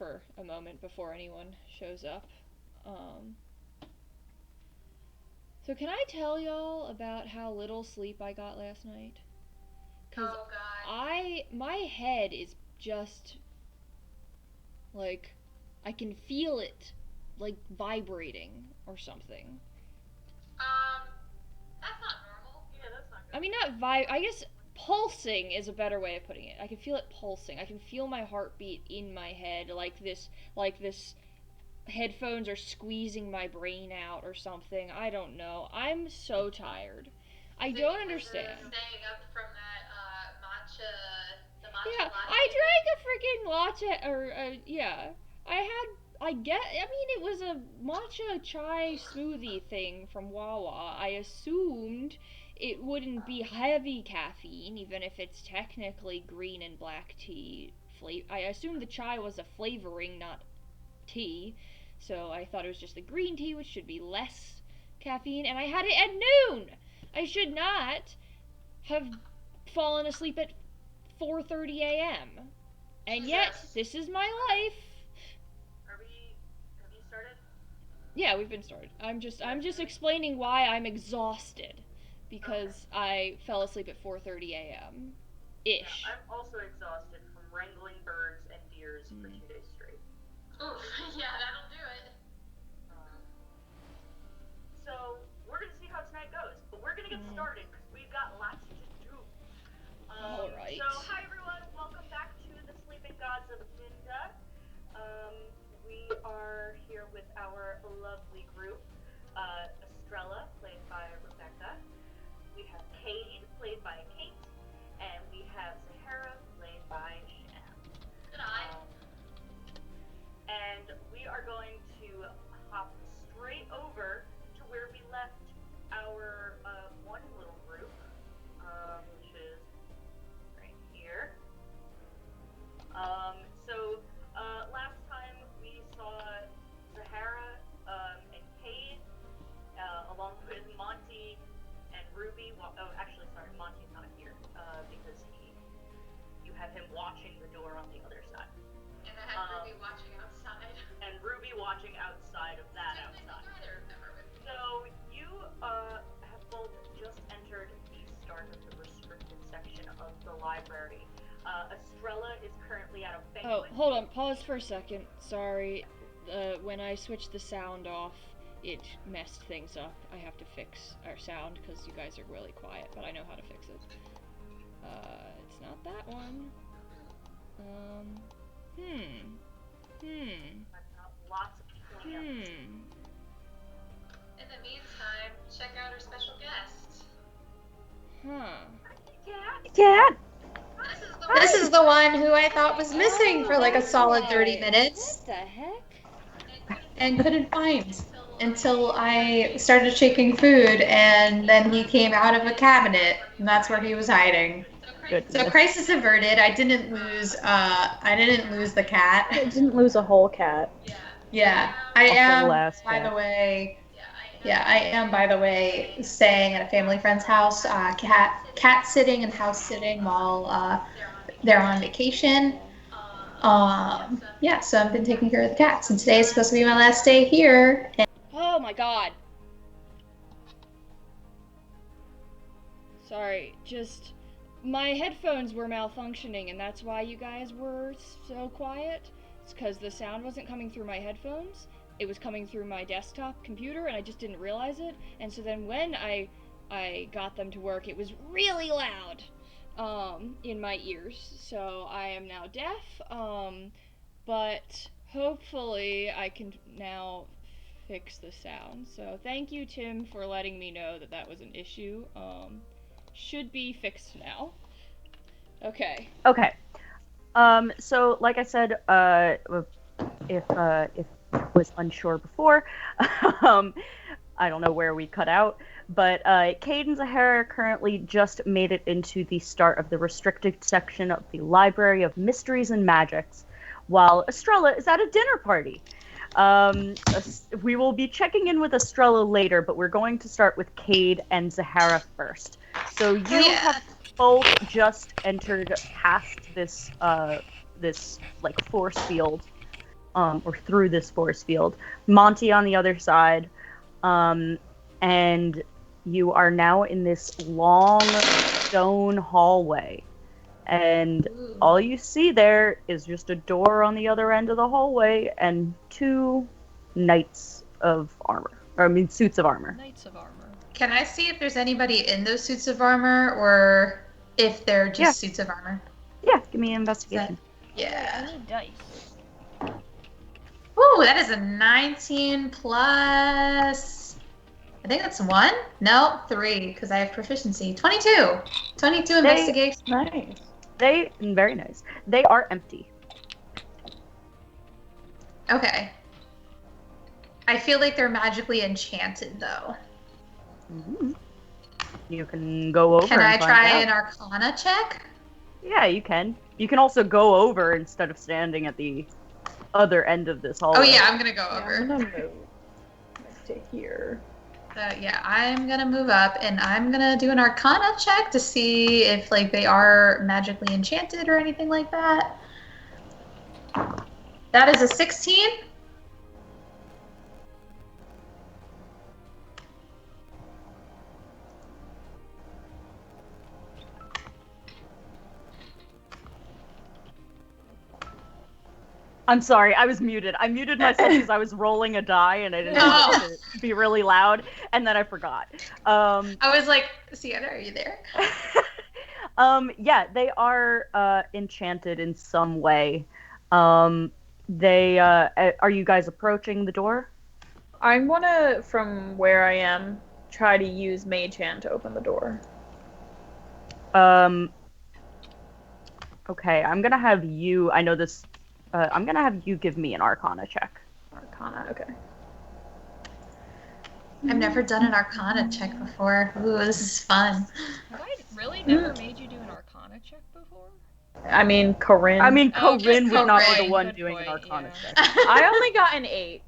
for a moment before anyone shows up. So can I tell y'all about how little sleep I got last night? Cause Oh god. my head is just like, I can feel it, like, vibrating or something. That's not normal. Yeah, that's not good. I mean, I guess pulsing is a better way of putting it. I can feel it pulsing. I can feel my heartbeat in my head, like this headphones are squeezing my brain out or something. I don't know. I'm so tired. I don't understand. Staying up from that the matcha Yeah, latte. I drank a freaking latte, or yeah. I mean, it was a matcha chai smoothie thing from Wawa. I assumed it wouldn't be heavy caffeine, even if it's technically green and black tea flavor. I assumed the chai was a flavoring, not tea. So I thought it was just the green tea, which should be less caffeine, and I had it at noon. I should not have fallen asleep at 4:30 a.m. And yet, this is my life. Have you started? Yeah, we've been started. I'm just explaining why I'm exhausted because I fell asleep at 4:30 a.m. ish. Yeah, I'm also exhausted from wrangling birds and deers for 2 days straight. Oof, yeah, that'll do it. So we're gonna see how tonight goes, but we're gonna get started because we've got lots to do. All right. So hi everyone, welcome back to the Sleeping Gods of Ninda. We are here with our lovely group. Estrella, played by Rebecca. We have Cade, played by Kate, and we have Zahara, played by Shan. Good eye. And we are going to hop straight over to where we left our one little group, which is right here. So last time we saw Zahara and Cade, along with Monty and Ruby. Actually, sorry, Monty's not here because you have him watching the door on the other side. And I had Ruby watching outside. And Ruby watching outside of that outside. So you have both just entered the start of the restricted section of the library. Estrella is currently at a banquet. Oh, hold on. Pause for a second. Sorry. When I switched the sound off, it messed things up. I have to fix our sound because you guys are really quiet, but I know how to fix it. It's not that one. Lots of people. In the meantime, check out our special guest. Cat. This is the one who I thought was missing for like a solid 30 minutes. What the heck? And couldn't find until I started shaking food, and then he came out of a cabinet, and that's where he was hiding. Good. So crisis averted. I didn't lose the cat. I didn't lose a whole cat. Yeah, I Also am. last By cat. the way, I am. By the way, staying at a family friend's house, cat sitting and house sitting while they're on vacation. Yeah, so I've been taking care of the cats, and today is supposed to be my last day here. Oh my god. Sorry, just my headphones were malfunctioning, and that's why you guys were so quiet. It's because the sound wasn't coming through my headphones. It was coming through my desktop computer, and I just didn't realize it. And so then when I got them to work, it was really loud in my ears. So I am now deaf, but hopefully I can now fix the sound. So thank you, Tim, for letting me know that that was an issue. Should be fixed now. Okay. Okay. So like I said, if was unsure before, I don't know where we cut out, but Cade and Zahara currently just made it into the start of the restricted section of the Library of Mysteries and Magics, while Estrella is at a dinner party. We will be checking in with Estrella later, but we're going to start with Cade and Zahara first. So you have both just entered past this like force field or through this force field. Monty on the other side, and you are now in this long stone hallway. And all you see there is just a door on the other end of the hallway and 2 suits of armor. Knights of armor. Can I see if there's anybody in those suits of armor, or if they're just suits of armor? Yeah, give me an investigation. Yeah. I need dice. Ooh, that is a 19 plus... I think that's 1? No, 3, because I have proficiency. 22! 22 investigation. Nice. Very nice. They are empty. Okay. I feel like they're magically enchanted, though. Mm-hmm. You can go over. Can I and try find an Arcana check? Yeah, you can. You can also go over instead of standing at the other end of this hallway. Oh yeah, I'm gonna go Yeah, over. I'm gonna move to here. Yeah, I'm gonna move up and I'm gonna do an Arcana check to see if like they are magically enchanted or anything like that. That is a 16. I'm sorry, I was muted. I muted myself because I was rolling a die and I didn't want it to be really loud, and then I forgot. I was like, Sienna, are you there? Yeah, they are enchanted in some way. Are you guys approaching the door? I'm gonna, from where I am, try to use Mage Hand to open the door. Okay, I'm gonna have you. I know this. I'm gonna have you give me an Arcana check. Arcana, okay. I've never done an Arcana check before. Ooh, this is fun. Have I really never made you do an Arcana check before? I mean, Corinne. Corinne would not be the Corinne. one Good doing an point, Arcana yeah. check. I only got an 8.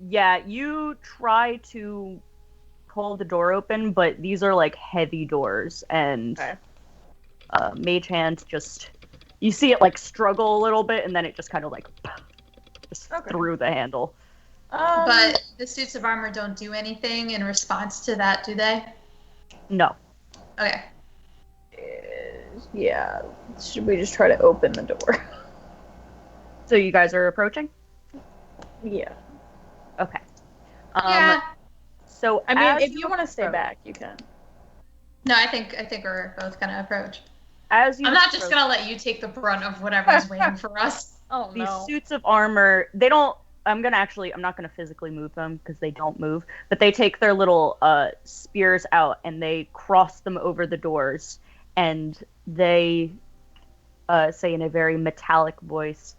Yeah, you try to pull the door open, but these are like heavy doors, and Mage Hand just, you see it like struggle a little bit, and then it just kind of like just through the handle. But the suits of armor don't do anything in response to that, do they? No. Okay. Yeah. Should we just try to open the door? So you guys are approaching? Yeah. Okay. Yeah. So I mean, as if you want to stay approach- back, you can. No, I think we're both gonna approach. As you I'm not just approach- gonna let you take the brunt of whatever's waiting for us. Oh These suits of armor, they don't. I'm not gonna physically move them because they don't move, but they take their little spears out and they cross them over the doors, and they say in a very metallic voice,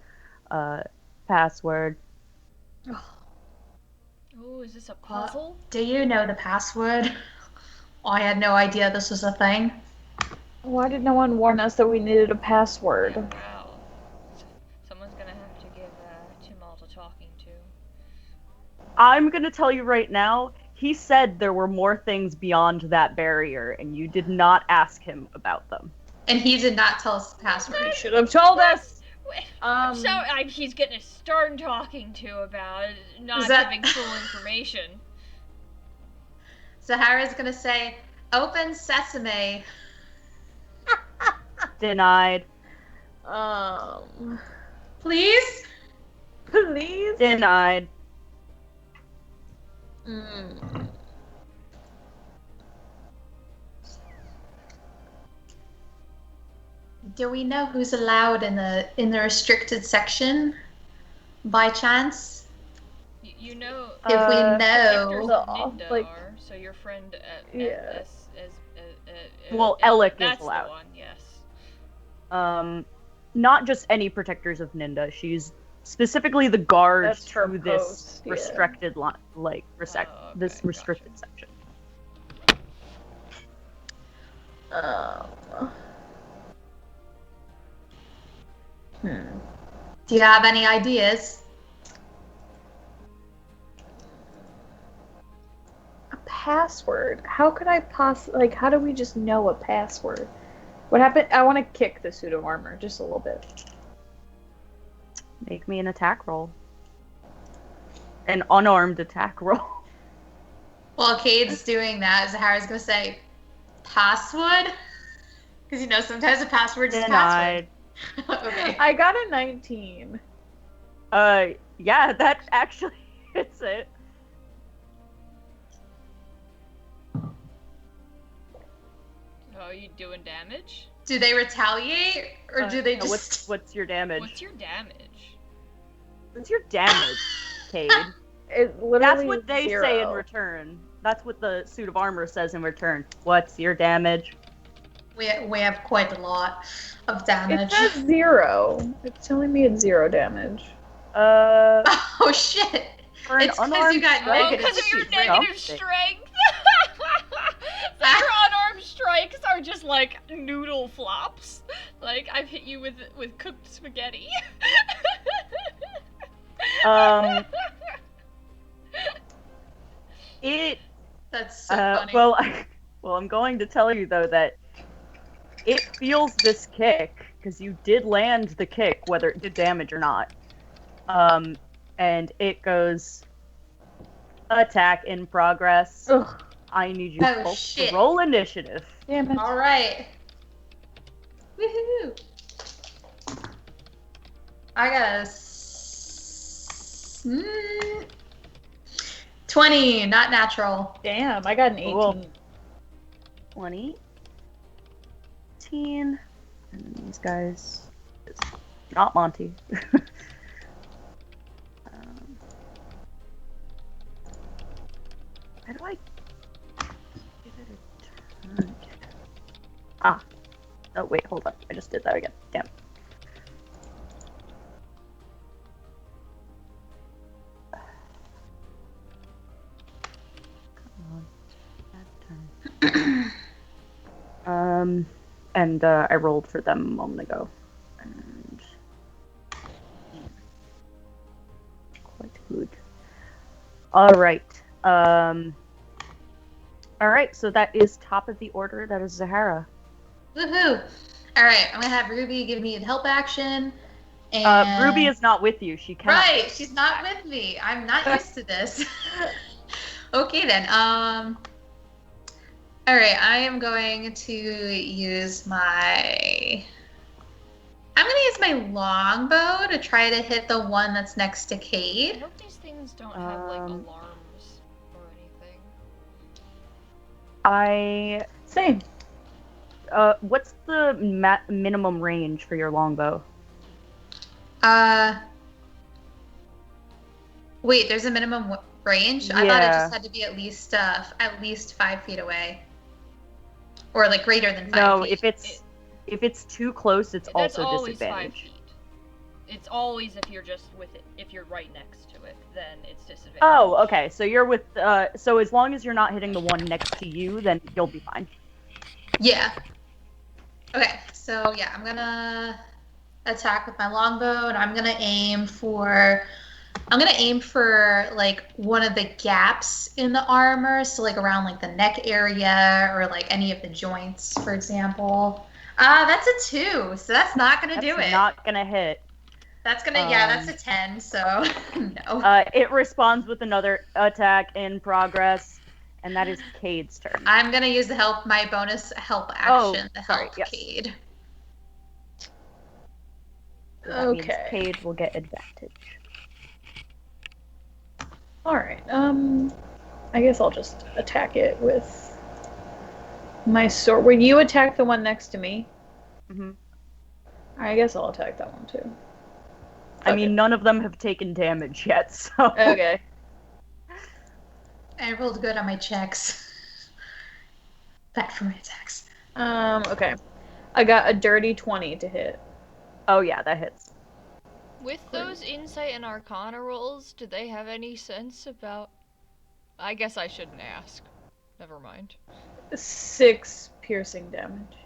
password. Oh, is this a puzzle? Do you know the password? Oh, I had no idea this was a thing. Why did no one warn us that we needed a password? Wow. Someone's gonna have to give Tim all to talking to. I'm gonna tell you right now, he said there were more things beyond that barrier, and you did not ask him about them. And he did not tell us the password. You should have told us! He's getting a stern talking to about not giving full information. Zahara's gonna say, "Open sesame." Denied. Please? Please? Denied. Do we know who's allowed in the restricted section? By chance? You know, If we protectors know, of Ninda like- are, so your friend Yeah. Well, Alec is that's allowed. the one, yes. Not just any protectors of Ninda. She's specifically the guard That's her to this post, yeah. restricted this Okay, restricted section. do you have any ideas? A password? How could I possibly, how do we just know a password? What happened? I want to kick the suit of armor just a little bit. Make me an attack roll. An unarmed attack roll. While Cade's doing that, Zahara's gonna say, password? Because sometimes a password's a password. Okay. I got a 19. Yeah, that actually hits it. Are you doing damage? Do they retaliate, or do they just... What's your damage? What's your damage? What's your damage, Cade? It literally That's what they 0. say in return. That's what the suit of armor says in return. What's your damage? We have quite a lot of damage. It says 0. It's telling me it's 0 damage. Oh shit! For It's because you got negative because of your strength. negative strength. So your unarmed strikes are just like noodle flops. Like I've hit you with cooked spaghetti. That's so funny. Well, I'm going to tell you though that it feels this kick because you did land the kick, whether it did damage or not. And it goes attack in progress. Ugh. I need you Oh, both shit. to roll initiative. Damn it. All right. Woohoo! I got a 20, not natural. Damn, I got an 18. Cool. 20. 18. And these guys. Not Monty. How do I give it a turn? Ah. Oh, wait, hold on. I just did that again. Damn. Come on. Bad turn. And I rolled for them a moment ago. And quite good. Alright. Alright, so that is top of the order. That is Zahara. Woohoo! All right, I'm gonna have Ruby give me a help action. And... Ruby is not with you. She cannot. Right, she's not with me. I'm not used to this. Okay then. All right, I am going to use my. I'm gonna use my longbow to try to hit the one that's next to I Cade. hope these things don't have like alarms or anything. Same. What's the minimum range for your longbow? Wait, there's a minimum range? I thought it just had to be at least 5 feet away, or like greater than 5 feet. No, if it's too close, it's That's also always 5 disadvantage. feet. It's always if you're just with it. If you're right next to it, then it's disadvantage. Oh, okay. So you're with. So as long as you're not hitting the one next to you, then you'll be fine. Yeah. Okay, so yeah, I'm gonna attack with my longbow, and I'm gonna aim for like one of the gaps in the armor, so like around like the neck area or like any of the joints, for example. That's a 2, so that's not gonna do it. Not gonna hit. That's gonna that's a 10, so no. It responds with another attack in progress. And that is Cade's turn. I'm gonna use my bonus help action to help Cade. So that means Cade will get advantage. Alright, I guess I'll just attack it with my sword. Will you attack the one next to me? Mm-hmm. I guess I'll attack that one too. I mean, none of them have taken damage yet, so... Okay. I rolled good on my checks. Bad for my attacks. Okay. I got a dirty 20 to hit. Oh yeah, that hits. With those insight and arcana rolls, do they have any sense about... I guess I shouldn't ask. Never mind. 6 piercing damage.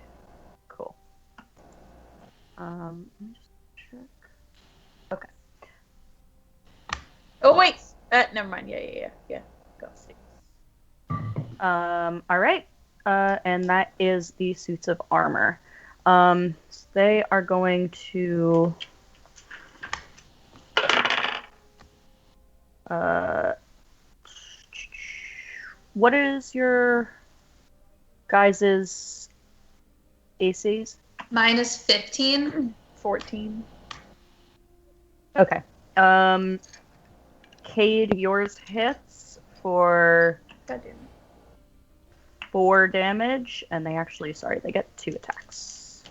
Cool. Let me just check. Okay. Oh wait! Never mind. Yeah. Go. Alright. And that is the suits of armor. So they are going to What is your guys' ACs? Mine is 15. 14. Okay. Cade, yours hits for Goddamn. 4 damage, and they get 2 attacks.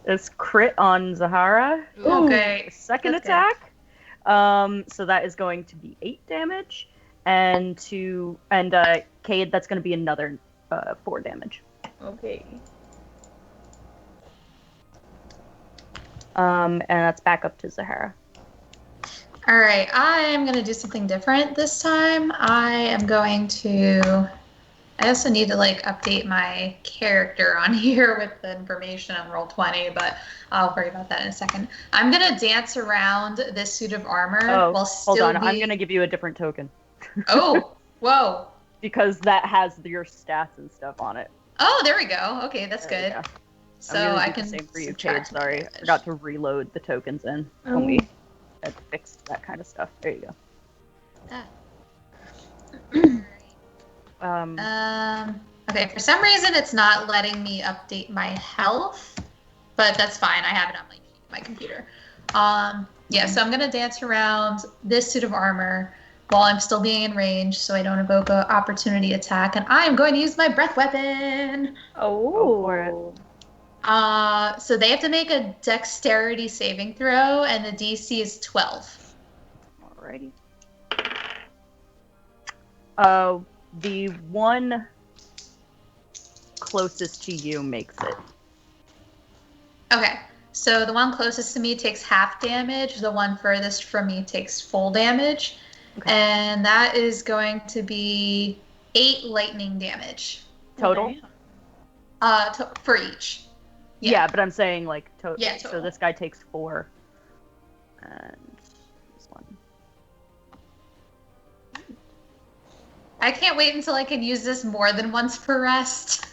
It's crit on Zahara. Okay. Second That's attack. So that is going to be 8 damage, and Cade, that's going to be another 4 damage. Okay. And that's back up to Zahara. All right, I am going to do something different this time. I also need to update my character on here with the information on Roll20, but I'll worry about that in a second. I'm going to dance around this suit of armor while still hold on. I'm going to give you a different token. Oh, whoa. Because that has your stats and stuff on it. Oh, there we go. Okay, that's There good. you go. So I can the same for you, Cade. subtract Sorry, damage. I forgot to reload the tokens in when we had fixed that kind of stuff. There you go. Okay, for some reason it's not letting me update my health, but that's fine. I have it on my computer. Yeah, so I'm gonna dance around this suit of armor while I'm still being in range, so I don't evoke an opportunity attack, and I am going to use my breath weapon. Oh. Go for it. So they have to make a dexterity saving throw, and the DC is 12. Alrighty. The one closest to you makes it. Okay, so the one closest to me takes half damage. The one furthest from me takes full damage. Okay. And that is going to be 8 lightning damage. Total? For each. Yeah, but I'm saying total. Yeah, So total. this guy takes 4. And this one. I can't wait until I can use this more than once per rest.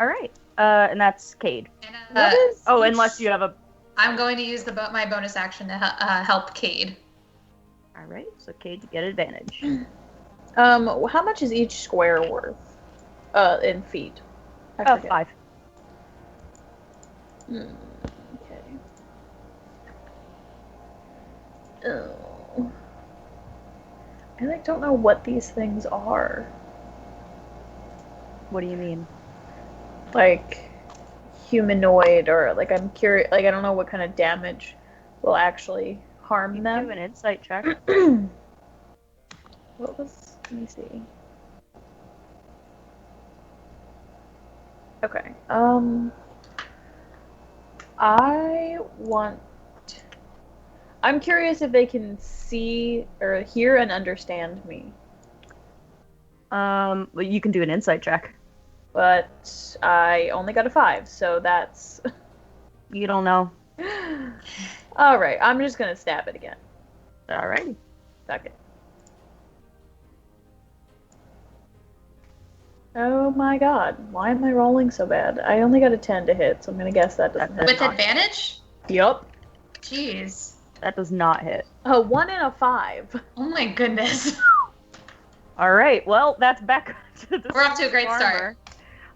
Alright. And that's Cade. And, Unless you have a... I'm going to use my bonus action to help Cade. Alright, so Cade, you get advantage. How much is each square worth? In feet. I forget. 5. Okay. Oh. I don't know what these things are. What do you mean? Humanoid, or I'm curious. I don't know what kind of damage will actually harm them. Do an insight check. What was? Let me see. Okay. I'm curious if they can see or hear and understand me. Well, you can do an insight check. But I only got a 5, so that's... You don't know. Alright, I'm just gonna stab it again. Alrighty. Fuck it. Oh my god, why am I rolling so bad? I only got a 10 to hit, so I'm gonna guess that doesn't hit. With advantage? Yup. Jeez. That does not hit. A 1 and a 5. Oh my goodness. Alright, well, that's back to the We're off to a great start.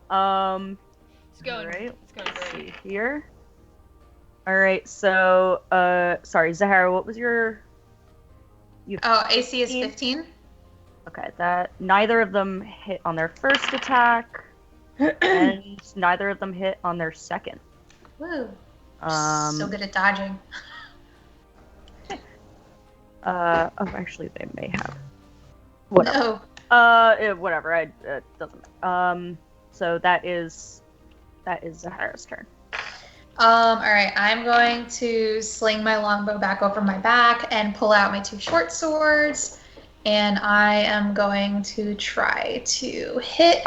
It's going. Alright, It's going let's great. see here. Alright, so, sorry, Zahara, what was your... AC is 15? Okay, that neither of them hit on their first attack, and neither of them hit on their second. Woo. So good at dodging. Actually, they may have. Whatever. No. Whatever. It doesn't matter. So that is Zahara's turn. Alright, I'm going to sling my longbow back over my back and pull out my 2 short swords. And I am going to try to hit.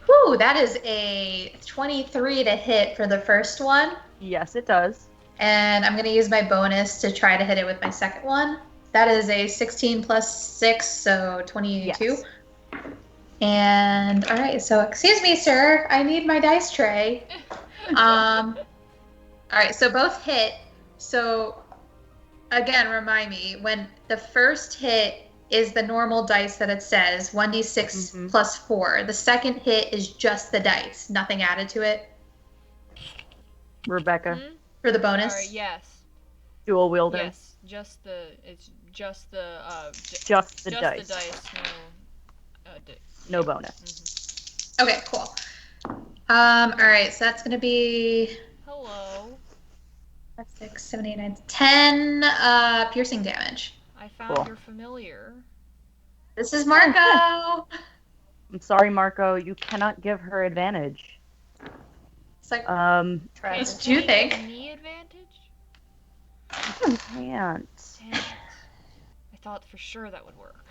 Whew, that is a 23 to hit for the first one. Yes, it does. And I'm going to use my bonus to try to hit it with my second one. That is a 16 plus 6, so 22. Yes. And all right, so excuse me, sir, I need my dice tray. All right, so both hit. So again, remind me, when the first hit is the normal dice that it says 1d6 plus 4. The second hit is just the dice, nothing added to it. Rebecca, For the bonus. Sorry, yes. dual wielder. Yes, just the dice. The dice. No bonus. Okay, cool. All right, so that's gonna be Hello. 6, 7, 8, 9, 10 piercing damage. I found your familiar. This is Marco. I'm sorry, Marco. You cannot give her advantage. It's like, What do you think? Me advantage? You can't. Damn it. I thought for sure that would work.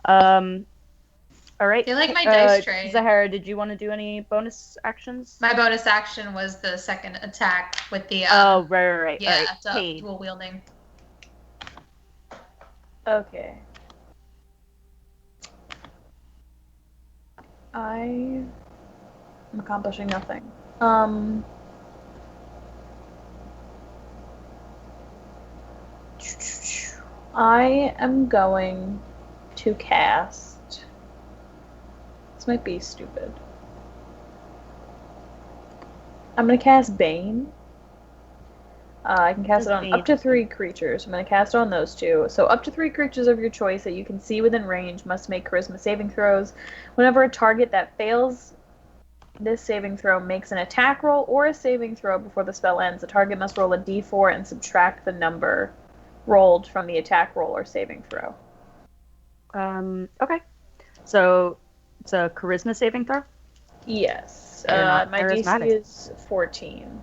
All right. You like my dice tray? Zahara, did you want to do any bonus actions? My bonus action was the second attack with the. Right. Yeah, all right. dual wielding. Okay. I'm accomplishing nothing. I am going to cast. This might be stupid. I'm going to cast Bane. I can cast it on up to 3 creatures. I'm going to cast it on those 2. So up to 3 creatures of your choice that you can see within range must make charisma saving throws. Whenever a target that fails this saving throw makes an attack roll or a saving throw before the spell ends, the target must roll a d4 and subtract the number rolled from the attack roll or saving throw. Okay. So it's a charisma saving throw? Yes. My DC is 14.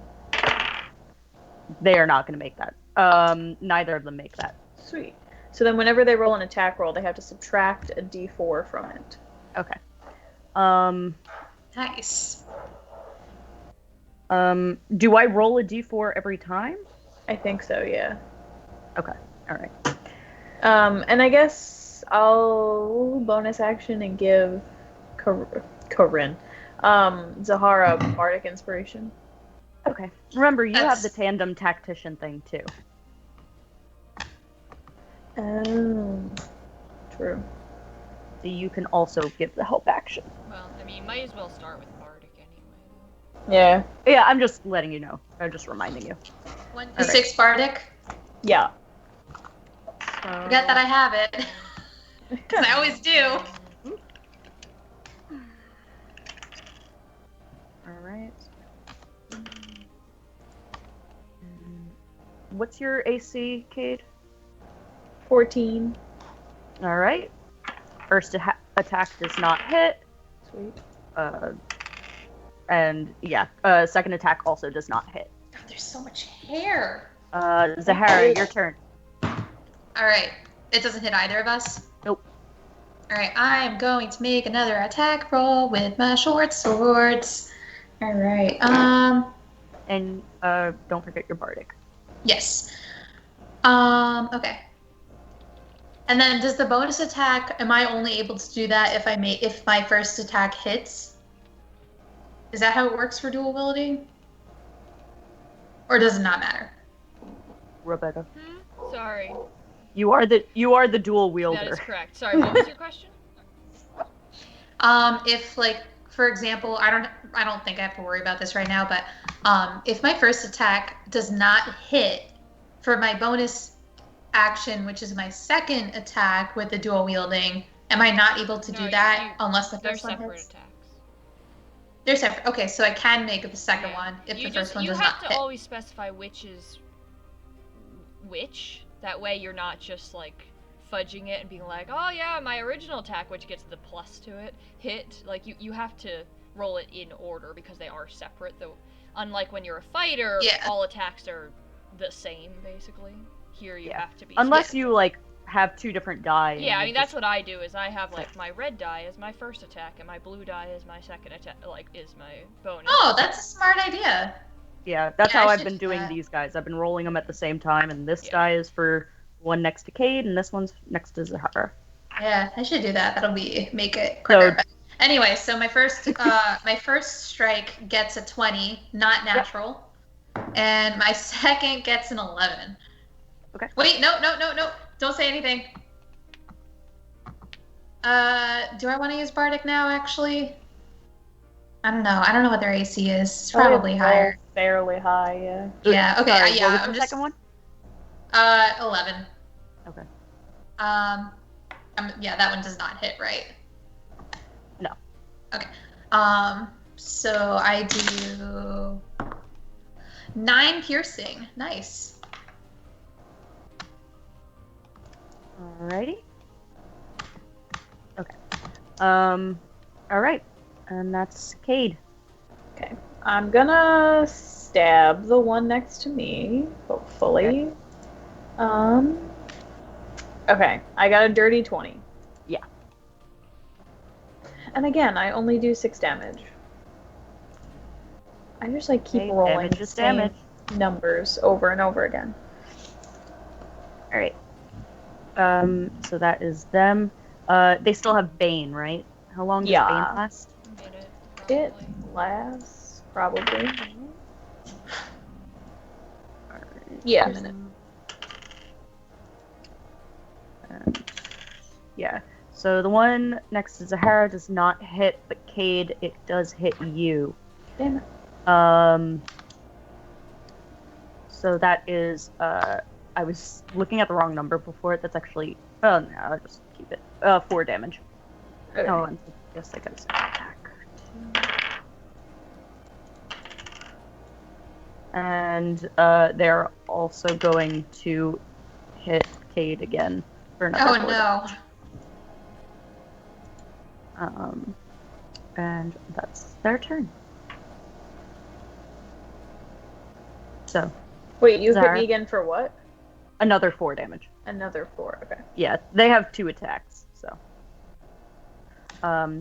They are not going to make that. Neither of them make that. Sweet. So then whenever they roll an attack roll, they have to subtract a d4 from it. Okay. Nice. Do I roll a d4 every time? I think so, yeah. Okay. All right. And I guess I'll bonus action and give Corinne, Zahara bardic inspiration. Okay. Remember, you have the tandem tactician thing too. Oh, true. So you can also give the help action. Well, I mean, might as well start with bardic anyway. Yeah. Yeah, I'm just letting you know. I'm just reminding you. 1d6 bardic. Yeah. Forget that I have it. Because I always do. Alright. What's your AC, Cade? 14. Alright. First attack does not hit. Sweet. And yeah, second attack also does not hit. God, there's so much hair. Zahara, your turn. Alright. It doesn't hit either of us? Nope. Alright, I am going to make another attack roll with my short swords. Alright, And don't forget your bardic. yes. Okay. And then does the bonus attack, am I only able to do that if my first attack hits? Is that how it works for dual wielding? Or does it not matter? Rebecca. Sorry. You are the dual wielder. That is correct. Sorry, what was your question? If like, for example, I don't think I have to worry about this right now, but if my first attack does not hit for my bonus action, which is my second attack with the dual wielding, am I not able to do that unless the first one hits? They're separate attacks. They're separate. Okay, so I can make the second one if the first one does not hit. You have to always specify which is which. That way you're not just like fudging it and being like, oh yeah, my original attack, which gets the plus to it, hit. Like you have to roll it in order because they are separate. Though, unlike when you're a fighter, all attacks are the same basically. Here you have to be. Unless you like have 2 different die. Yeah, I mean that's what I do. Is I have like my red die as my first attack and my blue die as my second attack. Like is my bonus. Oh, that's a smart idea. Yeah, that's how I've been doing these guys. I've been rolling them at the same time, and this die is for one next to Cade, and this one's next to Zahara. Yeah, I should do that. That'll make it quicker. But anyway, so my first strike gets a 20, not natural, and my second gets an 11. Okay. Wait, no, don't say anything. Do I want to use Bardic now? Actually, I don't know what their AC is. It's probably higher. Fairly high, yeah. Yeah. Okay. Sorry, Yeah. what was the second one? 11. Okay. Yeah, that one does not hit, right? No. Okay. So I do 9 piercing. Nice. Alrighty. Okay. Alright. And that's Cade. Okay. I'm gonna stab the one next to me, hopefully. Okay, I got a dirty 20. Yeah. And again, I only do 6 damage. I just keep rolling the same numbers over and over again. Alright. So that is them. They still have Bane, right? How long does Bane last? It lasts probably. Yeah, a minute. Yeah. So the one next to Zahara does not hit, but Cade, it does hit you. Damn it. So that is, I was looking at the wrong number before it. That's actually, oh no, I'll just keep it. 4 damage. Okay. Oh, and yes, I got a second attack. And they're also going to hit Cade again for another 4 damage. And that's their turn. So. Wait, you hit me again for what? Another 4 damage. Another 4, okay. Yeah, they have 2 attacks, so.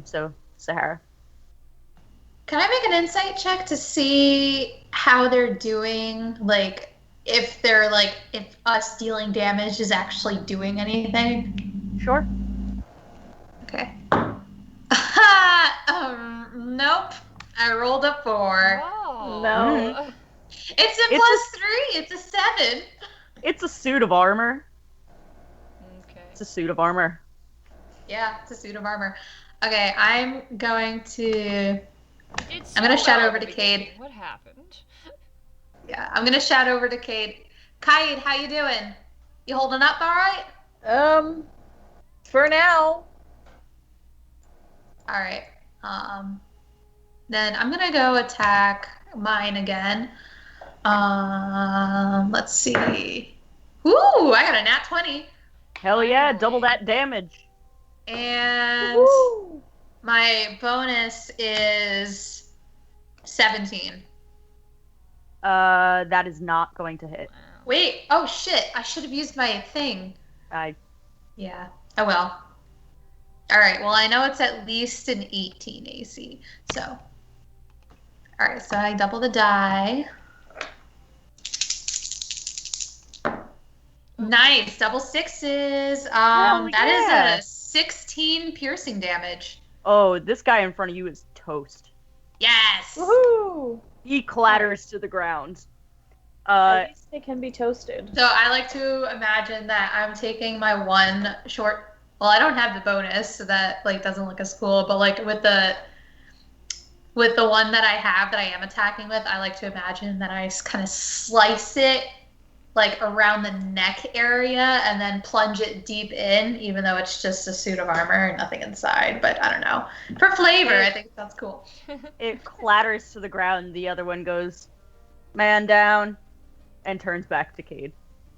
So, Zahara. Can I make an insight check to see how they're doing? Like, if us dealing damage is actually doing anything? Sure. Okay. Nope. I rolled a 4. Oh. No. It's a +3. It's a 7. It's a suit of armor. Okay. It's a suit of armor. Yeah, it's a suit of armor. Okay, I'm going to It's shout over to Cade. What happened? Yeah, I'm gonna shout over to Cade. Cade, how you doing? You holding up all right? For now. All right. Then I'm gonna go attack mine again. Let's see. Ooh, I got a nat 20. Hell yeah, double that damage. And Woo! my bonus is 17. That is not going to hit. Wait, oh shit, I should have used my thing. Yeah, oh well. Alright, well I know it's at least an 18 AC, so. Alright, so I double the die. Nice, double 6s. That is a 16 piercing damage. Oh, this guy in front of you is toast. Yes! Woohoo! He clatters to the ground. At least they can be toasted. So I like to imagine that I'm taking my one short. Well, I don't have the bonus, so that doesn't look as cool. But with the one that I have that I am attacking with, I like to imagine that I kind of slice it around the neck area and then plunge it deep in, even though it's just a suit of armor and nothing inside. But I don't know. For flavor, I think it sounds cool. It clatters to the ground. The other one goes, man down, and turns back to Cade.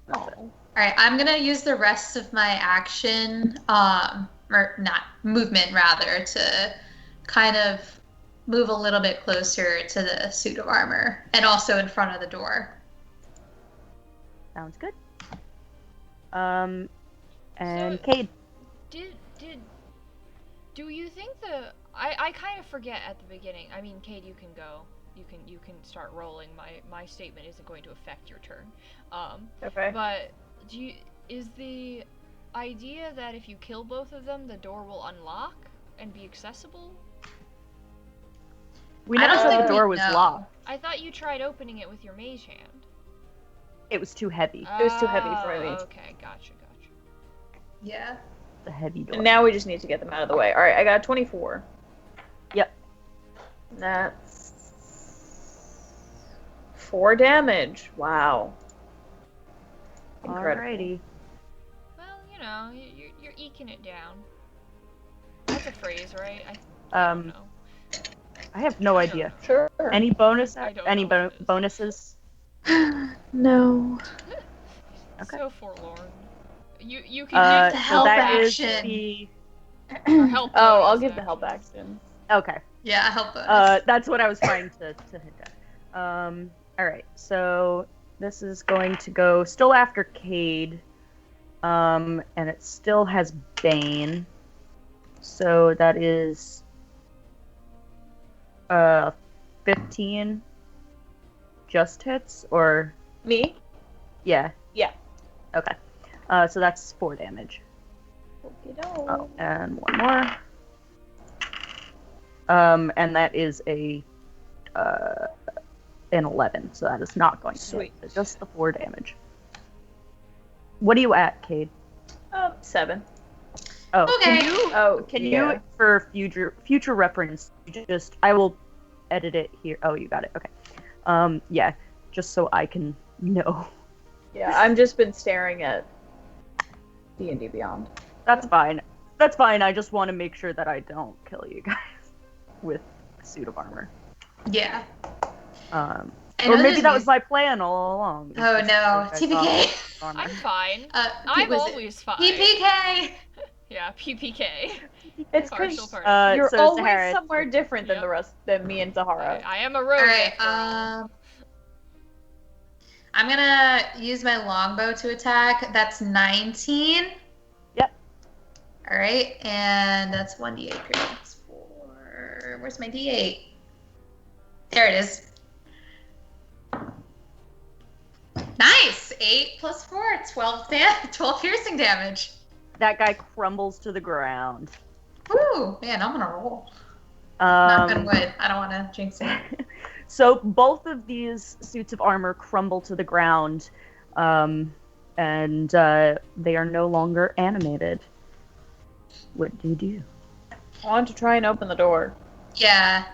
That's it. All right, I'm gonna use the rest of my action, or not movement rather, to kind of move a little bit closer to the suit of armor and also in front of the door. Sounds good. And So, Cade. Do you think I kind of forget at the beginning. I mean, Cade, you can go. You can start rolling. My statement isn't going to affect your turn. Okay. But is the idea that if you kill both of them, the door will unlock and be accessible? We I never don't said think the we door was know. locked. I thought you tried opening it with your mage hand. It was too heavy. It was too heavy for me. Okay, gotcha. Yeah. The heavy door. And now we just need to get them out of the way. Alright, I got 24. Yep. That's 4 damage. Wow. Incredible. Alrighty. Well, you know, you're eking it down. That's a phrase, right? I don't know. I have no I don't idea. know. Sure. Any bonus? I don't Any know what it is. bonuses? No. Okay. So forlorn. You can give The So help that is action. the. or help. Oh, I'll bonus give the help action. action. Okay. Yeah, help bonus. That's what I was trying to hint at. Alright, so this is going to go still after Cade. And it still has Bane. So that is 15 just hits, or Me? yeah. Yeah. Okay. So that's 4 damage. Okey-doke. Oh, and one more. And that is an 11, so that is not going to Sweet. hit. So just the 4 damage. What are you at, Cade? 7. Oh, Okay. Can you, for future reference, I will edit it here. Oh, you got it. Okay. Yeah, just so I can know. Yeah, I've just been staring at D&D Beyond. That's fine. That's fine. I just want to make sure that I don't kill you guys with a suit of armor. Yeah. Or know maybe there's that was my plan all along. Oh no, TPK. I'm fine. I'm I'm always fine. PPK. Yeah, PPK. It's Partial because party. you're so always Zahara, somewhere different than Yep. the rest than me and Zahara. I am a rogue. All right. after all. I'm gonna use my longbow to attack. That's 19. Yep. All right, and that's 1d8. That's 4. Where's my d8? There it is. Nice. 8 plus 4, 12 piercing damage. that guy crumbles to the ground. Woo, man, I'm gonna roll. Knock on wood. I don't want to jinx it. So both of these suits of armor crumble to the ground, and they are no longer animated. What do you do? I want to try and open the door. Yeah.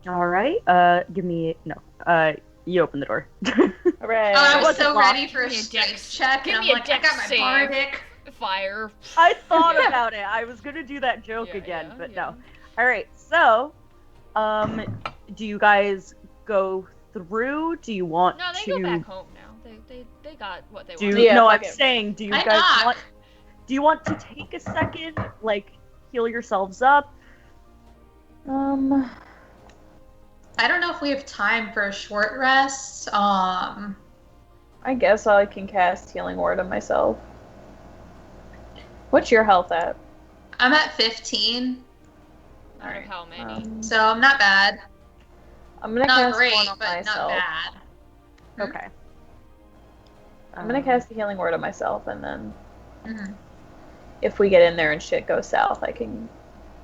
All right. You open the door. Hooray. Oh, I was wasn't so locked. ready for a Give me a strength dex- check, give and I'm me a like, I dex got my save. bardic. Fire. I thought about it. I was gonna do that joke again, but no. All right. So, do you guys go through? Do you want No, they to? go back home now. They got what they Do wanted. Yeah, no, fuck I'm it. saying, do you I guys knock. want? Do you want to take a second, like heal yourselves up? I don't know if we have time for a short rest. I guess I can cast Healing Word on myself. What's your health at? I'm at 15, Out of how many? so I'm not bad. I'm gonna Not cast great, one on but myself. not bad. Okay. I'm gonna cast the Healing Word on myself, and then Mhm. if we get in there and shit goes south, I can.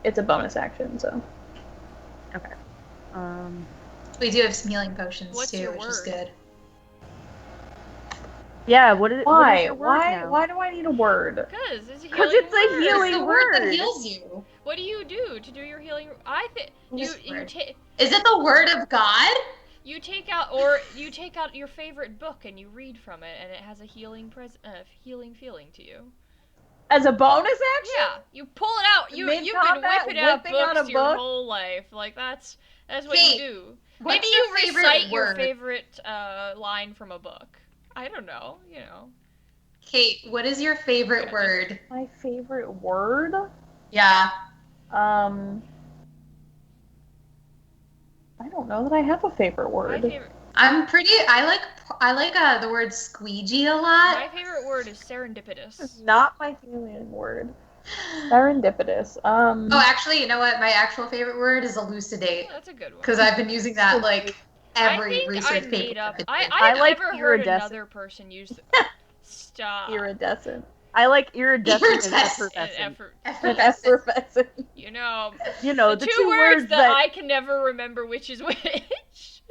It's a bonus action, so. Okay. We do have some healing potions What's too, your which is word? good. Yeah. What is Why? your word Why? now? Why do I need a word? Because it's a healing 'Cause it's a word. healing It's the word that word. heals you. What do you do to do your healing? I think you This you word. take Is it the word of God? you take out your favorite book and you read from it, and it has a healing healing feeling to you. As a bonus action? Yeah, you pull it out. You've been Mid-combat, whipping out whipping out books a your book? whole life. Like that's what Kate, you do. what's Maybe your you favorite recite your word? favorite line from a book. I don't know. You know. Kate, what is your favorite Yeah, word? My favorite word? Yeah. I don't know that I have a favorite My word. favorite I like the word squeegee a lot. my favorite word is serendipitous. Not my healing word. Serendipitous. Oh, actually, you know what? My actual favorite word is elucidate, Oh, that's a good one. because I've been using that like every I think research I paper. made up. I've been I've I like never heard iridescent. another person use. Stop. Iridescent. I like iridescent and Iridescent. effervescent. Effervescent. You know, You know, the the two words that that I can never remember which is which.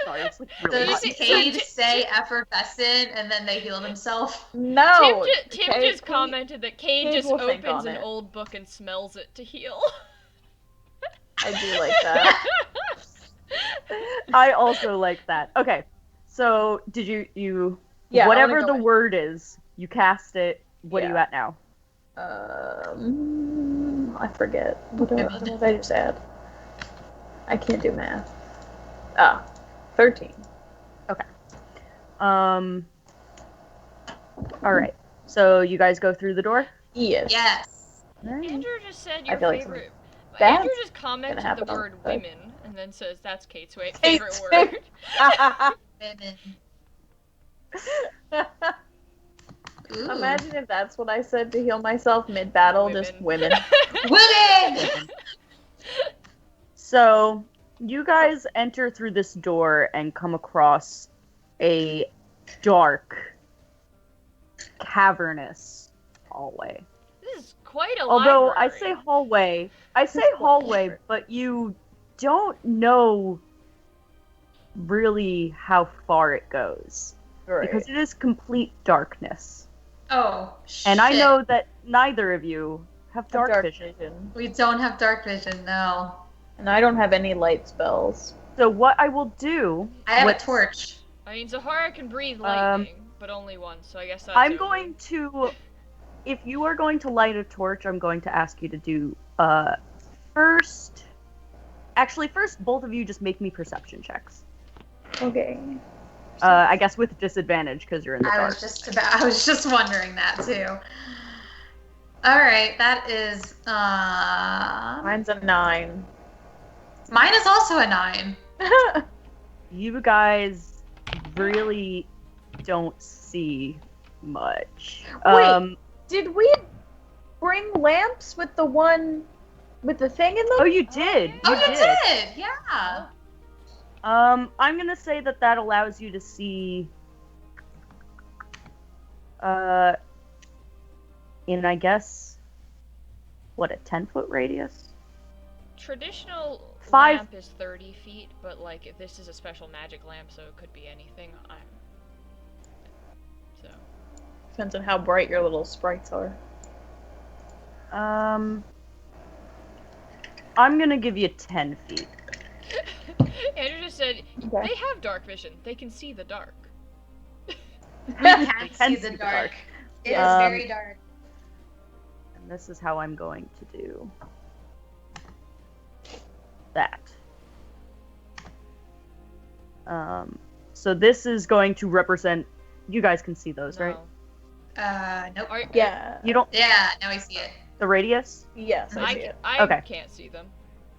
Sorry, it's like really Does hot. Cade say effervescent and then they heal themselves? No. Tim okay, just commented that Cade Cade just will think opens on an it. old book and smells it to heal. I do like that. I also like that. Okay, so did you Yeah, I wanna whatever go the in. word is, you cast it. What are you Yeah. at now? I forget. What did I just add? I can't do math. 13. All right. So you guys go through the door? Yes. Yes. Andrew just said I your feel like favorite. that's Andrew just commented the happen on word the- women and then says that's Kate's favorite Kate's word. Women. Ooh. Imagine if that's what I said to heal myself mid-battle, just women. Women! So you guys enter through this door and come across a dark, cavernous hallway. This is quite a Although library. I say hallway, but you don't know really how far it goes. Right. Because it is complete darkness. Oh, shit. And I know that neither of you have dark vision. We don't have dark vision, no. And I don't have any light spells. So what I will do... I have a torch. I mean, Zahara can breathe lightning, but only once, so I guess that's I'm okay. going to... If you are going to light a torch, I'm going to ask you to do, first... Actually, first, both of you just make me perception checks. Okay. I guess with disadvantage, because you're in the dark. I was just wondering that, too. Alright, that is, Mine's a 9. Mine is also a 9. You guys really don't see much. Wait, did we bring lamps with the one with the thing in them? Oh, you did. You did! Yeah! I'm gonna say that allows you to see, in, I guess, what, a 10-foot radius? Traditional 5 lamp is 30 feet, but, like, if this is a special magic lamp, so it could be anything, So. Depends on how bright your little sprites are. I'm gonna give you 10 feet. Andrew just said, Okay. they have dark vision. They can see the dark. We can't see the dark. It is very dark. And this is how I'm going to do that. So this is going to represent... You guys can see those, right? Nope. Yeah. You don't... Yeah, now I see it. The radius? Yes, I see it. I Okay. can't see them.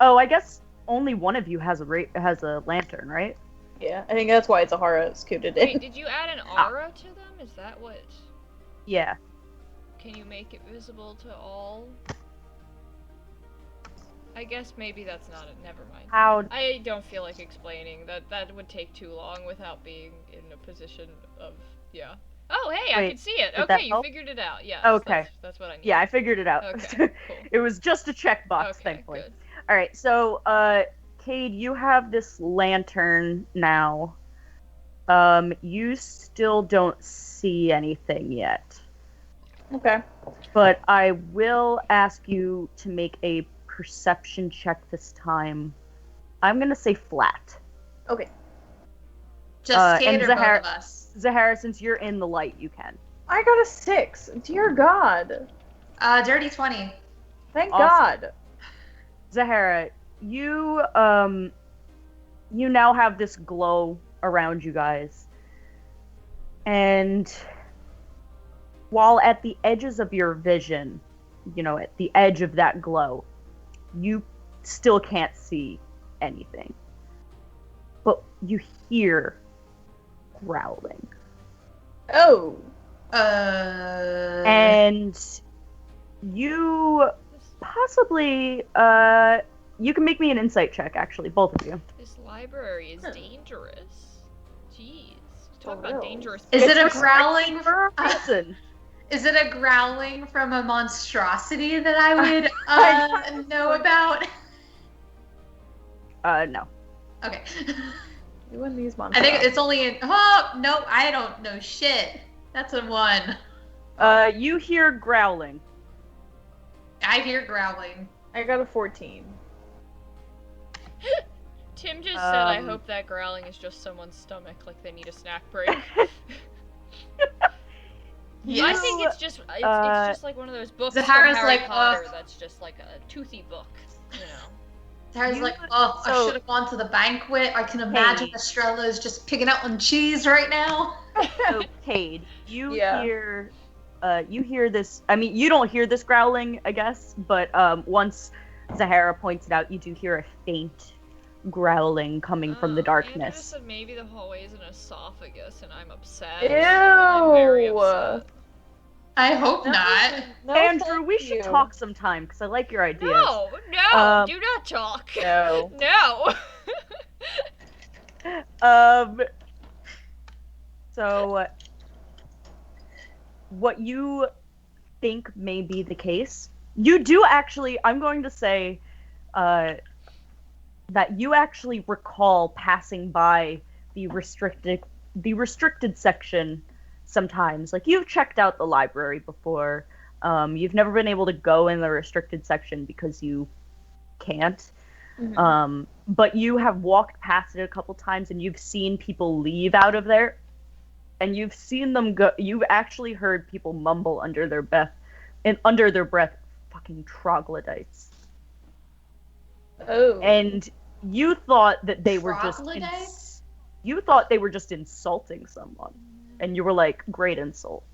Oh, I guess only one of you has a lantern, right? Yeah, I think that's why Zahara scooted in. Wait, did you add an aura to them? Is that what... Yeah. Can you make it visible to all? I guess maybe that's not it. Never mind. How? I don't feel like explaining. That would take too long without being in a position of... Yeah. Oh, hey, Wait, I can see it. did that Okay, you help? figured it out. Yeah. Okay. That's what I need. Yeah, I figured it out. Okay, cool. It was just a checkbox, Okay, thankfully. good. All right, so Cade, you have this lantern now. You still don't see anything yet, Okay. but I will ask you to make a perception check this time. I'm gonna say flat. Okay. Just Cade and or Zahara- both of us? Zahara, since you're in the light, you can. I got a 6. Dear God. Dirty 20. Thank Awesome. God. Zahara, you now have this glow around you guys. And while at the edges of your vision, at the edge of that glow, you still can't see anything. But you hear growling. Oh. And you possibly, you can make me an insight check, actually, both of you. This library is dangerous. Jeez. Talk For about real. dangerous. Is it a It's growling? for a reason. Is it a growling from a monstrosity that I would know about? No. Okay. You and these I monsters. think it's only in. Oh no, I don't know shit. That's a 1. You hear growling. I hear growling. I got a 14. Tim just said, "I hope that growling is just someone's stomach, like they need a snack break." Yes. I think it's just it's just like one of those books Zahara's from Harry like, Potter that's just like a toothy book, you know. Zahara's like, oh, I so- should have gone to the banquet. I can imagine Hey. Estrella is just picking out on cheese right now. So, Cade, you Yeah. hear this. I mean, you don't hear this growling, I guess, but once Zahara points it out, you do hear a faint growling coming from the Andrew darkness. said maybe the hallway is an esophagus, and I'm upset. Ew. I'm very upset. I hope not. No, Andrew, thank we should you. talk sometime because I like your ideas. No, do not talk. No. No. So, what you think may be the case, you do actually, I'm going to say, that you actually recall passing by the restricted section sometimes. Like, you've checked out the library before. You've never been able to go in the restricted section because you can't. Mhm. But you have walked past it a couple times and you've seen people leave out of there. And you've seen them go. You've actually heard people mumble under their breath, fucking troglodytes. Oh. And you thought that they were just Troglodytes? you thought they were just insulting someone, and you were like, "Great insult."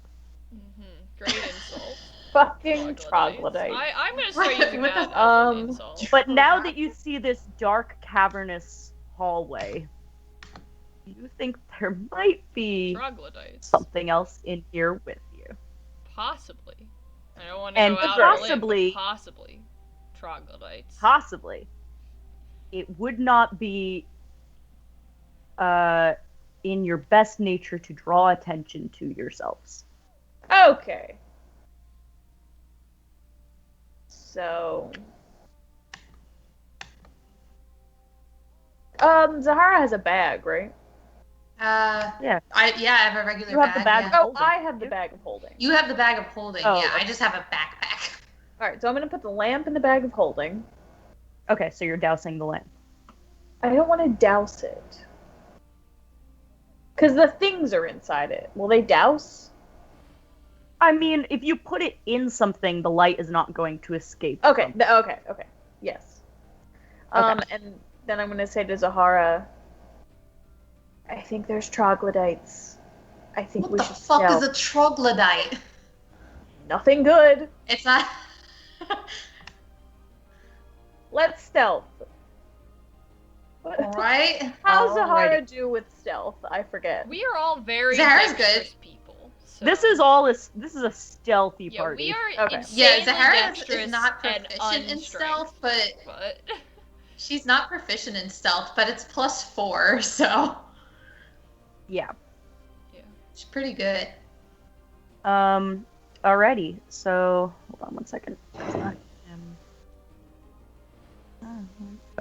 Great insult. Fucking troglodyte. I'm gonna start using What that the- as an insult. But now that you see this dark, cavernous hallway, you think there might be Troglodytes. something else in here with you. Possibly. I don't want to And go out on a limb, possibly- but possibly. Troglodytes. Possibly, it would not be in your best nature to draw attention to yourselves. Okay. So. Zahara has a bag, right? Yeah. I have a regular You have bag. the bag. yeah. Oh, Holding. I have the bag of holding. You have the bag of holding. Oh, yeah, I okay. just have a backpack. Alright, so I'm gonna put the lamp in the bag of holding. Okay, so you're dousing the lamp. I don't want to douse it. Because the things are inside it. Will they douse? I mean, if you put it in something, the light is not going to escape. Okay, from- okay. Yes. And then I'm gonna say to Zahara, I think there's troglodytes. I think What we the should fuck stealth. is a troglodyte? Nothing good. It's not. Let's stealth. Alright. How's Zahara Alrighty. do with stealth? I forget. We are all very Zahara's dexterous good. people. So. This is a stealthy Yeah, party. we are Okay. insanely Yeah, Zahara dexterous is not and proficient in stealth, but but she's not proficient in stealth, but it's +4, so Yeah. she's pretty good. Alrighty. So hold on one second. It's not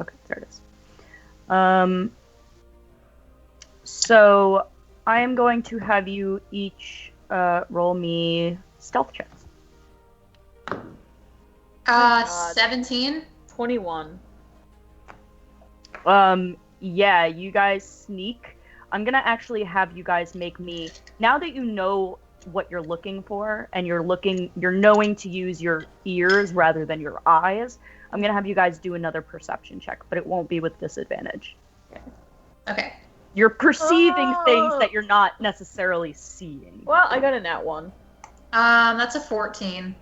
okay, there it is. So I am going to have you each roll me stealth checks. God. 17. 21. Yeah, you guys sneak. I'm gonna actually have you guys make me, now that you know what you're looking for and you're knowing to use your ears rather than your eyes, I'm gonna have you guys do another perception check, but it won't be with disadvantage. Okay. You're perceiving things that you're not necessarily seeing. Well, I got a nat 1. That's a 14.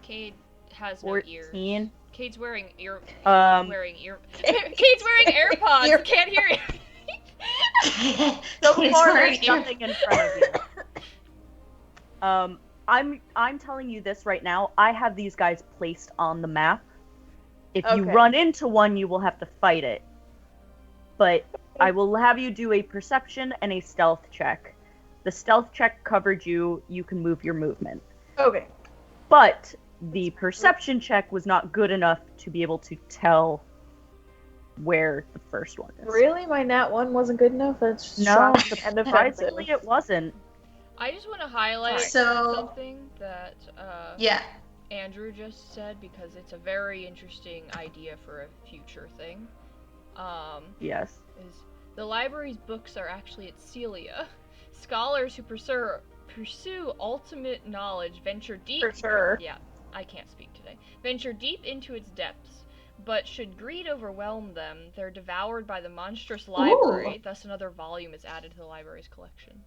Cade has no ears. 14. Cade's wearing ear. Um, Cade's wearing AirPods. Can't hear you. So He's far, wearing there's nothing in front of you. I'm telling you this right now. I have these guys placed on the map. If you Okay. run into one, you will have to fight it. But I will have you do a perception and a stealth check. the stealth check covered you. You can move your movement. Okay. But the perception check was not good enough to be able to tell where the first one is. Really? My nat 1 wasn't good enough? That's just No, shocking and offensive. surprisingly it wasn't. I just want to highlight So- something that Yeah. Andrew just said, because it's a very interesting idea for a future thing. Yes. Is the library's books are actually at Celia. Scholars who pursue ultimate knowledge venture deep. For sure. Yeah, I can't speak today. Venture deep into its depths, but should greed overwhelm them, they're devoured by the monstrous library. Thus, another volume is added to the library's collection.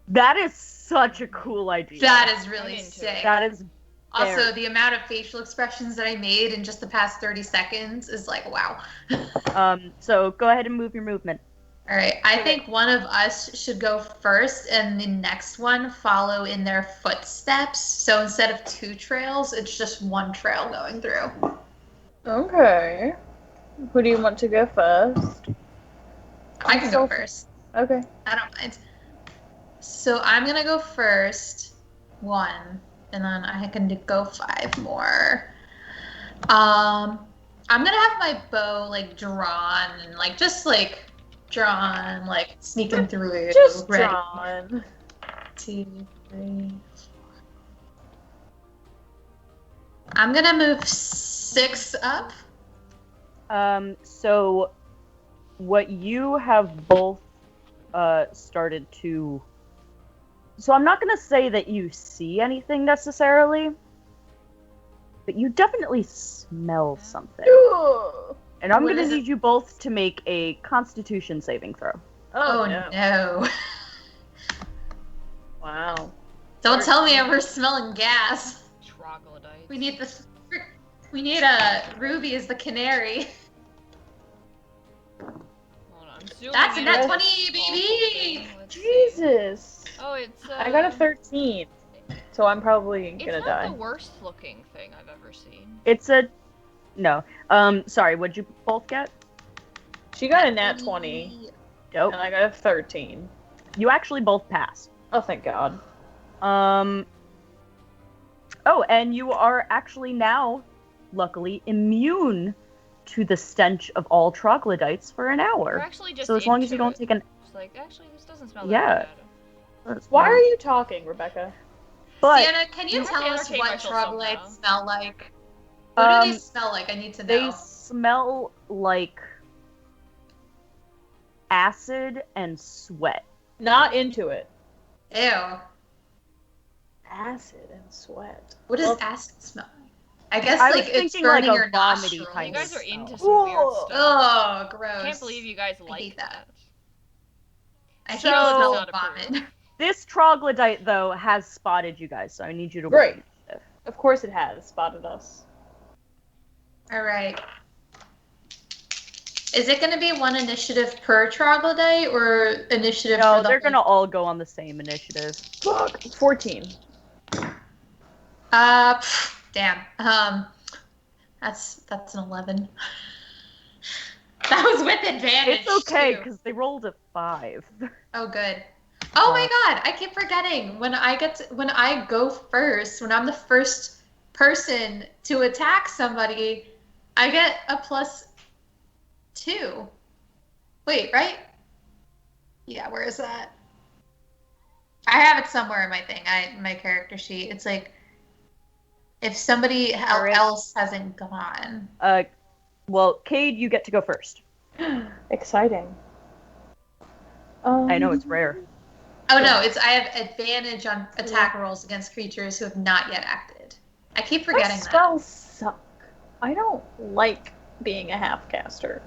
That is such a cool idea. That is I'm really into sick. it. That is Also, very- the amount of facial expressions that I made in just the past 30 seconds is like, wow. So go ahead and move your movement. All right, I think one of us should go first, and the next one follow in their footsteps. So instead of 2 trails, it's just 1 trail going through. Okay. Who do you want to go first? I can go first. Okay. I don't mind. So I'm gonna go first, 1, and then I can go 5 more. I'm gonna have my bow like drawn and like just like drawn, like sneaking through. Just ready. drawn. 2, 3. I'm gonna move 6 up. So what you have both started to... So I'm not going to say that you see anything necessarily, but you definitely smell something. Ooh. And I'm What going to is it? need you both to make a Constitution saving throw. Oh, no. no. Wow. Don't tell me we're smelling gas. Troglodytes. We need this. We need a Ruby as the canary. Hold on, I'm zooming That's a in nat on 20, this baby! thing. Let's see. Jesus. Oh, it's I got a 13, so I'm probably It's gonna not die. the worst looking thing I've ever seen. It's a... No. Sorry, what'd you both get? She got a nat 20, Dope. and I got a 13. You actually both passed. Oh, thank God. Oh, and you are actually now, luckily, immune to the stench of all troglodytes for an We're hour. actually just So as long as you into don't it. take an... It's like, actually, this doesn't smell Yeah. that bad. Why are you talking, Rebecca? But Sienna, can you I have tell to us entertain what myself troglodytes somehow. smell like? What do they Um, smell like? I need to they know. smell like acid and sweat. Not into it. Ew. Acid and sweat. What does Well, acid smell like? I guess I was like it's thinking, like, burning a your vomity nostrils. kind You guys of are into smell. some weird Ooh. stuff. Oh, gross. I can't believe you guys I like hate that. I hate So- the smell Not of vomit. approved. This troglodyte, though, has spotted you guys, so I need you to Great. roll initiative. Of course it has spotted us. Alright. Is it going to be 1 initiative per troglodyte or initiative No, for the they're whole- gonna all go on the same initiative. Fuck. 14. Damn. That's an 11. That was with advantage. It's okay, too. because they rolled a 5. Oh, good. Oh my god, I keep forgetting. When I go first, when I'm the first person to attack somebody, I get a +2. Wait, right? Yeah, where is that? I have it somewhere in my thing. My character sheet. It's like if somebody Alright. else hasn't gone. Well, Cade, you get to go first. Exciting. I know, it's rare. Oh no, I have advantage on attack rolls against creatures who have not yet acted. I keep My forgetting that. spells suck. I don't like being a half caster.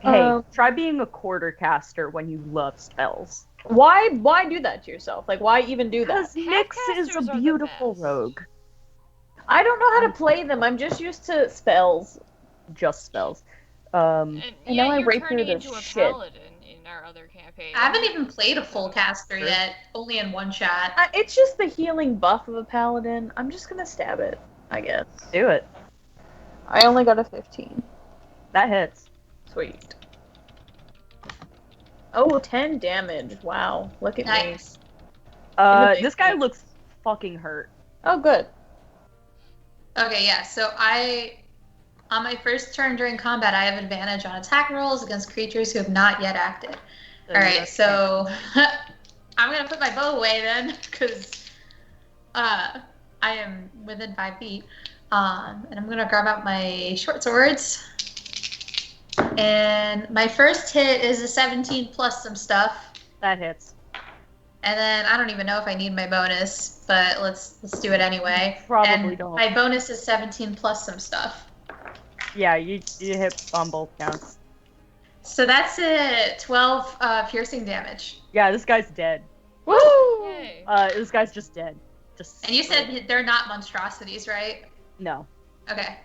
Hey, try being a quarter caster when you love spells. Why do that to yourself? Like, why even do that? Because Nyx is Half-casters are a the beautiful best. rogue. I don't know how to play them. I'm just used to spells. Just spells. And And yeah, now I you're rape her turning to into a shit. paladin in our other campaign. I haven't even played a full caster yet, only in one shot. It's just the healing buff of a paladin. I'm just gonna stab it, I guess. Do it. I only got a 15. That hits. Sweet. Oh, 10 damage. Wow. Look at me. Nice. This guy looks fucking hurt. Oh, good. Okay, yeah, so on my first turn during combat, I have advantage on attack rolls against creatures who have not yet acted. Alright, so I'm gonna put my bow away then, because I am within 5 feet. And I'm gonna grab out my short swords. And my first hit is a 17 plus some stuff. That hits. And then I don't even know if I need my bonus, but let's do it anyway. Probably don't. My bonus is 17 plus some stuff. Yeah, you hit on both counts. So that's a 12 piercing damage. Yeah, this guy's dead. Woo! Yay. This guy's just dead. Just. And you said they're not monstrosities, right? No. Okay.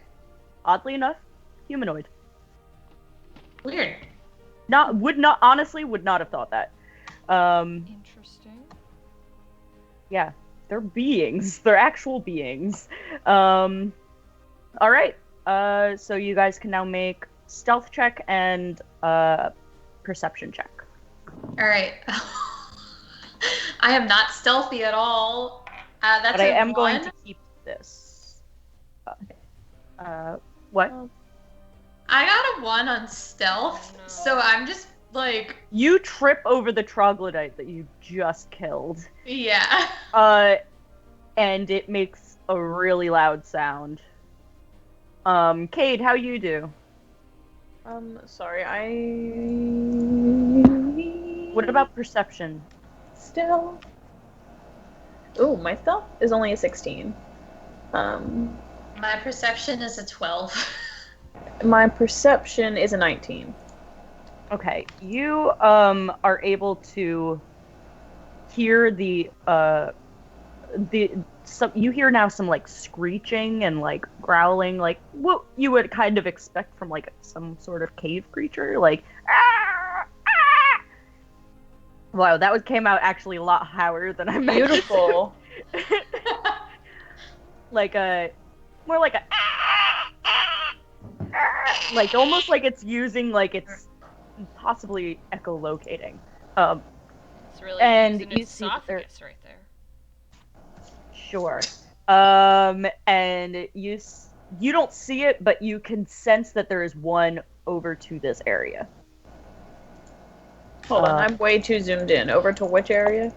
Oddly enough, humanoid. Weird. Would not have thought that. Interesting. Yeah, they're beings. They're actual beings. All right. So you guys can now make stealth check and perception check. All right. I am not stealthy at all. That's But I am 1. going to keep this. What? I got a 1 on stealth, Oh, no. so I'm just like, You trip over the troglodyte that you just killed. yeah. And it makes a really loud sound. Cade, how you do? Sorry, What about perception? Stealth? Ooh, my stealth is only a 16. My perception is a 12. My perception is a 19. Okay, you are able to hear you hear now some like screeching and like growling, like what you would kind of expect from like some sort of cave creature, like ah, ah! Wow, that came out actually a lot higher than I meant. Beautiful. Like a more like a like almost like it's using like it's possibly echolocating. It's really And using you its see that there- esophagus right there. Sure. And you don't see it, but you can sense that there is one over to this area. Hold on, I'm way too zoomed in. Over to which area?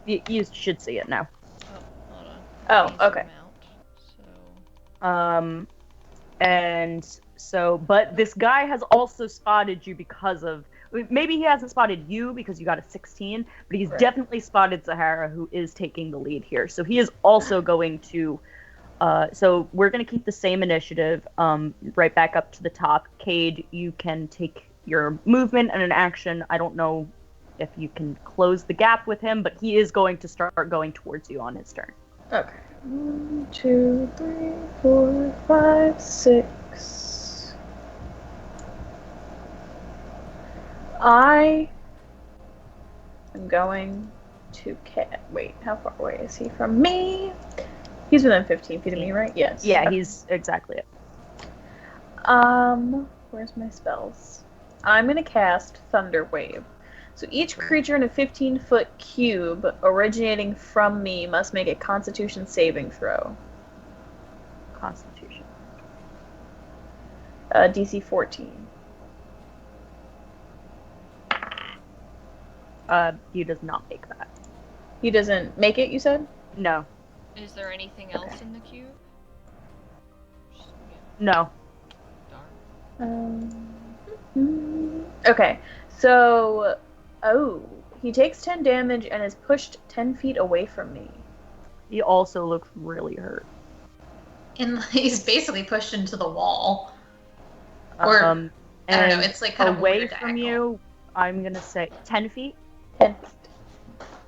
You should see it now. Oh, hold on. Oh, Let me zoom okay. out. And so, but this guy has also spotted you because of, maybe he hasn't spotted you because you got a 16, but he's Right. definitely spotted Zahara, who is taking the lead here. So he is also going to, so we're going to keep the same initiative, right back up to the top. Cade, you can take your movement and an action. I don't know if you can close the gap with him, but he is going to start going towards you on his turn. Okay. 1, 2, 3, 4, 5, 6. I am going to wait, how far away is he from me? He's within 15 feet of me, right? Yes. Yeah, he's exactly it. Where's my spells? I'm gonna cast Thunder Wave. So each creature in a 15-foot cube originating from me must make a Constitution saving throw. Constitution. DC 14. He does not make that. He doesn't make it, you said? No. Is there anything else in the cube? No. Darn. Okay, so he takes 10 damage and is pushed 10 feet away from me. He also looks really hurt. And he's basically pushed into the wall. Or, And I don't know, it's like kind of away weird from diagonal. you, I'm gonna say 10 feet. 10 feet.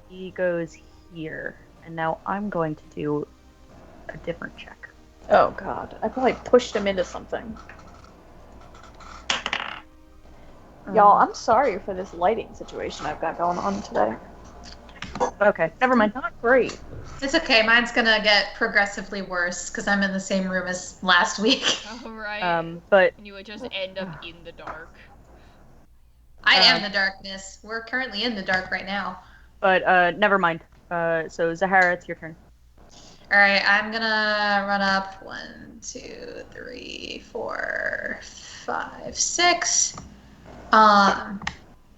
He goes here, and now I'm going to do a different check. Oh god, I probably pushed him into something. Y'all, I'm sorry for this lighting situation I've got going on today. Okay, never mind. Not great. It's okay, mine's gonna get progressively worse because I'm in the same room as last week. All right. But And you would just end up in the dark. I am the darkness. We're currently in the dark right now. But never mind. So Zahara, it's your turn. All right, I'm gonna run up 1, 2, 3, 4, 5, 6.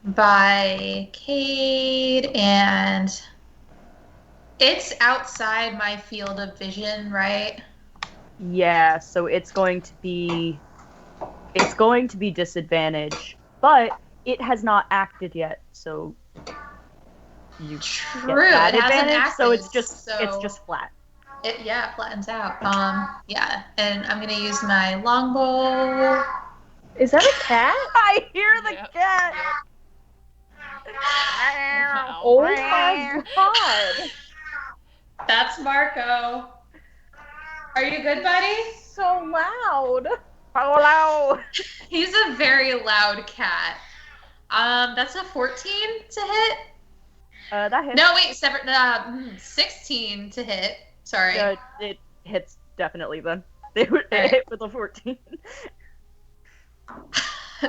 By Cade, and it's outside my field of vision, right? Yeah, so it's going to be disadvantage, but it has not acted yet, so you True, get that it hasn't advantage. acted, so it's just flat. It flattens out. Yeah, and I'm gonna use my longbow. Is that a cat? I hear the Yep. cat. Wow. Oh my god! That's Marco. Are you good, buddy? So loud. Hello. He's a very loud cat. That's a 14 to hit. That hits. No, wait, 16 to hit. Sorry. It hits definitely then. It hit with a 14.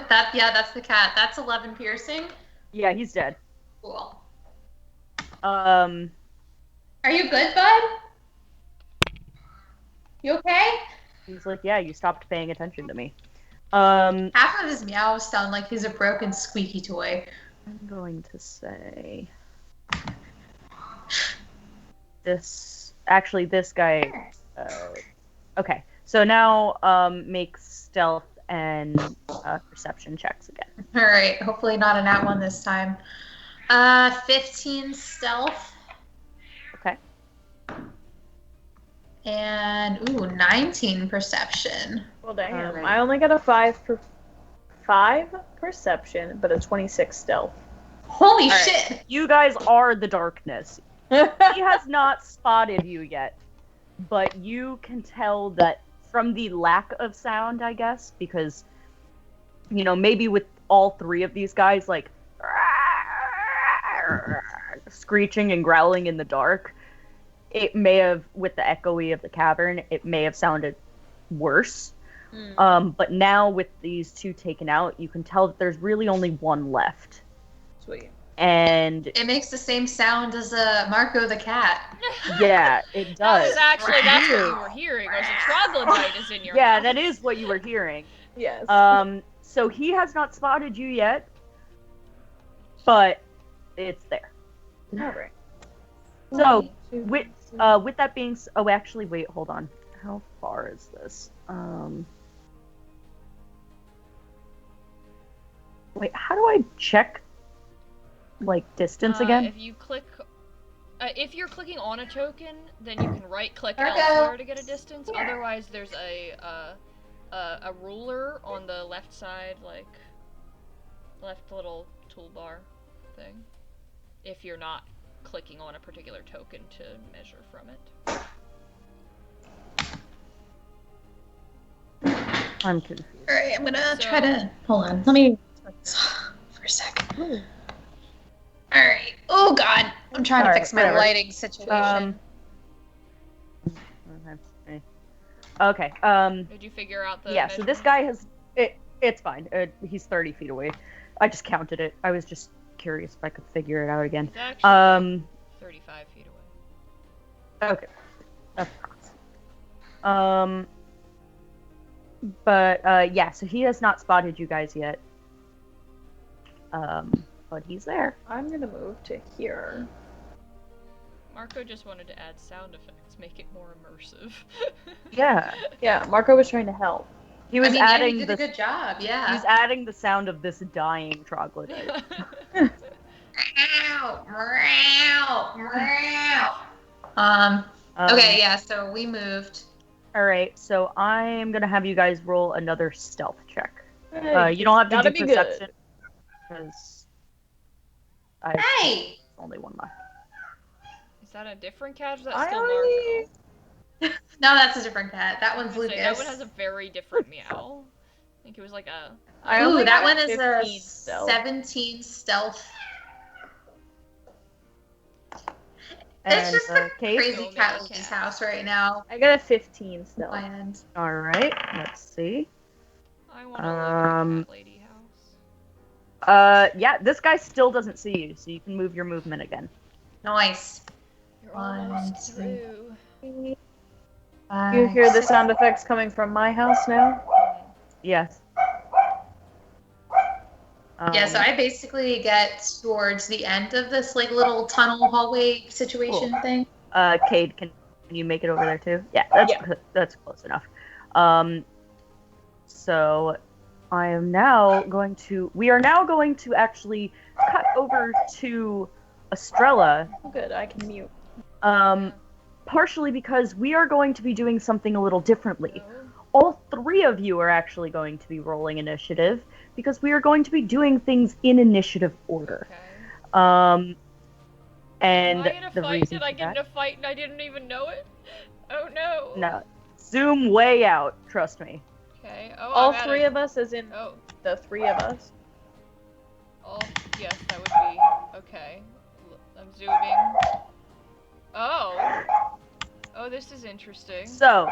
That's the cat. That's 11 piercing. Yeah, he's dead. Cool. Are you good, bud? You okay? He's like, yeah, you stopped paying attention to me. Half of his meows sound like he's a broken squeaky toy. I'm going to say this. Actually, this guy. Okay, so now make stealth and perception checks again. All right, hopefully not a nat one this time. 15 stealth. Okay. And 19 perception. Well, damn. Alright. I only got a 5 perception, but a 26 stealth. Holy All right. shit! You guys are the darkness. He has not spotted you yet, but you can tell that from the lack of sound, I guess, because, you know, maybe with all three of these guys, like, screeching and growling in the dark, it may have, with the echoey of the cavern, it may have sounded worse. But now with these two taken out, you can tell that there's really only one left. Sweet. And It makes the same sound as Marco the cat. yeah, it does. That was actually, that's what you were hearing, was a troglodyte is in your Yeah, mouth. that is what you were hearing. Yes. So he has not spotted you yet, but it's there. Alright. So with that being, oh, actually, wait, hold on. How far is this? Wait, how do I check, like, distance again? If you click, if you're clicking on a token, then you can right-click Marco. elsewhere to get a distance. Otherwise, there's a ruler on the left side, like, left little toolbar thing. If you're not clicking on a particular token to measure from it. I'm confused. Alright, I'm gonna So- try to... Hold on, let me... for a sec. Alright. Oh god! I'm trying to Alright, fix my whatever. lighting situation. Okay. Did you figure out the Yeah. So this measurement? guy has it. It's fine. He's 30 feet away. I just counted it. I was just curious if I could figure it out again. It's actually 35 feet away. Okay. Approximately. But yeah. So he has not spotted you guys yet. But he's there. I'm gonna move to here. Marco just wanted to add sound effects, make it more immersive. Yeah. Yeah, Marco was trying to help. He was adding you did a good job, yeah. He's adding the sound of this dying troglodyte. Okay, yeah, so we moved. Alright, so I'm gonna have you guys roll another stealth check. Hey, You don't have to gotta do be good. perception. Because I Hey! only one left. Is that a different cat? Or is that I still only- Marco? No, that's a different cat. That one's I was Lucas. gonna say, that one has a very different meow. I think it was like a. I Ooh, only that got one is a 15 stealth. 17 stealth. And, It's just the Kate? crazy So cat many in his cats. house right now. I got a 15 stealth. And Alright, let's see. I want to live in a cat lady house. Yeah, this guy still doesn't see you, so you can move your movement again. Nice. You're 1, almost 3, through. 5, You hear the 6. sound effects coming from my house now? Yes. Yeah, so I basically get towards the end of this like little tunnel hallway situation thing. Cade, can you make it over there too? Yeah, that's close enough. So we are now going to actually cut over to Estrella. Oh, good, I can mute. Partially because we are going to be doing something a little differently. All three of you are actually going to be rolling initiative because we are going to be doing things in initiative order. Okay. And Am I in a the fight? reason Did I get in a fight and I didn't even know it? Oh no. No. Zoom way out, trust me. Okay. Oh, all three of us, as in the three of us. Yes, that would be okay. I'm zooming. Oh, this is interesting. So,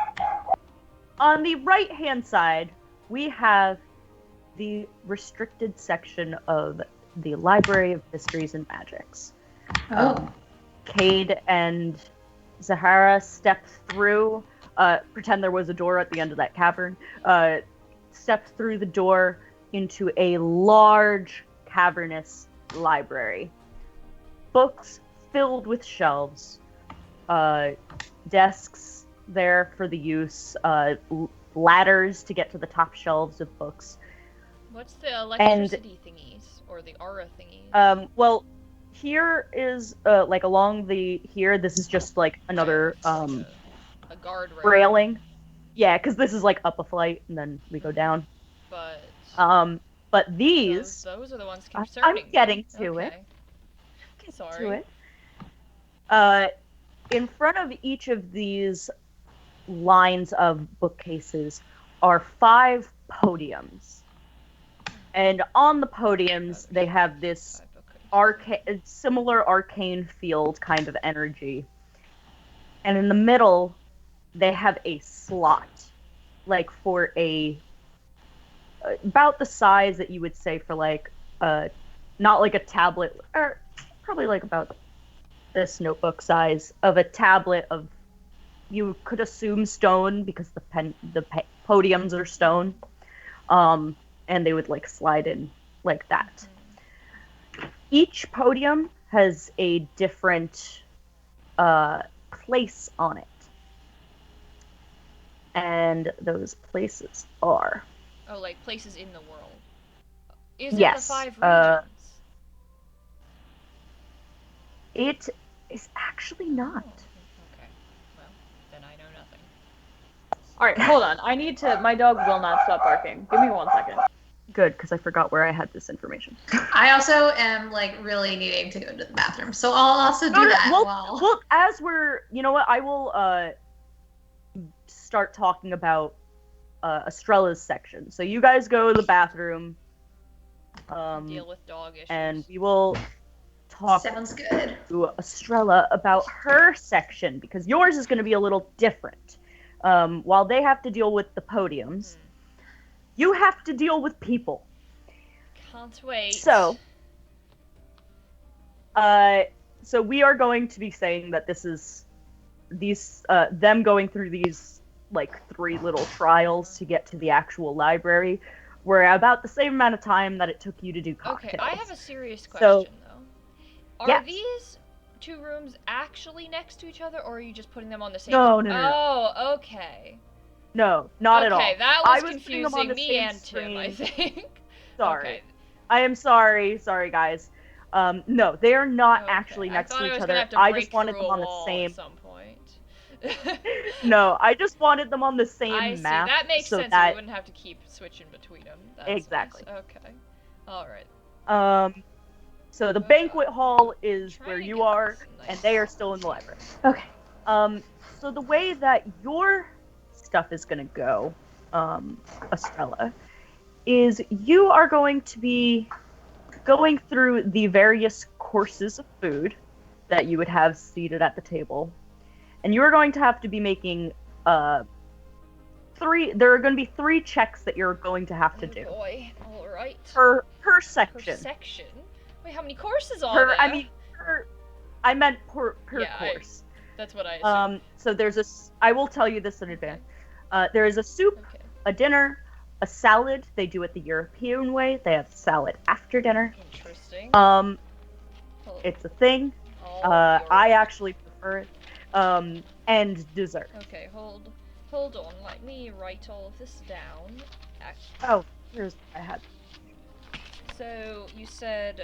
on the right-hand side, we have the restricted section of the Library of Mysteries and Magics. Cade and Zahara step through, pretend there was a door at the end of that cavern, step through the door into a large, cavernous library. Books filled with shelves, desks there for the use, ladders to get to the top shelves of books. What's the electricity thingies or the aura thingies? Well, here is like along here. This is just like another a guard railing. Yeah, because this is like up a flight and then we go down. But these those are the ones concerning. I'm getting to it. Sorry. In front of each of these lines of bookcases are 5 podiums. And on the podiums, they have this similar arcane field kind of energy. And in the middle, they have a slot, like for about the size that you would say for like, not like a tablet, or probably like about this notebook size of a tablet of, you could assume stone because the podiums are stone. And they would like slide in like that. Each podium has a different place on it. And those places are... Oh, like places in the world. Is it yes, the 5 regions? It is actually not. Okay. Well, then I know nothing. Alright, hold on. My dog will not stop barking. Give me 1 second. Good, because I forgot where I had this information. I also am like really needing to go to the bathroom, so I'll also do that. Well, as we're, you know what, I will start talking about Estrella's section. So you guys go to the bathroom. Deal with dog issues. And we will talk Sounds good. to Estrella about her section, because yours is going to be a little different. While they have to deal with the podiums, you have to deal with people. Can't wait. So we are going to be saying that this is them going through these like 3 little trials to get to the actual library were about the same amount of time that it took you to do cocktails. Okay, I have a serious question though. Are yes. these 2 rooms actually next to each other, or are you just putting them on the same? No. Oh, okay. No, not at all. Okay, that was confusing me and Tim, I think. Sorry. Okay. I am sorry. Sorry, guys. No, they are not actually next to each other. I just wanted them on the same. At some point. No, I just wanted them on the same I map. see. That makes so sense. That... You wouldn't have to keep switching between them. That's exactly. Nice. Okay. All right. So the banquet hall is where you are, and they are still in the library. Okay. So the way that your stuff is going to go, Estrella, is you are going to be going through the various courses of food that you would have seated at the table, and you are going to have to be making there are going to be 3 checks that you're going to have to do. Boy, all right. Per per section. Per section? Wait, how many courses are there? I meant per Yeah, course. That's what I assumed. So I will tell you this in advance. There is a soup, Okay. a dinner, a salad. They do it the European way. They have salad after dinner. Interesting. It's a thing. I actually prefer it. And dessert. Okay, hold on. Let me write all of this down. Oh, here's what I had. So you said,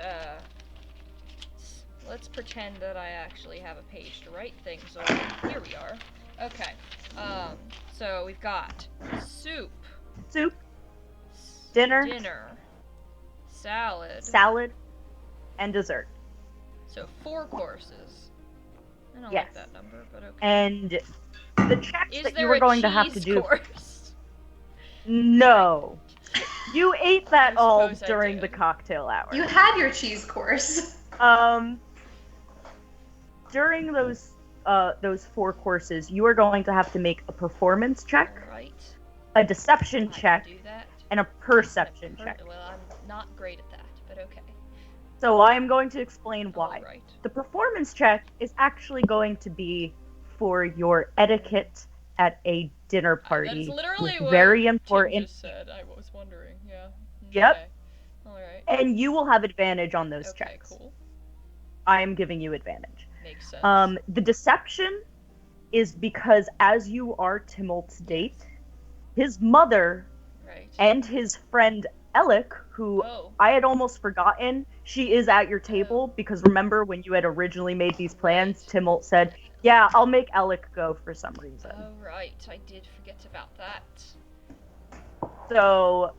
let's pretend that I actually have a page to write things on. Here we are. Okay. So we've got soup, dinner, salad, and dessert. So 4 courses. I don't Yes. like that number, but okay. And the checks Is that there you were a going to have to cheese do. course? No. You ate that I all suppose I during did. the cocktail hour. You had your cheese course. During those 4 courses, you are going to have to make a performance check, Alright. a deception check, Do that. and a perception check. Well, I'm not great at that, but okay. So I am going to explain why. Alright. The performance check is actually going to be for your etiquette at a dinner party. That's literally with what very Tim important. just said. I was wondering. Yeah. Yep. Okay. Alright. And you will have advantage on those Okay, checks. cool. I am giving you advantage. Makes sense. The deception is because as you are Timolt's date, his mother Right. and his friend Alec, who Oh. I had almost forgotten, she is at your table because remember when you had originally made these plans, Right. Timolt said, "Yeah, I'll make Alec go for some reason." Oh, right. I did forget about that. So,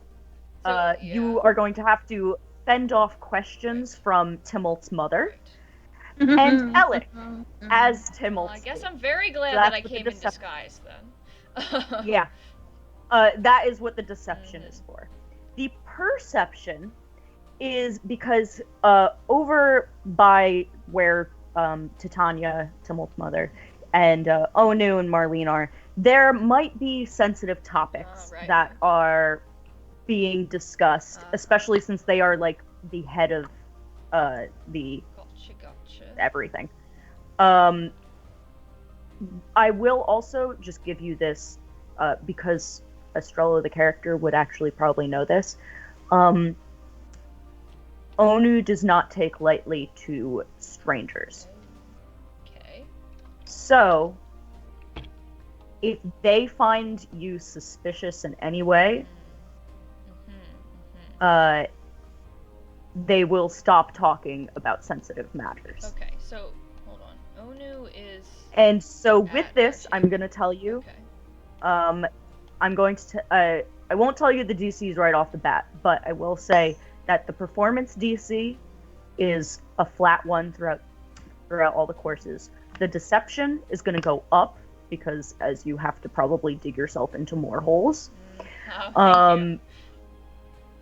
yeah. you are going to have to fend off questions from Timolt's mother Right. and Alec as Well, Timolt's I guess date. I'm very glad So that that's I what the came in decep- disguise then. Yeah. That is what the deception is for. The perception is because over by where Titania, Timolt's mother, and Onu and Marlene are, there might be sensitive topics Right. that are being discussed, especially since they are like the head of the Gotcha. everything. I will also just give you this because Estrella, the character, would actually probably know this. Onu does not take lightly to strangers. Okay. So, if they find you suspicious in any way, they will stop talking about sensitive matters. Okay, so, hold on. Onu is... And so with At this, our I'm going to tell you, Okay. I'm going to, I won't tell you the DCs right off the bat, but I will say that the performance DC is a flat one throughout all the courses. The deception is going to go up because as you have to probably dig yourself into more holes. Thank you.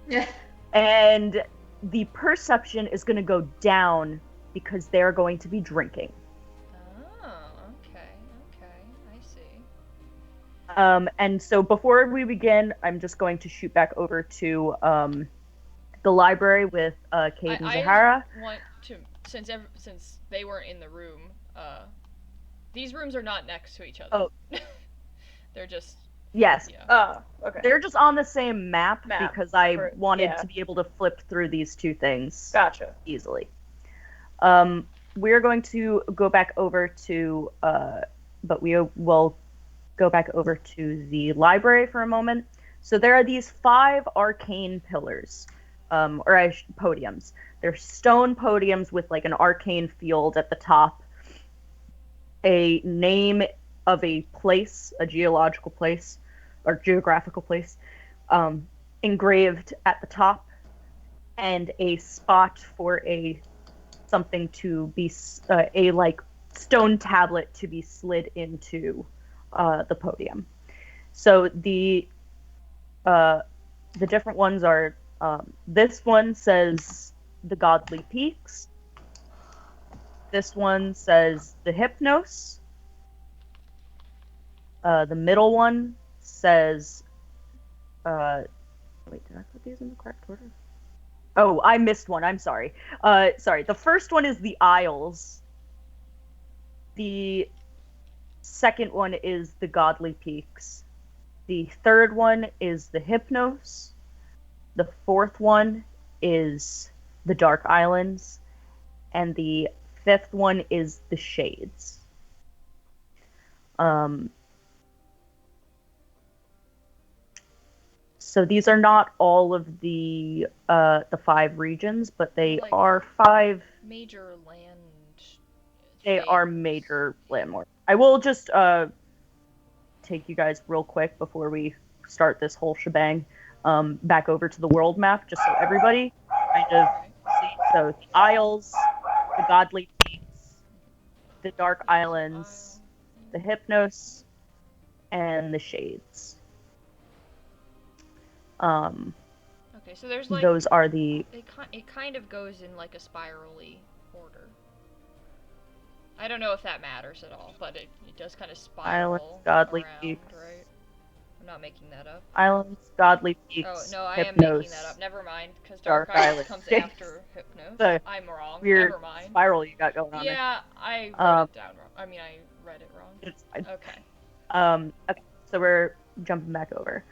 Yeah. And the perception is going to go down because they're going to be drinking. Oh, okay, I see. And so before we begin, I'm just going to shoot back over to the library with Cade and Zahara. I want to, since they weren't in the room, these rooms are not next to each other. Oh. They're just... Yes. Yeah. Oh, okay. They're just on the same map because I wanted yeah. to be able to flip through these two things Gotcha. easily. We're going to go back over to, but we will go back over to the library for a moment. So there are these 5 arcane pillars, podiums. They're stone podiums with like an arcane field at the top, a name of a place, a geological place, or geographical place, engraved at the top, and a spot for something to be, a like stone tablet to be slid into the podium. So the different ones are, this one says the Godly Peaks. This one says the Hypnos. The middle one says, wait, did I put these in the correct order? Oh, I missed one. I'm sorry. Sorry. The first one is the Isles. The second one is the Godly Peaks. The third one is the Hypnos. The fourth one is the Dark Islands. And the fifth one is the Shades. So these are not all of the 5 regions, but they are 5 major land. They are major landmarks. I will just take you guys real quick before we start this whole shebang back over to the world map, just so everybody kind of see. So the Isles, the Godly Peaks, the Dark Islands, the Hypnos, and the Shades. Okay, so there's like those are the. It kind of goes in like a spirally order. I don't know if that matters at all, but it does kind of spiral Islands, Godly around, Peaks. right? I'm not making that up. Islands, Godly Peaks. Oh no, I Hypnos, am making that up. Never mind, because Dark Islands comes after Hypnos. I'm wrong. Weird Never mind. spiral you got going on there. Yeah, I wrote it down wrong. I mean, I read it wrong. It's fine. Okay. Okay, so we're jumping back over.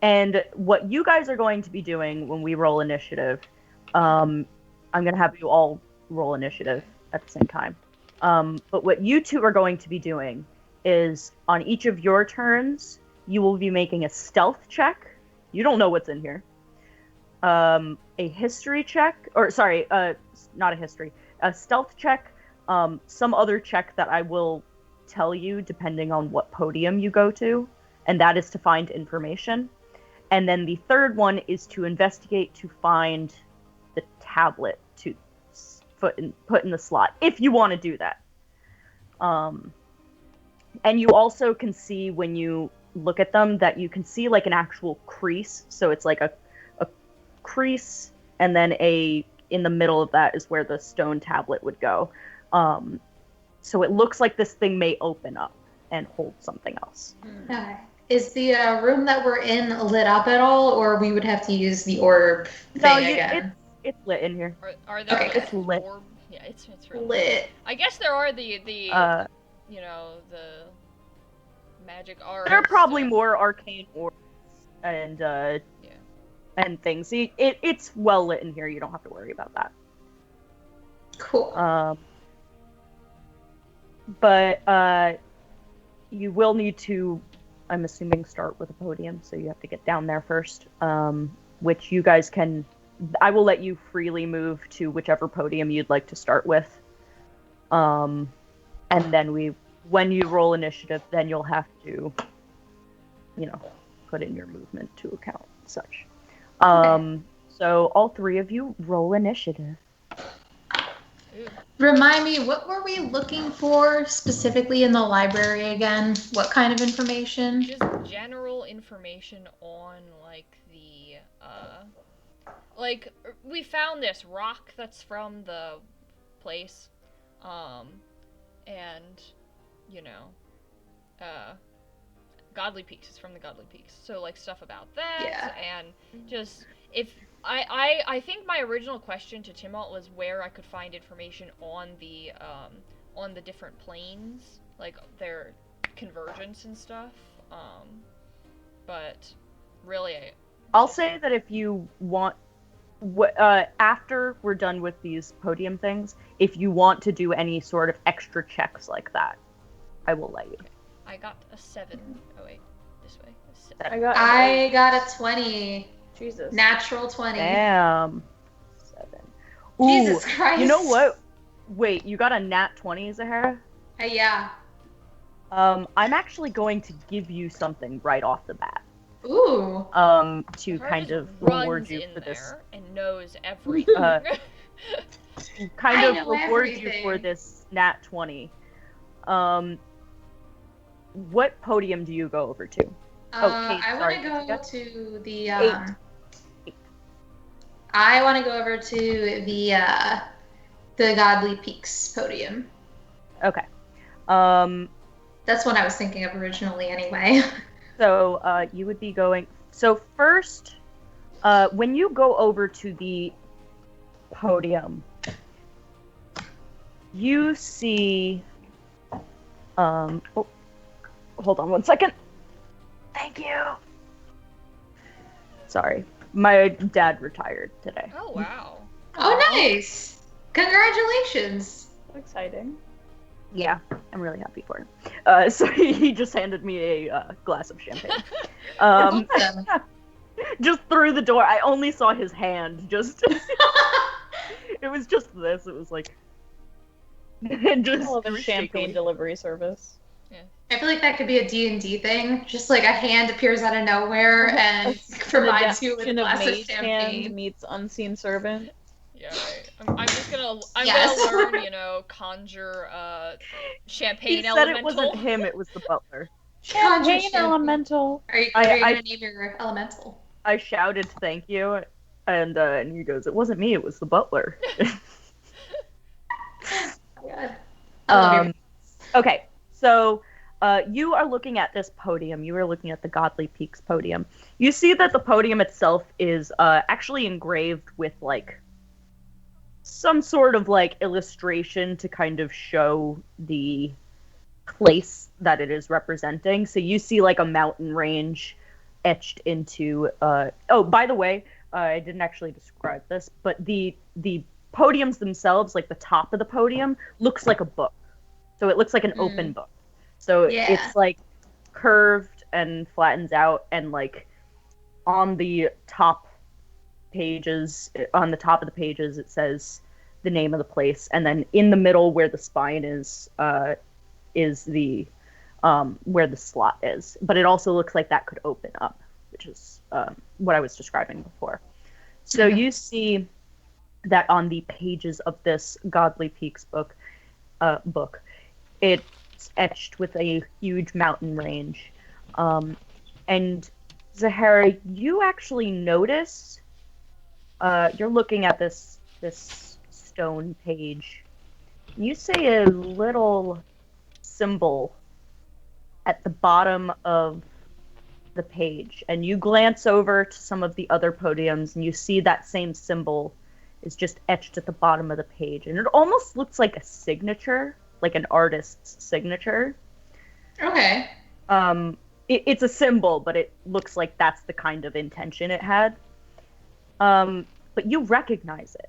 And what you guys are going to be doing when we roll initiative, I'm going to have you all roll initiative at the same time. But what you two are going to be doing is on each of your turns, you will be making a stealth check. You don't know what's in here. A history check, or sorry, not a history, a stealth check, some other check that I will tell you depending on what podium you go to, and that is to find information. And then the third one is to investigate to find the tablet to put in the slot, if you want to do that. And you also can see when you look at them that you can see like an actual crease. So it's like a crease, and then in the middle of that is where the stone tablet would go. So it looks like this thing may open up and hold something else. Okay. Is the room that we're in lit up at all, or we would have to use the orb thing again? It's lit in here. Are there okay, it's lit. Orb? Yeah, it's really lit. I guess there are the you know, the magic orbs. There are probably more arcane orbs and and things. It's well lit in here. You don't have to worry about that. Cool. But you will need to, I'm assuming, start with a podium, so you have to get down there first, which you guys can. I will let you freely move to whichever podium you'd like to start with. And then when you roll initiative, then you'll have to, put in your movement to account and such. Okay. So all 3 of you roll initiative. Remind me, what were we looking for specifically in the library again? What kind of information? Just general information on, like, the, we found this rock that's from the place, and, Godly Peaks is from the Godly Peaks, so, like, stuff about that, and just, I think my original question to Timalt was where I could find information on the different planes, like their convergence and stuff. But really, I'll say that if you want, after we're done with these podium things, if you want to do any sort of extra checks like that, I will let you. Okay. I got a 7. Oh wait, this way. A 7. I got a 20. Jesus. Natural 20. Damn. 7. Ooh, Jesus Christ. You know what? Wait, you got a nat 20, Zahara? Yeah. I'm actually going to give you something right off the bat. Ooh. To kind of reward you for this. And knows everything. Kind of reward you for this nat 20. What podium do you go over to? Kate, I want to go to the 8. I want to go over to the Godly Peaks podium. Okay. That's what I was thinking of originally, anyway. So you would be going. So first, When you go over to the podium, you see... hold on one second. Thank you. Sorry. My dad retired today. Oh, wow. Oh, nice! Congratulations! Exciting. Yeah, I'm really happy for him. So he just handed me a glass of champagne. Awesome. Just through the door. I only saw his hand. Just it was just this. It was like just I love it a was champagne shakily. delivery service. I feel like that could be a D&D thing. Just like a hand appears out of nowhere and provides you with a An glass of mage hand champagne. meets unseen servant. Yeah, right. I'm just gonna Yes. gonna learn, conjure champagne He said elemental. it wasn't him. It was the butler. Conjure Champagne elemental. Are you I- gonna name your elemental? I shouted thank you, and he goes, "It wasn't me. It was the butler." Oh my god. I love your Okay, so you are looking at this podium. You are looking at the Godly Peaks podium. You see that the podium itself is actually engraved with like some sort of like illustration to kind of show the place that it is representing. So you see like a mountain range etched into oh, by the way, I didn't actually describe this, but the podiums themselves, like the top of the podium, looks like a book. So it looks like an open book. So Yeah. it's like curved and flattens out, and like on the top pages, on the top of the pages, it says the name of the place, and then in the middle where the spine is the where the slot is. But it also looks like that could open up, which is what I was describing before. So you see that on the pages of this Godly Peaks book, it's etched with a huge mountain range. And Zahara, you actually notice, you're looking at this stone page. You see a little symbol at the bottom of the page, and you glance over to some of the other podiums, and you see that same symbol is just etched at the bottom of the page, and it almost looks like a signature, like an artist's signature. Okay. It's a symbol, but it looks like that's the kind of intention it had. But you recognize it.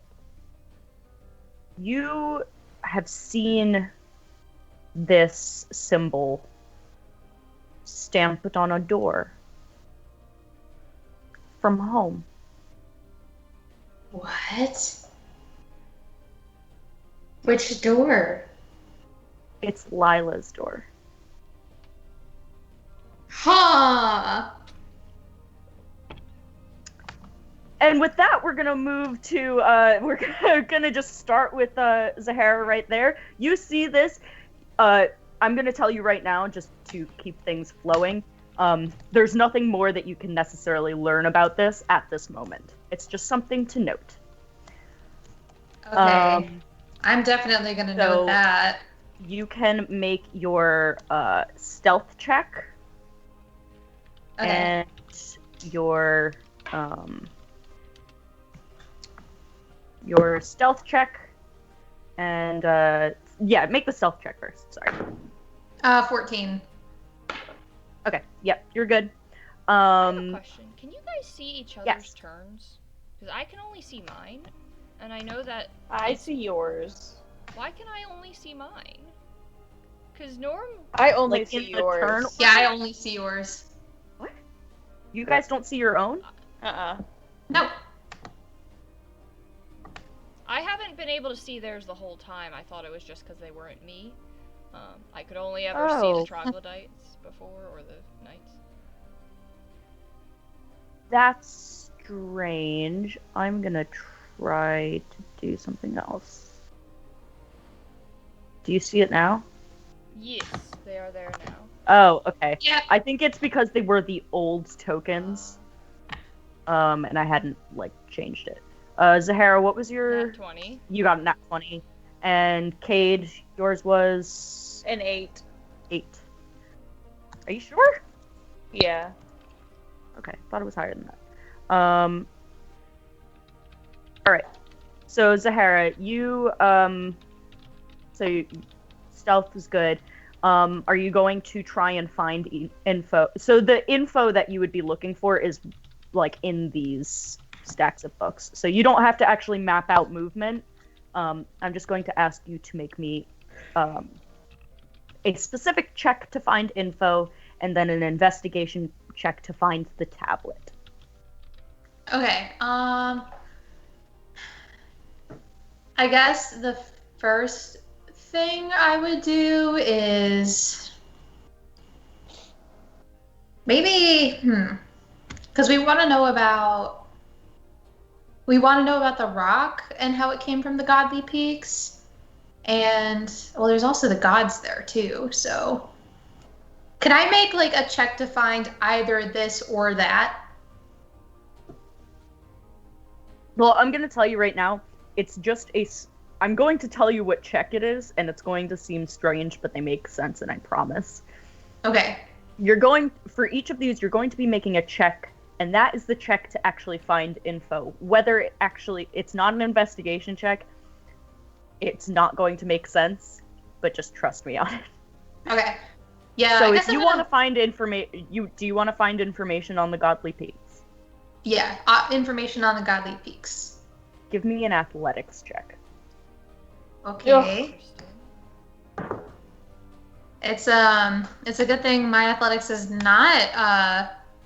You have seen this symbol stamped on a door from home. What? Which door? It's Lila's door. Huh. And with that, we're gonna move to we're gonna just start with Zahara right there. You see this. I'm gonna tell you right now, just to keep things flowing. There's nothing more that you can necessarily learn about this at this moment. It's just something to note. Okay. I'm definitely gonna note that. You can make your stealth check. Okay. And your stealth check, and yeah, make the stealth check first. Sorry. 14. Okay. Yep, you're good. I have a question. Can you guys see each other's Yes. turns? Because I can only see mine, and I know that. I see yours. Why can I only see mine? Because Norm. I only Like, see in the yours. turn- Yeah, I only see yours. What? You guys don't see your own? No. I haven't been able to see theirs the whole time. I thought it was just because they weren't me. I could only ever see Oh. the troglodytes before, or the knights. That's strange. I'm gonna try to do something else. Do you see it now? Yes, they are there now. Oh, okay. Yeah. I think it's because they were the old tokens. And I hadn't, like, changed it. Zahara, what was your... Nat 20. You got a nat 20. And Cade, yours was... An 8. 8. Are you sure? Yeah. Okay, thought it was higher than that. Alright. So, Zahara, stealth is good. Are you going to try and find info? So the info that you would be looking for is, like, in these stacks of books. So you don't have to actually map out movement. I'm just going to ask you to make me a specific check to find info, and then an investigation check to find the tablet. Okay, I guess the first thing I would do is maybe, because we want to know about the rock and how it came from the Godly Peaks, and well, there's also the gods there too. So, can I make like a check to find either this or that? Well, I'm going to tell you right now, it's just I'm going to tell you what check it is, and it's going to seem strange, but they make sense, and I promise. Okay. For each of these, you're going to be making a check, and that is the check to actually find info. Whether it's not an investigation check, it's not going to make sense, but just trust me on it. Okay. Yeah. So if you want to find information, do you want to find information on the Godly Peaks? Yeah, information on the Godly Peaks. Give me an athletics check. Okay. It's a good thing my athletics is not -0.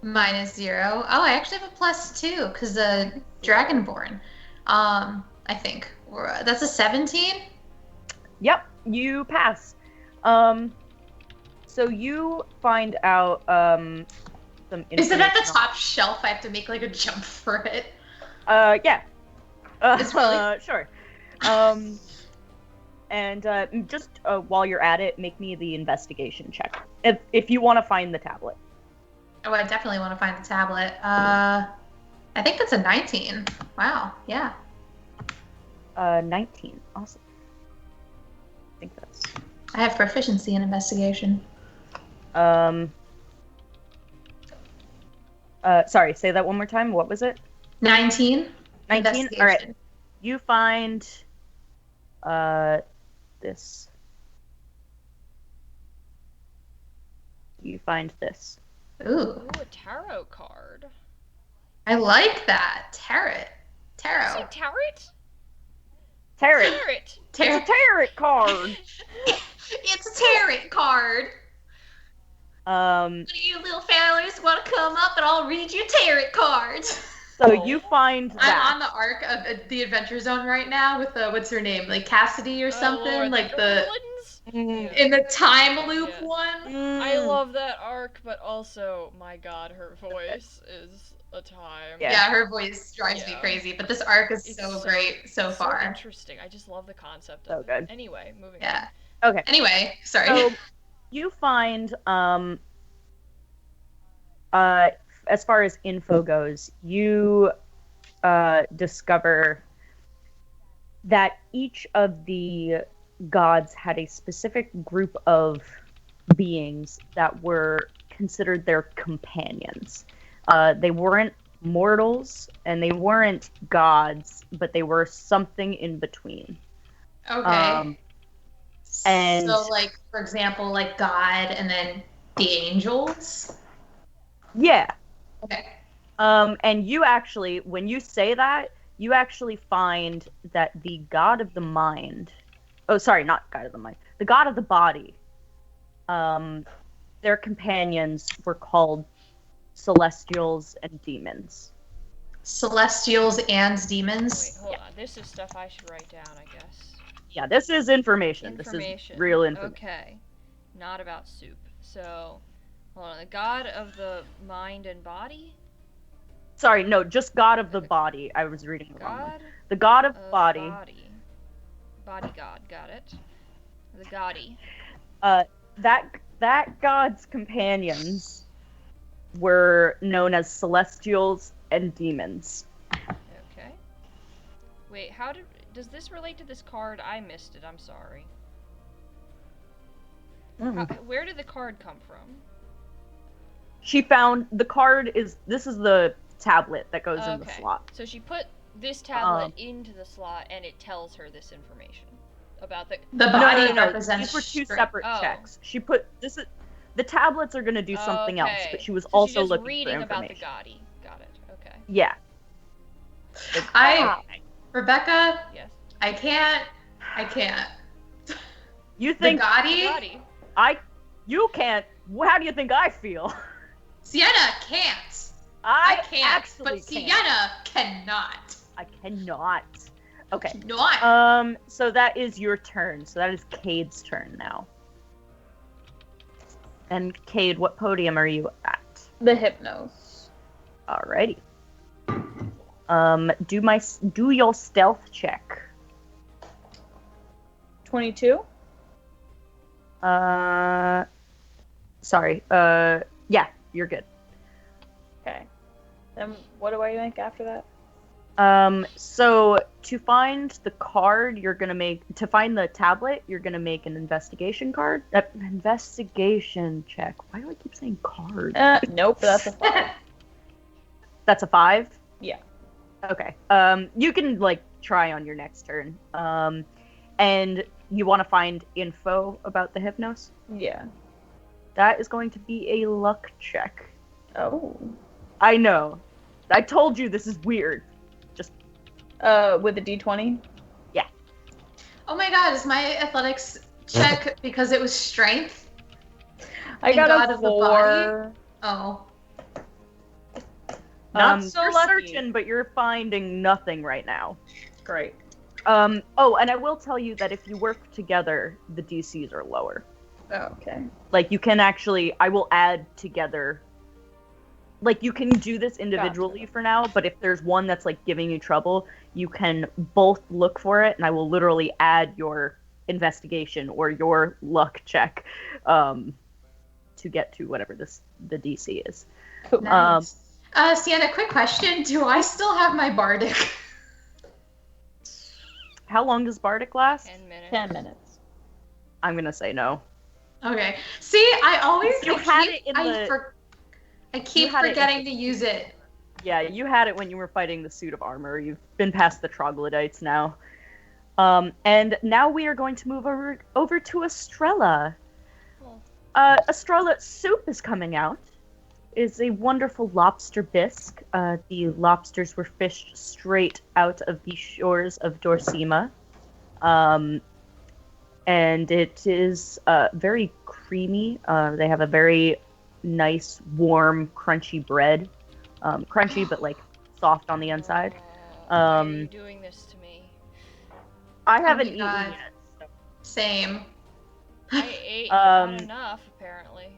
Oh, I actually have a +2 because the Dragonborn. I think that's a 17. Yep, you pass. So you find out some information. Is it at the top shelf? I have to make like a jump for it. Yeah. Really? Sure. And just while you're at it, make me the investigation check if you want to find the tablet. Oh, I definitely want to find the tablet. I think that's a 19. Wow. Yeah. 19. Awesome. I think that's. I have proficiency in investigation. Sorry, say that one more time. What was it? 19. 19? All right. You find this. You find this. Ooh, a tarot card. I like that. Tarot. Tarot? Tarot. Tarot. It's a tarot card. It's a tarot card. One of you little fellas want to come up and I'll read you tarot cards. So you find that. I'm on the arc of the Adventure Zone right now with what's her name, like Cassidy or something, Lord, like the in the time loop one. I love that arc, but also, my God, her voice is a time. Yeah, her voice drives me crazy, but this arc is so great so far. So interesting. I just love the concept of it. Good. Anyway, moving on. Okay. Anyway, sorry. So you find as far as info goes, you discover that each of the gods had a specific group of beings that were considered their companions. They weren't mortals and they weren't gods, but they were something in between. Okay. And so, like, for example, like God and then the angels? Yeah. Okay. And you actually, when you say that, you actually find that the god of the mind, oh, sorry, not god of the mind, the god of the body, their companions were called celestials and demons. Celestials and demons? Wait, hold on. This is stuff I should write down, I guess. Yeah, this is information. This is real information. Okay. Not about soup. So, hold on. The god of the mind and body? Sorry, no, just god of the body. I was reading the wrong one. God The god of body. Body god, got it. The goddy. That god's companions were known as celestials and demons. Okay. Wait, does this relate to this card? I missed it, I'm sorry. Where did the card come from? She found the card this is the tablet that goes in the slot. So she put this tablet into the slot, and it tells her this information about the body No. represents These were two strength. separate checks. She put this. The tablets are going to do something else, but she was so also she's just looking reading for about the information. Gotti. Got it. Okay. Yeah. Rebecca. Yes. I can't. You think the Gotti? You can't. How do you think I feel? Sienna can't. I can't. Actually but Sienna cannot. I cannot. Okay. Not. So that is your turn. So that is Cade's turn now. And Cade, what podium are you at? The Hypnos. Alrighty. Do your stealth check. 22. Sorry. Yeah, you're good. Okay. Then what do I make after that? So to find the card, to find the tablet, you're gonna make an investigation card. Investigation check. Why do I keep saying card? Nope, that's a 5. That's a 5? Yeah. Okay. You can try on your next turn. And you want to find info about the Hypnos? Yeah. That is going to be a luck check. Oh. I know. I told you this is weird. Just with a D20? Yeah. Oh my god, is my athletics check because it was strength? I got a 4. Oh. Not so you're lucky. searching, but you're finding nothing right now. Great. Oh, and I will tell you that if you work together, the DCs are lower. Oh, okay. You can actually, I will add together. You can do this individually for now, but if there's one that's giving you trouble, you can both look for it, and I will literally add your investigation or your luck check to get to whatever the DC is. Cool. Nice. Sienna, quick question. Do I still have my bardic? How long does bardic last? 10 minutes. 10 minutes. I'm gonna say no. Okay. See, I keep forgetting to use it. Yeah, you had it when you were fighting the suit of armor. You've been past the troglodytes now. And now we are going to move over to Estrella. Estrella, soup is coming out. Is a wonderful lobster bisque. The lobsters were fished straight out of the shores of Dorsima. And it is very creamy. They have a very nice, warm, crunchy bread. Crunchy, but soft on the inside. Why are you doing this to me? I haven't eaten yet. So. Same. I ate not enough, apparently.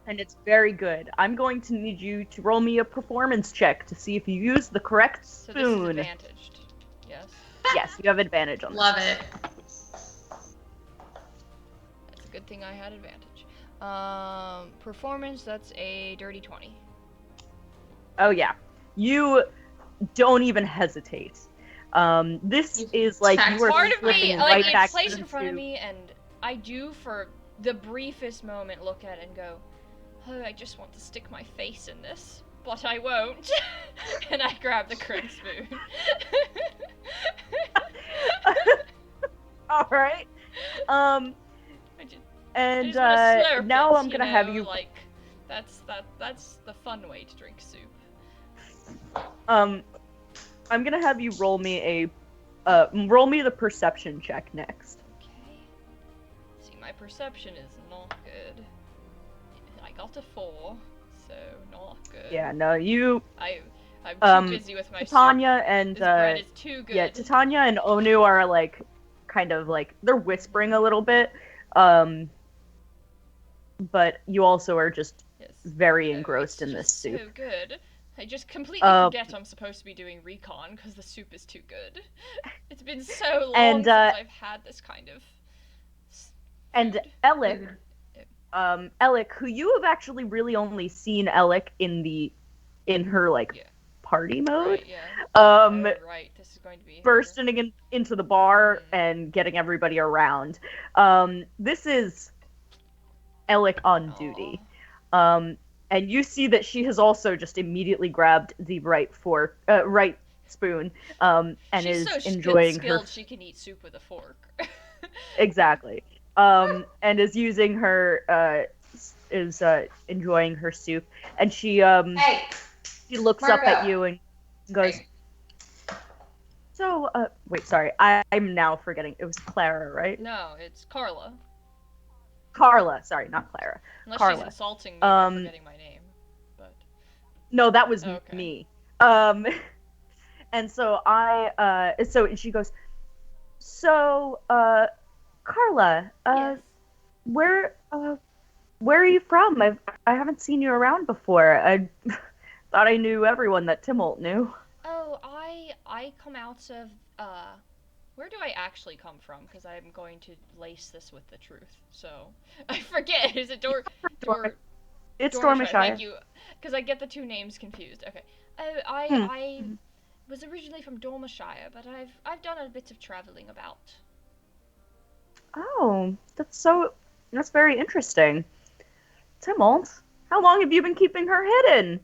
And it's very good. I'm going to need you to roll me a performance check to see if you use the correct spoon. So this is advantaged. Yes. Yes, you have advantage on this. Love it. That's a good thing I had advantage. Performance, that's a dirty 20. Oh yeah. You don't even hesitate. This is you are part of slipping me, right back it's placed to in front of me, and I do for the briefest moment look at it and go, oh, I just want to stick my face in this, but I won't. And I grab the correct spoon. All right. I just And wanna slurp now it, I'm gonna have you. That's the fun way to drink soup. I'm gonna have you roll me the perception check next. Okay. See, my perception is not good. I got a 4, so not good. Yeah, no, you. I'm too busy with my Titania and This bread is too good. yeah, Titania and Onu are they're whispering a little bit, but you also are just very engrossed in this soup. So good. I just completely forget I'm supposed to be doing recon because the soup is too good. It's been so long since I've had this kind of. And Alec, who you have actually really only seen Alec in her party mode. Right, yeah. Right, this is going to be bursting into the bar and getting everybody around. This is Alec on duty. And you see that she has also just immediately grabbed the right spoon, and She's is so enjoying skilled her. she can eat soup with a fork. Exactly. And is using her, enjoying her soup, and she Hey, she looks up at Marco. you and goes, so, wait, sorry, I'm now forgetting. It was Clara, right? No, it's Carla. Carla, sorry, not Clara. Unless Carla. she's insulting me by forgetting my name. But No, that was Okay. me. And so and she goes, so, Carla, yes. where are you from? I haven't seen you around before. I thought I knew everyone that Timolt knew. Oh, I come out of where do I actually come from? Because I'm going to lace this with the truth. So I forget. Is it It's Dormishire? Dormishire. Thank you. Because I get the two names confused. Okay. Oh, I Hmm. was originally from Dormishire, but I've done a bit of traveling about. Oh, that's very interesting. Timolt, how long have you been keeping her hidden?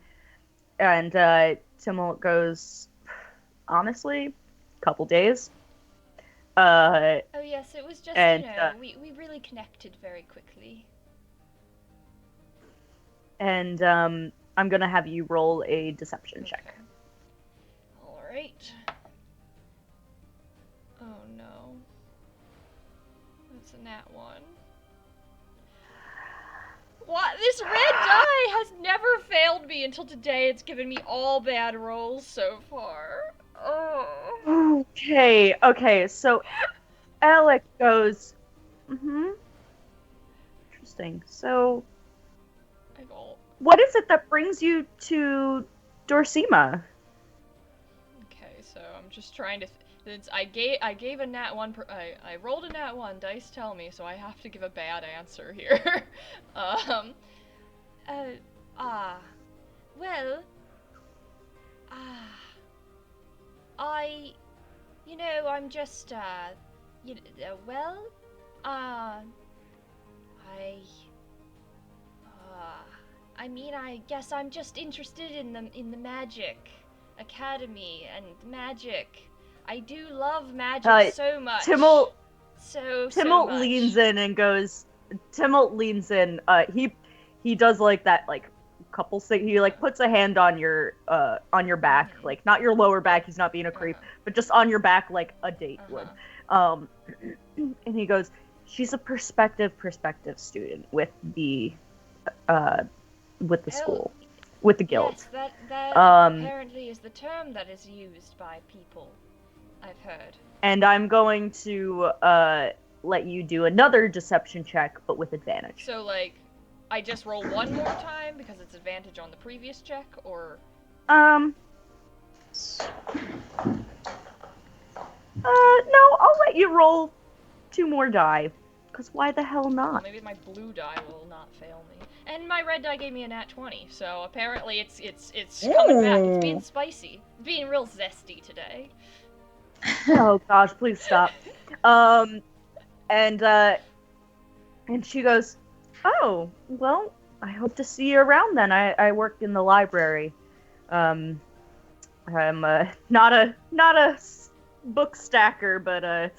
And Timolt goes, honestly, couple days. Oh yes, it was just and, we really connected very quickly. And I'm gonna have you roll a deception check. Okay. All right. Oh no. That's a nat 1. What? This red die has never failed me until today. It's given me all bad rolls so far. Oh. Okay, so Alec goes, interesting. So, what is it that brings you to Dorsima? Okay, so I'm just trying to. I gave a nat 1. I rolled a nat 1. Dice tell me, so I have to give a bad answer here. Well, I'm just I guess I'm just interested in the magic academy and magic. I do love magic so much. Timolt much. leans in and goes. Timolt leans in. He does like that couple thing. He puts a hand on your back, like not your lower back. He's not being a creep, but just on your back like a date would. And he goes, she's a prospective student with the school, with the guild. Yes, that apparently is the term that is used by people, I've heard. And I'm going to let you do another deception check, but with advantage. So, I just roll one more time because it's advantage on the previous check, or? No, I'll let you roll 2 more die. Because why the hell not? Well, maybe my blue die will not fail me. And my red die gave me a nat 20, so apparently it's coming back. It's being spicy. It's being real zesty today. Oh gosh, please stop. And she goes, oh, well, I hope to see you around then. I work in the library. I'm not a book stacker, but oh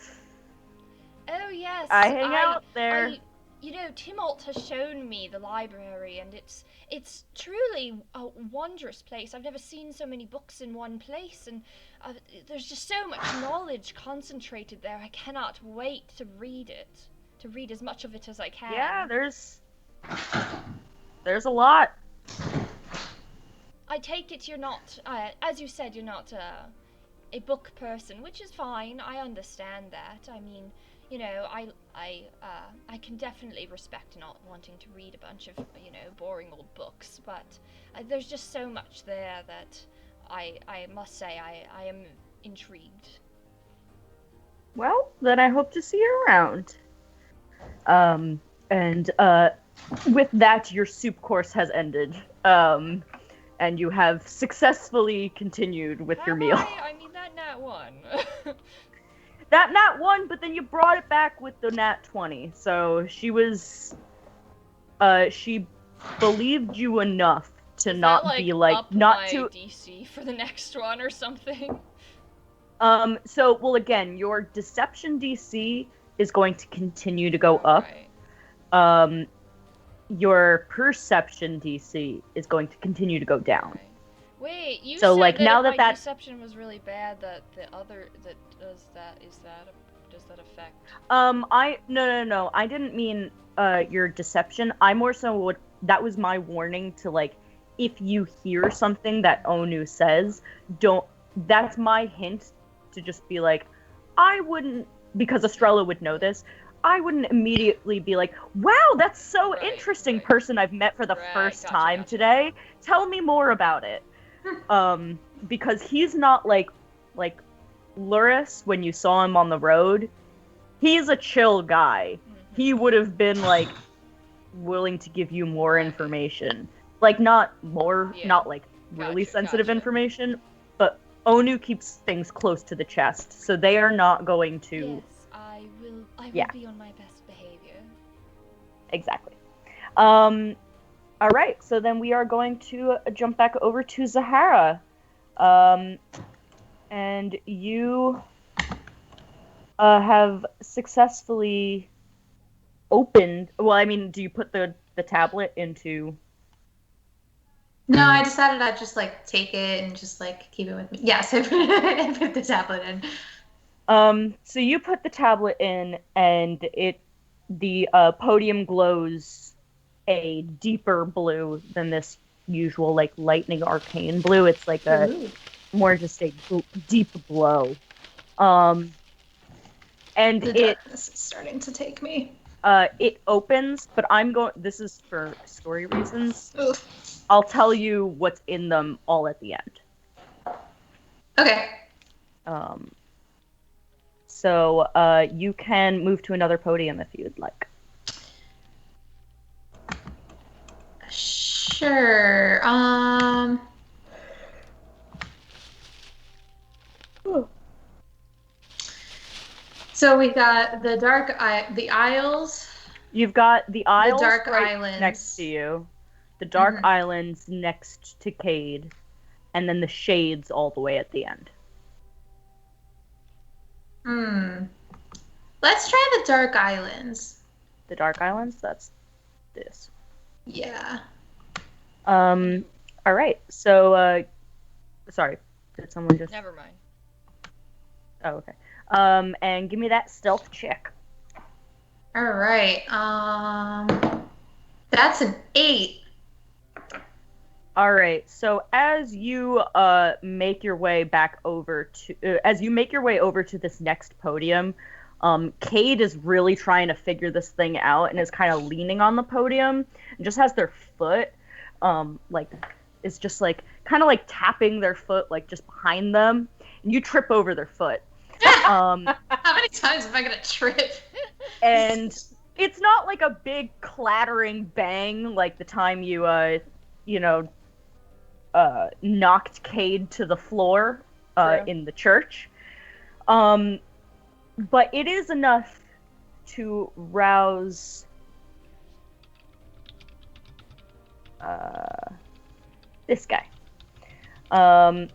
yes, I hang out there. Timolt has shown me the library, and it's truly a wondrous place. I've never seen so many books in one place, and there's just so much knowledge concentrated there. I cannot wait to read as much of it as I can. Yeah, there's a lot. I take it you're not, as you said, you're not a book person, which is fine. I understand that. I mean, I can definitely respect not wanting to read a bunch of, boring old books, but there's just so much there that I must say I am intrigued. Well, then I hope to see you around. And with that, your soup course has ended. And you have successfully continued with your meal. I mean, that nat 1. That nat 1, but then you brought it back with the nat 20. So she was, she believed you enough to Is not that, be like up not my to. DC for the next one or something? So well, again, your deception DC is going to continue to go up. Right. Your perception DC is going to continue to go down. Right. Wait, you So, said like, that now if that my deception was really bad, that the other does that affect? No. I didn't mean your deception. I more so that was my warning to, like, if you hear something that Onu says, that's my hint to just be like, I wouldn't, because Estrella would know this, I wouldn't immediately be like, wow, that's so interesting, person I've met for the first time today. Tell me more about it. Because he's not like Luris, when you saw him on the road, he's a chill guy. Mm-hmm. He would have been, like, willing to give you more information. Like, not like, really sensitive information, but Onu keeps things close to the chest, so they are not going to... Yes, I will be on my best behavior. Exactly. Alright, so then we are going to jump back over to Zahara. And you have successfully opened... Well, I mean, do you put the tablet into... No, I decided I'd just, like, take it and just, like, keep it with me. Yes, I put the tablet in. So you put the tablet in, and the podium glows a deeper blue than this usual, like, lightning arcane blue. It's like more just a deep glow. And the darkness is starting to take me. It opens, but this is for story reasons. Oof. I'll tell you what's in them all at the end. Okay. So you can move to another podium if you'd like. Sure. So we got the the aisles. You've got the aisles, the dark right islands next to you, the dark islands next to Cade, and then the shades all the way at the end. Let's try the dark islands. The dark islands? That's this. Yeah. All right. So, sorry. Did someone just... Never mind. Oh, okay. And give me that stealth check. All right. That's an 8. All right. So as you make your way back over to this next podium, Cade is really trying to figure this thing out and is kind of leaning on the podium and just has their foot is just like kind of like tapping their foot like just behind them, and you trip over their foot. How many times am I gonna trip? And it's not like a big clattering bang like the time you knocked Cade to the floor in the church. But it is enough to rouse this guy. And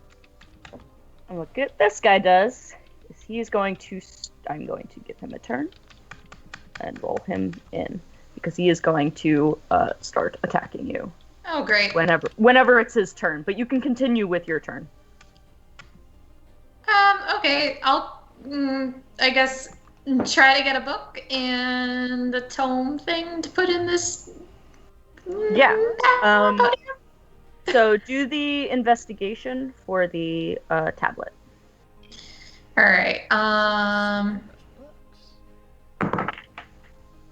what this guy does is he's going to... I'm going to give him a turn and roll him in, because he is going to start attacking you. Oh, great. Whenever it's his turn, but you can continue with your turn. Okay, I'll, I guess, try to get a book and a tome thing to put in this. Yeah. So do the investigation for the tablet. All right.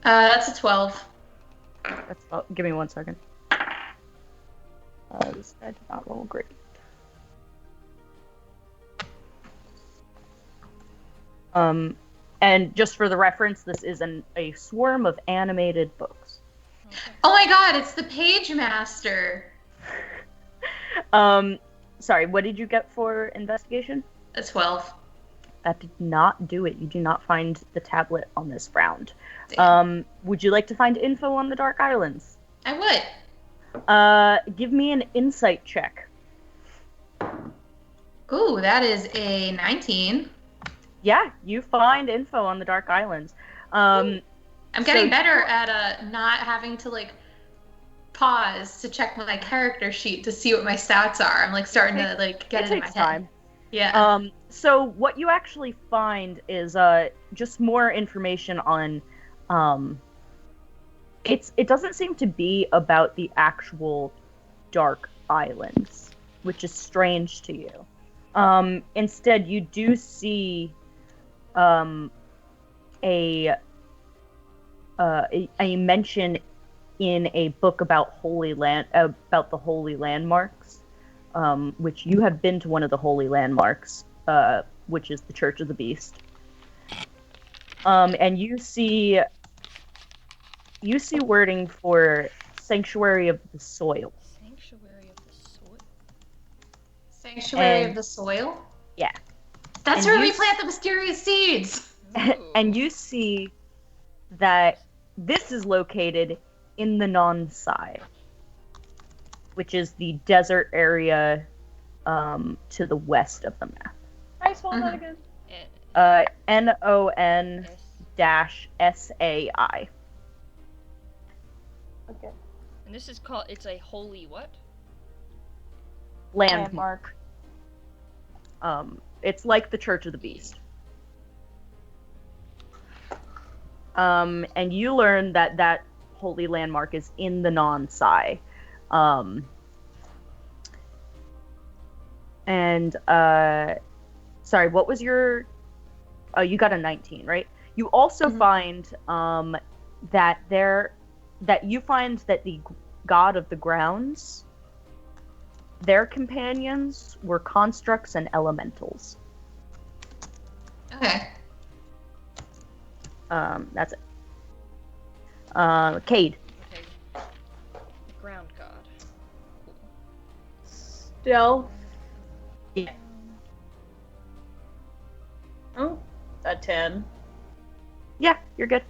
That's a 12. Give me 1 second. This guy did not roll great. And just for the reference, this is a swarm of animated books. Oh my god, it's the Page Master. Sorry, what did you get for investigation? A 12. That did not do it. You do not find the tablet on this round. Damn. Would you like to find info on the Dark Islands? I would. Give me an insight check. Ooh, that is a 19. Yeah, you find info on the Dark Islands. I'm getting better at not having to like pause to check my character sheet to see what my stats are. I'm like starting to like get it in my head. Time. Yeah. So what you actually find is just more information on it doesn't seem to be about the actual Dark Islands, which is strange to you. Instead, you do see a mention in a book about about the holy landmarks, which you have been to one of the holy landmarks, which is the Church of the Beast. And you see wording for Sanctuary of the Soil. Sanctuary of the Soil? Sanctuary of the Soil? Yeah. That's where we plant the mysterious seeds! And you see that this is located in the Non-Sai, which is the desert area to the west of the map. How do you spell that again? NON-SAI. Okay. And this is called, it's a holy what? Landmark. It's like the Church of the Beast. And you learn that holy landmark is in the Non-Sai. Sorry, what was your... Oh, you got a 19, right? You also find that you find that the god of the grounds, their companions were constructs and elementals. Okay. That's it. Cade. Okay. Ground god. Stealth. Yeah. Oh, a 10. Yeah, you're good.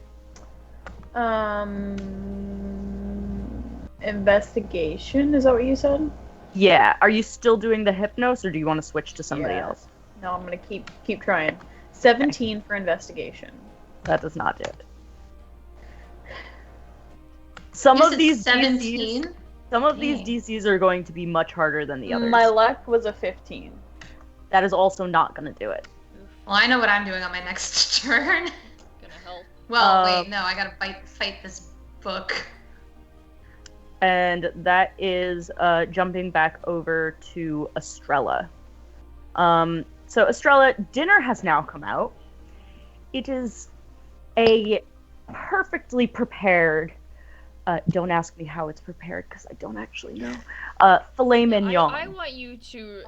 Investigation, is that what you said? Yeah. Are you still doing the hypnos, or do you want to switch to somebody else? No, I'm gonna keep trying. 17 for investigation. That does not do it. Some of these 17? DCs are going to be much harder than the others. My luck was a 15. That is also not going to do it. Well, I know what I'm doing on my next turn. Gonna help. Well, wait, no, I gotta fight this book. And that is jumping back over to Estrella. So Estrella, dinner has now come out. It is a perfectly prepared, don't ask me how it's prepared because I don't actually know, filet mignon. I want you to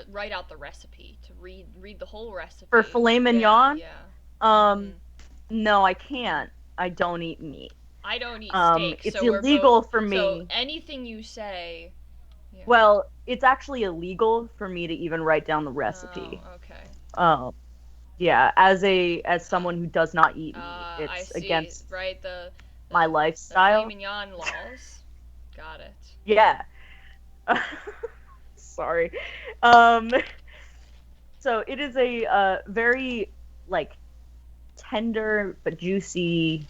write out the recipe, to read the whole recipe. For filet mignon? Yeah. No, I can't. I don't eat meat. I don't eat steak. It's so illegal for me. So anything you say... Yeah. Well, it's actually illegal for me to even write down the recipe. Oh, okay. Yeah, as someone who does not eat meat, it's against my lifestyle. The mignon laws. Got it. Yeah. Sorry. So it is a very tender but juicy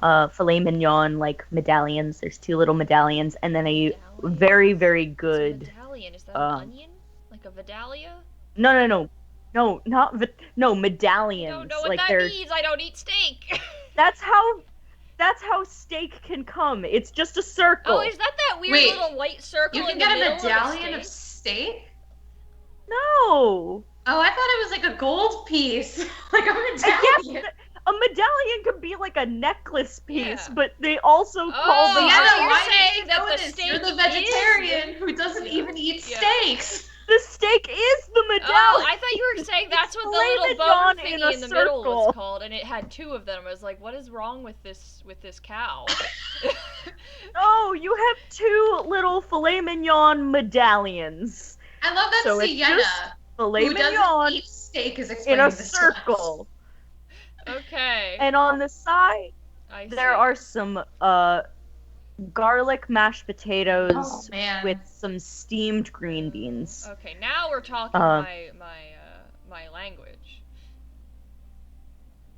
filet mignon medallions. There's 2 little medallions, and then a very, very good. Medallion, is that an onion? Like a Vidalia? No, not medallions. I don't know what that means. I don't eat steak. That's how steak can come. It's just a circle. Oh, is that weird little white circle? You can get a medallion of steak? No. Oh, I thought it was like a gold piece, like a medallion. A medallion could be like a necklace piece, but they also call them. You're saying that the steak You're the vegetarian who doesn't even eat steaks. The steak is the medallion. Oh, I thought you were saying that's what the little bone thingy in the middle was called, and it had 2 of them. I was like, what is wrong with this cow? Oh, you have 2 little filet mignon medallions. I love that Sienna, filet who mignon doesn't eat steak, is explaining in a this circle. Okay. And on the side, there are some garlic mashed potatoes Oh, man. with some steamed green beans. Okay, now we're talking my language.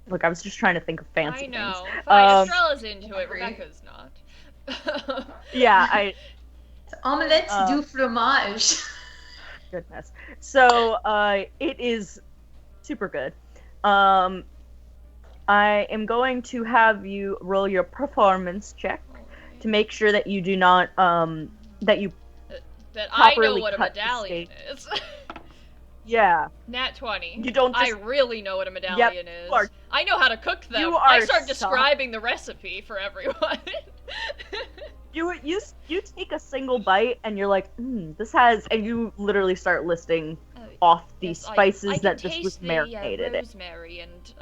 Look, I was just trying to think of fancy I know. things. Fine, Estrella's into it. agree. Rebecca's not. Yeah, Omelette du fromage. goodness. So, it is super good. I am going to have you roll your performance check to make sure that you do not, that you that I know properly what a cut the medallion is. Yeah. Nat 20. You don't just... I really know what a medallion is. are- I know how to cook them. You I are start describing the recipe for everyone. You take a single bite and you're like, this has, and you literally start listing off the spices I that can this was taste marinated the rosemary and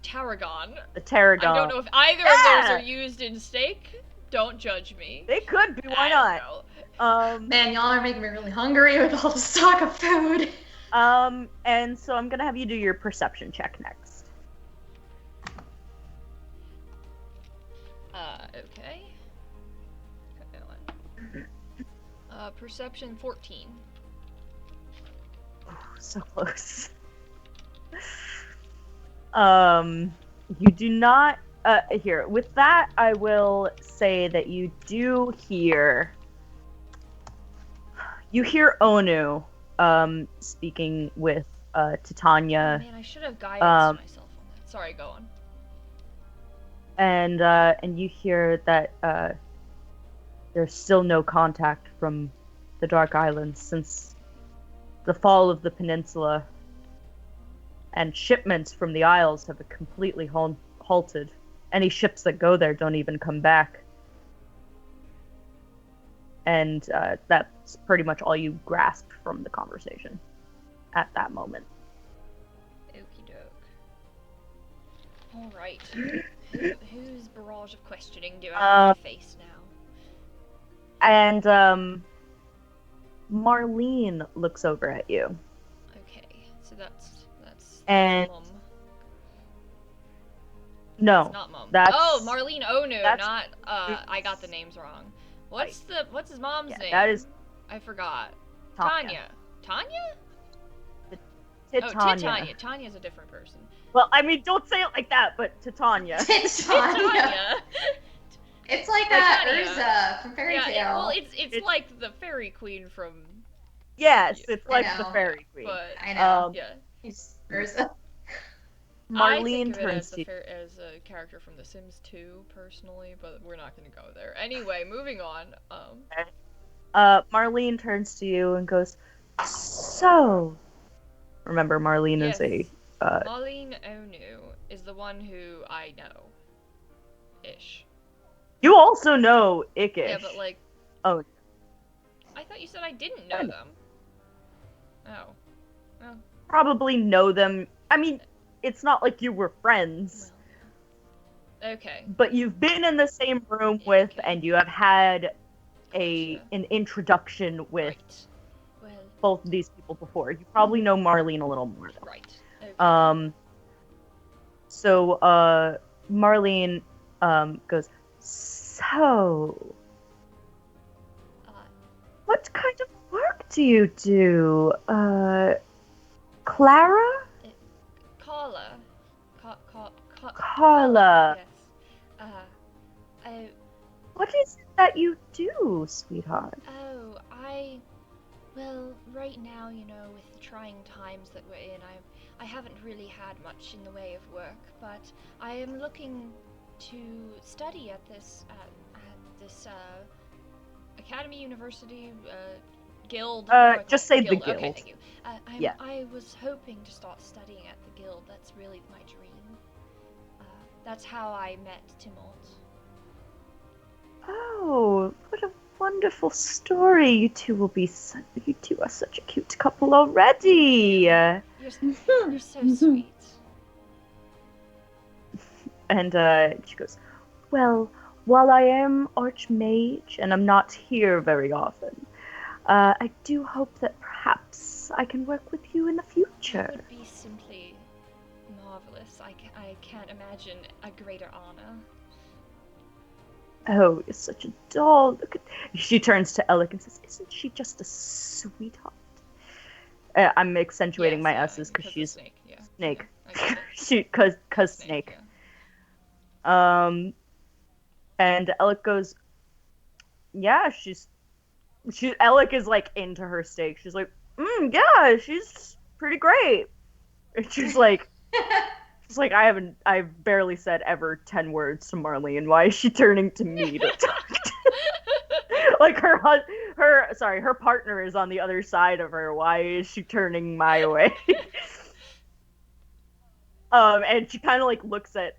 tarragon. The tarragon. I don't know if either of those are used in steak. Don't judge me. They could be. Why not? Man, y'all are making me really hungry with all the stock of food. And so I'm gonna have you do your perception check next. Okay. Perception 14. Oh, so close. You do not, here, with that, I will say that you do hear, Onu, speaking with, Titania. Oh, man, I should have guided myself on that. Sorry, go on. And you hear that, there's still no contact from the Dark Islands since the fall of the peninsula, and shipments from the Isles have completely halted. Any ships that go there don't even come back. And that's pretty much all you grasped from the conversation at that moment. Okie doke. Alright. Whose barrage of questioning do I have to face now? And Marlene looks over at you. Okay, so that's and Mum. No, it's not Mum. That's, oh, Marlene Onu, that's, not I got the names wrong. What's his mom's name? That is I forgot. Tanya. Tanya? Titania. Oh, Titania. Tanya's a different person. Well, I mean, don't say it like that, but Titania. Titania. It's like Urza from Fairy Tale. Yeah, well, it's like the fairy queen from. Yes, it's like the fairy queen. But I know. yeah. He's Urza. Marlene I think of turns it as a character from The Sims 2, personally, but we're not going to go there. Anyway, moving on. Marlene turns to you and goes, "So." Remember, Marlene is a. Marlene Onu is the one who I know. Ish. You also know Ickish. Yeah, but like. Oh. I thought you said I didn't know them. Oh. Well. Probably know them. I mean, it's not like you were friends. Well, okay. But you've been in the same room with, and you have had an introduction with both of these people before. You probably know Marlene a little more, though. Right. Okay. So, Marlene, goes, "So, what kind of work do you do, Clara?" Carla. Carla. Yes. What is it that you do, sweetheart? Well, right now, with the trying times that we're in, I haven't really had much in the way of work, but I am looking to study at this academy, university, guild. Just say guild. the guild. Okay, thank you. Yeah. I was hoping to start studying at the guild. That's really my dream. That's how I met Timolt. Oh, what a wonderful story! You two are such a cute couple already. You're so sweet. And she goes, "Well, while I am Archmage and I'm not here very often, I do hope that perhaps I can work with you in the future." It would be simply marvelous. I can't imagine a greater honor. Oh, you're such a doll. Look at... She turns to Alec and says, "Isn't she just a sweetheart?" I'm accentuating my S's because she's Snake. Yeah. Snake. Yeah, cause Snake. Yeah. And Alec goes, "Yeah, Alec is like into her steak. She's like, yeah, she's pretty great." And she's like, I've barely said ever 10 words to Marlene. Why is she turning to me to talk to? Like her partner is on the other side of her. Why is she turning my way? And she kind of like looks at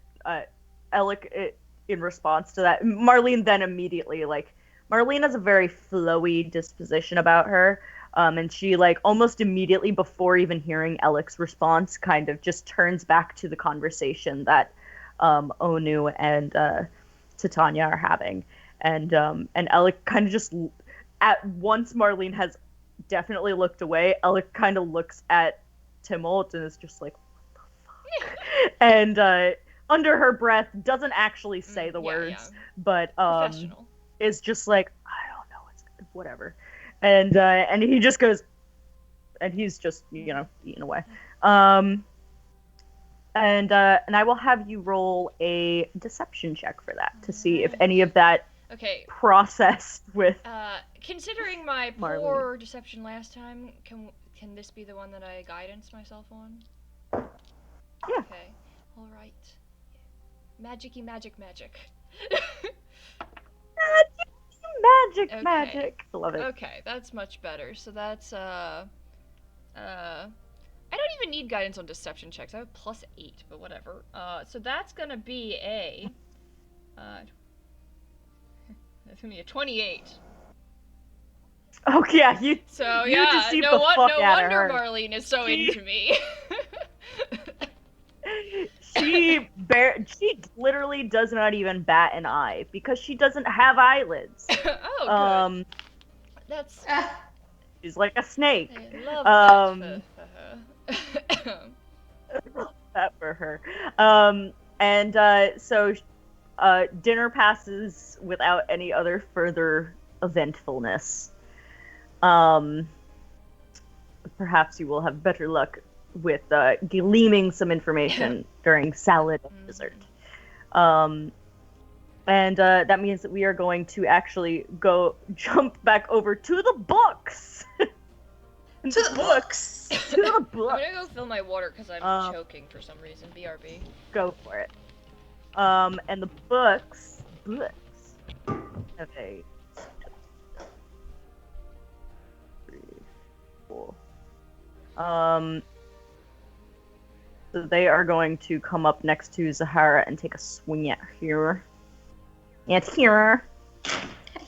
Alec in response to that. Marlene then immediately, like, Marlene has a very flowy disposition about her. And she, like, almost immediately before even hearing Alec's response, kind of just turns back to the conversation that Onu and Titania are having. And Alec kind of just, at once Marlene has definitely looked away, Alec kind of looks at Timolt and is just like, what the fuck? And under her breath, doesn't actually say the words, but is just like, I don't know, it's whatever. And he just goes, and he's just, eating away. And I will have you roll a deception check for that to see if any of that processed with. Considering my poor deception last time, can this be the one that I guidance myself on? Yeah. Okay. All right. Magic-y magic. Magic. I love it. Okay, that's much better. So that's I don't even need guidance on deception checks. I have +8, but whatever. So that's gonna be a that's gonna be a 28. Oh yeah, you. So you yeah, deceived no the fuck wonder out of her. Marlene is so into me. She literally does not even bat an eye because she doesn't have eyelids. Oh, good. That's. She's like a snake. I love that for her. So dinner passes without any other further eventfulness. Perhaps you will have better luck with gleaming some information during salad and dessert. And that means that we are going to actually jump back over to the books. To the books. To the books. I'm gonna go fill my water because I'm choking for some reason. BRB. Go for it. And the books. Okay. 3, 4. So they are going to come up next to Zahara and take a swing at her.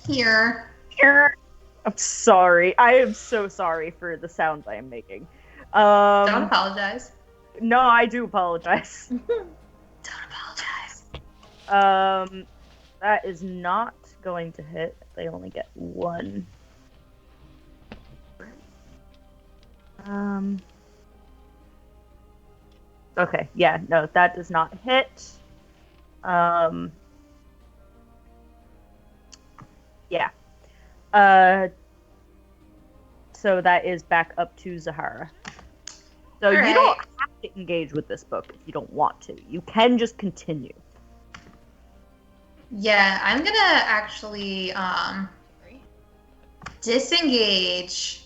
Here. I'm sorry. I am so sorry for the sounds I am making. Don't apologize. No, I do apologize. Don't apologize. That is not going to hit. They only get 1. Okay, yeah, no, that does not hit. Yeah. So that is back up to Zahara. So All right. You don't have to engage with this book if you don't want to. You can just continue. Yeah, I'm gonna actually disengage,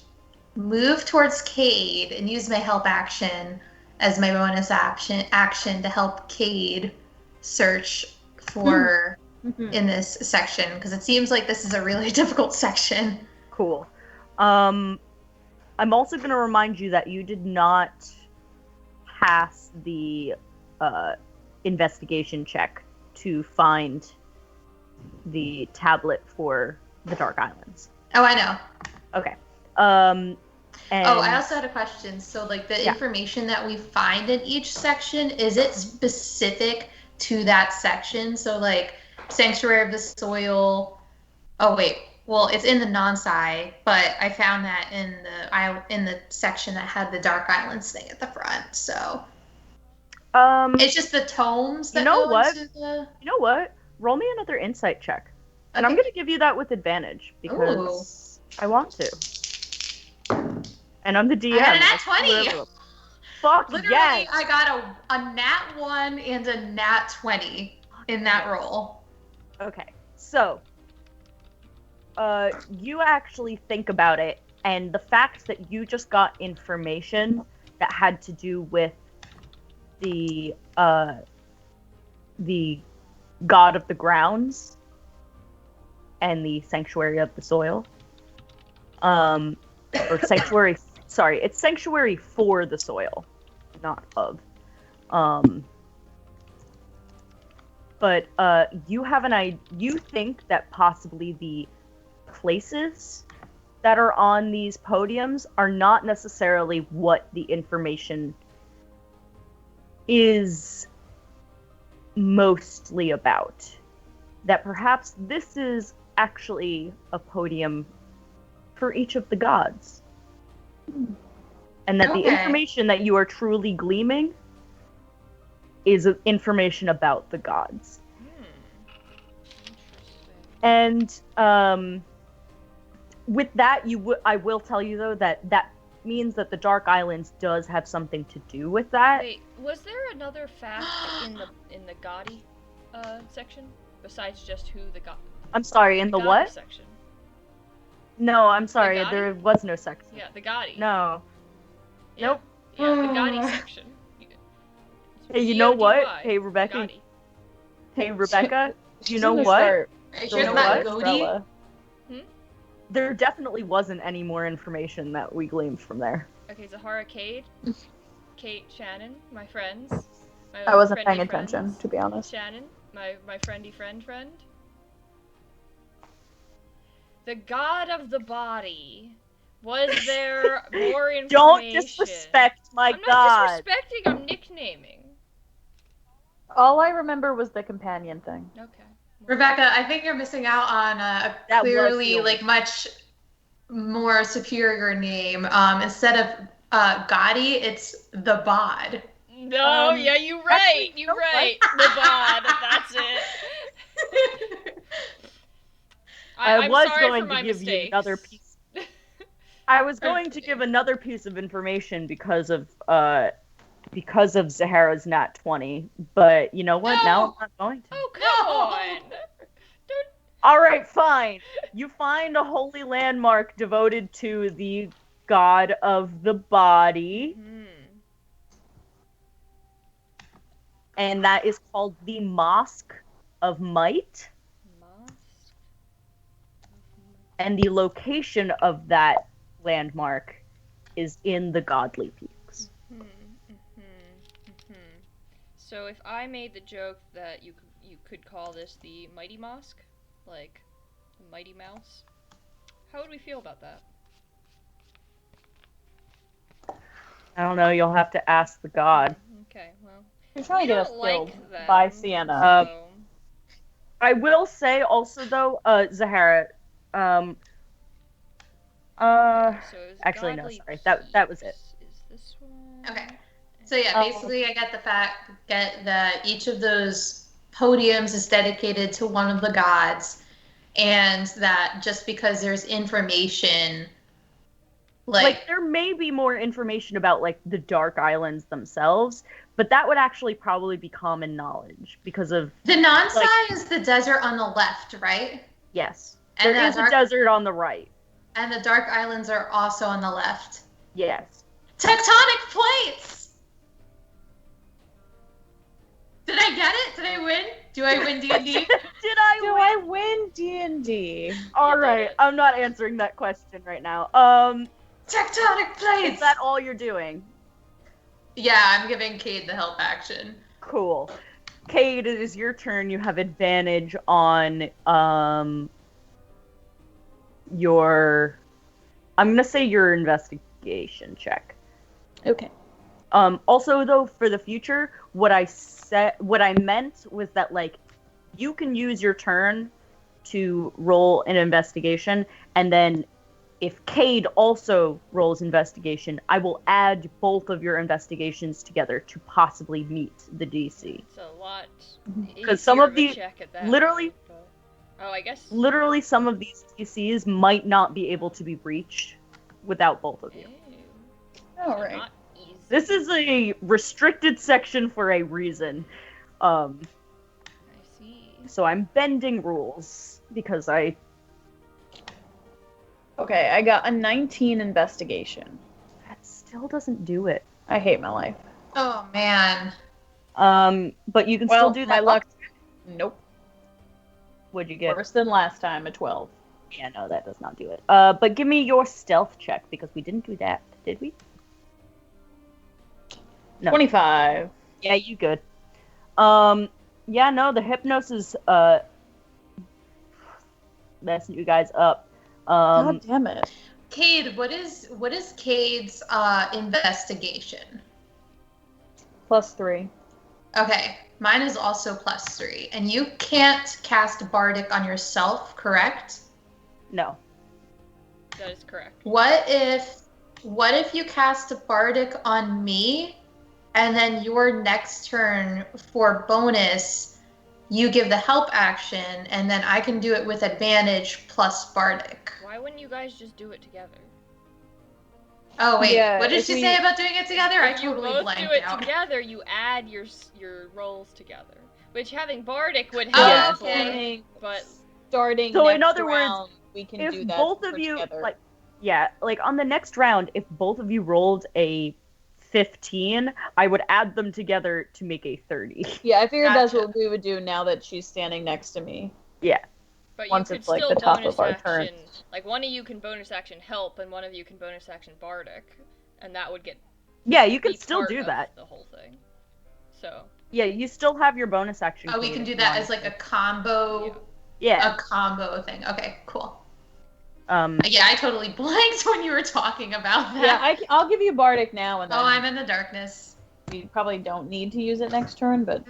move towards Cade, and use my help action as my bonus action to help Cade search for in this section, because it seems like this is a really difficult section. Cool. I'm also going to remind you that you did not pass the investigation check to find the tablet for the Dark Islands. Oh, I know. Okay. I also had a question. So, like, the information that we find in each section, is it specific to that section? So, like, Sanctuary of the Soil. Oh, wait. Well, it's in the non-sci, but I found that in the section that had the Dark Islands thing at the front. So, it's just the tomes that You know go what? into the... You know what? Roll me another insight check. And I'm gonna give you that with advantage because I want to. And I'm the DM. I got a nat 20. Fuck Literally, yes. I got a nat 1 and a nat 20 in that roll. Okay, so you actually think about it, and the fact that you just got information that had to do with the god of the grounds and the sanctuary of the soil, or sanctuary. Sorry, it's sanctuary for the soil, not of. But you have you think that possibly the places that are on these podiums are not necessarily what the information is mostly about. That perhaps this is actually a podium for each of the gods. And that the information that you are truly gleaming is information about the gods. And with that, I will tell you though that means that the Dark Islands does have something to do with that. Wait, was there another fact in the Gaudy section besides just who the god? I'm sorry, in the what section? No, I'm sorry, there was no section. Yeah, the Gaudy. No. Yeah. Nope. Yeah, the Gaudy section. Hey, you know what? G-O-D-Y, Hey, Rebecca. Gaudy. Hey, Rebecca. You know Gonna what? start You know what? what? Estrella. There definitely wasn't any more information that we gleaned from there. Okay, Zahara, Kate, Shannon, my friends. My I wasn't friendly paying attention, friends. to be honest. Shannon, my friendy friend. The god of the body. Was there more information? Don't disrespect my I'm god. not disrespecting, I'm nicknaming. All I remember was the companion thing. Okay. Rebecca, I think you're missing out on a That clearly was like much more superior name. Instead of Gotti, it's the Bod. No, yeah, you're right. actually, You're right. The bod. That's it. I'm was sorry going for to my give you mistakes. another piece. I was going to give another piece of information because of Zahara's nat 20, but you know what? No! Now I'm not going to. Oh, come on. Don't. All right, fine. You find a holy landmark devoted to the god of the body, and that is called the Mosque of Might. And the location of that landmark is in the Godly Peaks. So if I made the joke that you could call this the Mighty Mosque, like the Mighty Mouse, how would we feel about that? I don't know, you'll have to ask the god. Okay, well. You're trying to get us like killed them, by Sienna. so... I will say also though, Zahara, so actually no, Godly sorry, that was it. Is this one? Okay. So yeah, basically I get that each of those podiums is dedicated to one of the gods, and that just because there's information like there may be more information about like the Dark Islands themselves, but that would actually probably be common knowledge because of the Nonsai is the desert on the left, right? Yes. And there is a desert on the right. And the Dark Islands are also on the left. Yes. Tectonic plates! Did I get it? Did I win? Do I win D&D? Do I win D&D? All right, I'm not answering that question right now. Tectonic plates! Is that all you're doing? Yeah, I'm giving Cade the help action. Cool. Cade, it is your turn. You have advantage on your... I'm gonna say your investigation check. Okay. Also, though, for the future, what I meant was that, like, you can use your turn to roll an investigation, and then if Cade also rolls investigation, I will add both of your investigations together to possibly meet the DC. It's a lot. Because some of the literally, Oh, I guess. Literally, some of these PCs might not be able to be breached without both of you. All So right. not easy. This is a restricted section for a reason. I see. So I'm bending rules because I. Okay, I got a 19 investigation. That still doesn't do it. I hate my life. Oh man. But you can still do that. My luck. Nope. What'd you get? Worse than last time, a 12. Yeah, no, that does not do it. But give me your stealth check because we didn't do that, did we? No. 25. Yeah, you good. Yeah, no, the hypnosis messing you guys up. God damn it. Cade, what is Cade's investigation? +3. Okay, mine is also +3, and you can't cast Bardic on yourself, correct? No. That is correct. What if you cast Bardic on me, and then your next turn for bonus, you give the help action, and then I can do it with advantage plus Bardic. Why wouldn't you guys just do it together? Oh wait, Yeah, what did if she we- say about doing it together? I If you totally both blanked do it out. together, you add your rolls together. Which having Bardic would Oh, help, okay. but Starting So next in other round, we can If do that both of you, together. like, yeah, like on the next round, if both of you rolled a 15, I would add them together to make a 30. Yeah, I figured that's Gotcha. what we would do now that she's standing next to me. Yeah. but Once you could it's, like, still the top bonus of our action. turn. Like one of you can bonus action help, and one of you can bonus action Bardic, and that would get. Yeah, you can be still part do of that. The whole thing. So. Yeah, you still have your bonus action. Oh, we Cade can if do you that wanted as like to. a combo. Yeah. A combo thing. Okay, cool. Um. Yeah, I totally blanked when you were talking about that. Yeah, I'll give you Bardic now, and then Oh, I'm in the darkness. we probably don't need to use it next turn, but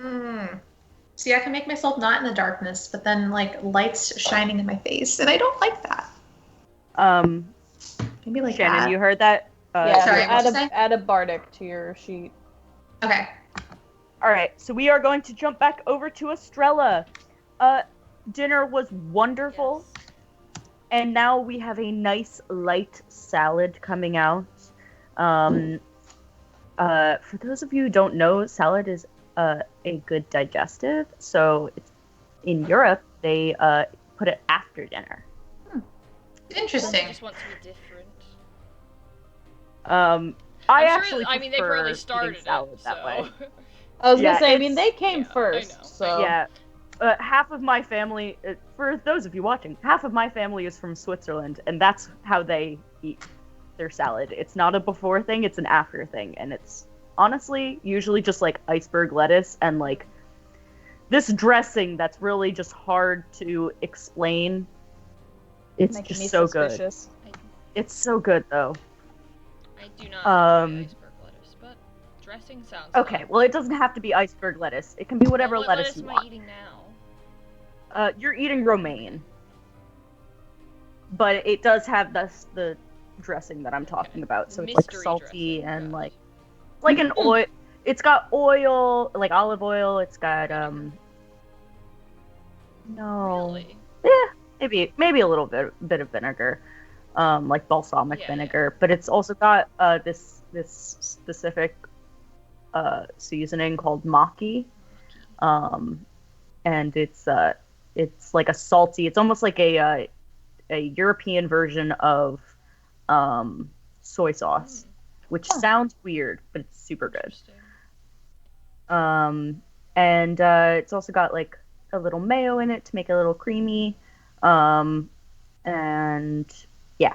See, I can make myself not in the darkness, but then like lights shining in my face, and I don't like that. Maybe like Shannon, that. you heard that? yeah, sorry, add what'd you say? add a Bardic to your sheet. Okay. All right, so we are going to jump back over to Estrella. Dinner was wonderful, Yes. and now we have a nice light salad coming out. For those of you who don't know, salad is a good digestive. So in Europe, they put it after dinner. Interesting. I just want to be different. I I'm actually sure, I mean, they prefer probably eating started salad it, that so. way. I was Yeah, gonna say, I mean, it's- they came yeah, I first, know. so Yeah. Half of my family, for those of you watching, half of my family is from Switzerland, and that's how they eat their salad. It's not a before thing, it's an after thing, and it's honestly usually just like iceberg lettuce and like this dressing that's really just hard to explain. It's making me just so good. suspicious. It's so good though. I do not enjoy iceberg lettuce, but dressing sounds Okay, fun. well it doesn't have to be iceberg lettuce. It can be whatever What lettuce lettuce you am I want. eating now? You're eating romaine, but it does have the dressing that I'm talking about. So it's like Mystery salty dressing, and got it. like an oil. It's got oil, like olive oil. It's got no, Really? maybe a little bit of vinegar, like balsamic Yeah, vinegar. But it's also got this specific seasoning called maki, and it's like a salty. It's almost like a European version of soy sauce, which sounds weird, but it's super good. Interesting. And it's also got like a little mayo in it to make it a little creamy. And yeah,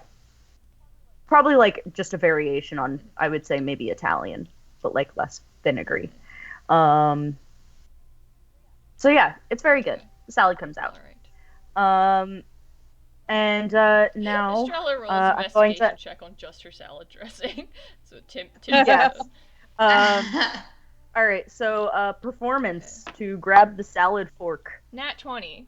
probably like just a variation on, I would say maybe Italian, but like less vinegary. So yeah, it's very good. The salad comes out. All right. And now Estrella rolls I'm investigation going to. check on just her salad dressing. So Tim Yes. does. All right, so performance to grab the salad fork. Nat 20.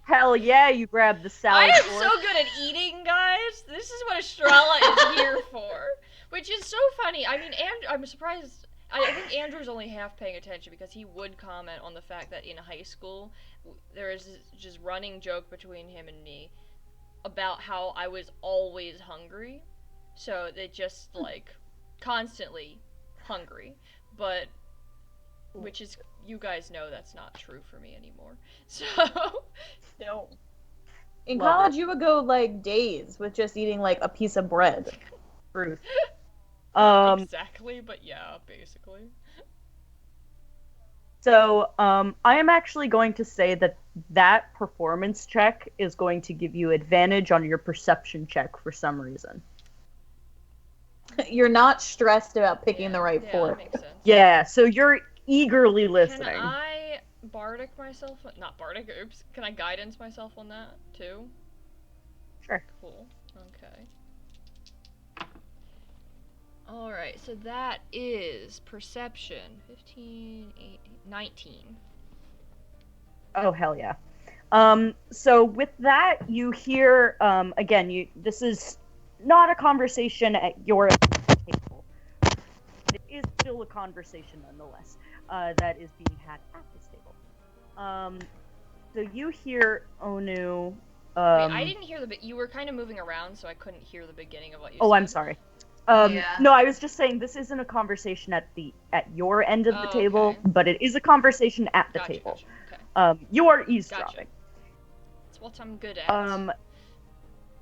Hell yeah, you grab the salad I am fork. so good at eating, guys. This is what Estrella is here for. Which is so funny. I mean, and I'm surprised. I think Andrew's only half paying attention because he would comment on the fact that in high school, there is this just running joke between him and me about how I was always hungry. So they just, like, constantly hungry. But, which is, you guys know that's not true for me anymore. So, No. In Love college, it. you would go, like, days with just eating, like, a piece of bread. Truth. exactly, but yeah, basically. So, I am actually going to say that performance check is going to give you advantage on your perception check for some reason. You're not stressed about picking the right that fort. makes sense. Yeah, so you're eagerly Can listening. I bardic myself? Not bardic, oops. Can I guidance myself on that, too? Sure. Cool. Okay. Alright, so that is perception. 15, 18, 19. Oh, hell yeah. So with that, you hear, again, this is not a conversation at your table. It is still a conversation nonetheless, that is being had at this table. So you hear Onu, Wait, I didn't hear you were kind of moving around, so I couldn't hear the beginning of what you said. Oh, I'm sorry. Yeah. No, I was just saying this isn't a conversation at your end of the table, okay. but it is a conversation at the Gotcha, table. gotcha. Okay. You are eavesdropping. Gotcha. That's what I'm good at.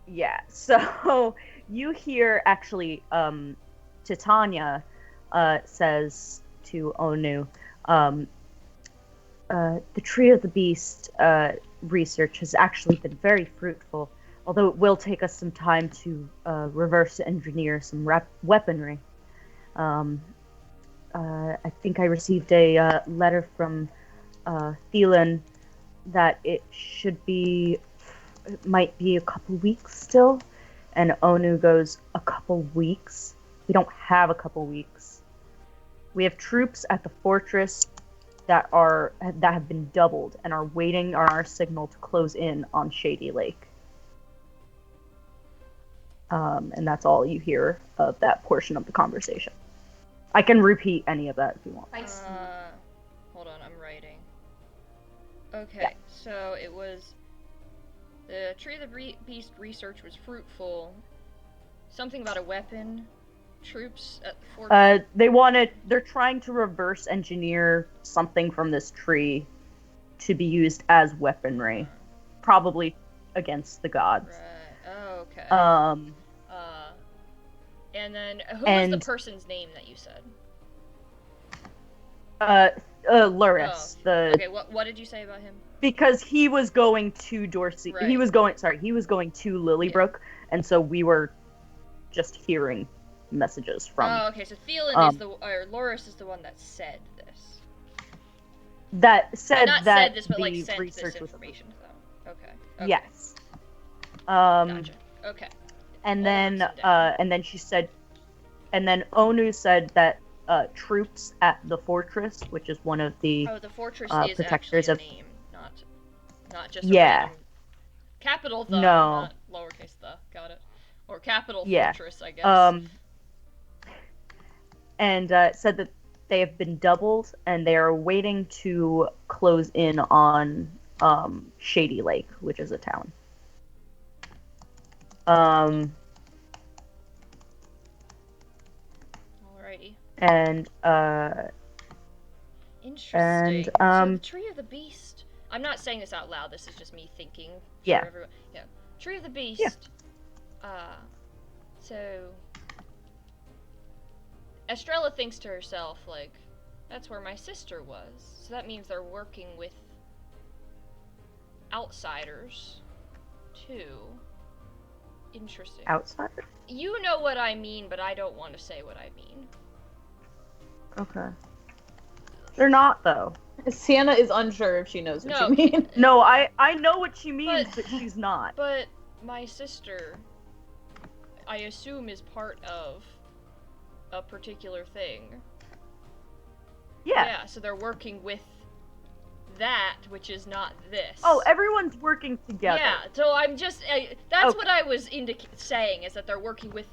Yeah, so you hear actually, Titania, says to Onu, the Tree of the Beast, research has actually been very fruitful, although it will take us some time to, reverse engineer some weaponry. I think I received a, letter from, Thielen that it might be a couple weeks still. And Onu goes, a couple weeks? We don't have a couple weeks. We have troops at the fortress that have been doubled and are waiting on our signal to close in on Shady Lake. And that's all you hear of that portion of the conversation. I can repeat any of that if you want. Hold on, I'm writing. Okay, Yeah. so it was the Tree of the Beast research was fruitful. Something about a weapon. Troops at the fortress. They're trying to reverse engineer something from this tree to be used as weaponry. Probably against the gods. Right. Oh, okay. And then who was the person's name that you said? Luris. Oh. Okay, what did you say about him? Because he was going to Dorsey. Right. He was going to Lilybrook, and so we were just hearing messages from. Oh, okay. So Thielen is Loris is the one that said this. That said not that said this, but like sent research this was information to them. Okay. Yes. Gotcha. Okay. And then she said, and then Onu said that troops at the fortress, which is one of the the fortress is protectors actually a of name, not just a yeah. random capital the, No. not lowercase the. Got it. Or capital Yeah. fortress, I guess. And said that they have been doubled and they are waiting to close in on Shady Lake, which is a town. Alrighty. And interesting. So the Tree of the Beast. I'm not saying this out loud. This is just me thinking. Yeah. Everyone, yeah. Tree of the Beast. Yeah. So Estrella thinks to herself, like, that's where my sister was. So that means they're working with outsiders, too. Interesting. Outsiders? You know what I mean, but I don't want to say what I mean. Okay. They're not, though. Sienna is unsure if she knows what No. you mean. No, I know what she means, but she's not. But my sister, I assume, is part of a particular thing. Yeah. Yeah, so they're working with that, which is not this. Oh, everyone's working together. Yeah, so I'm just... that's Okay. what I was saying, is that they're working with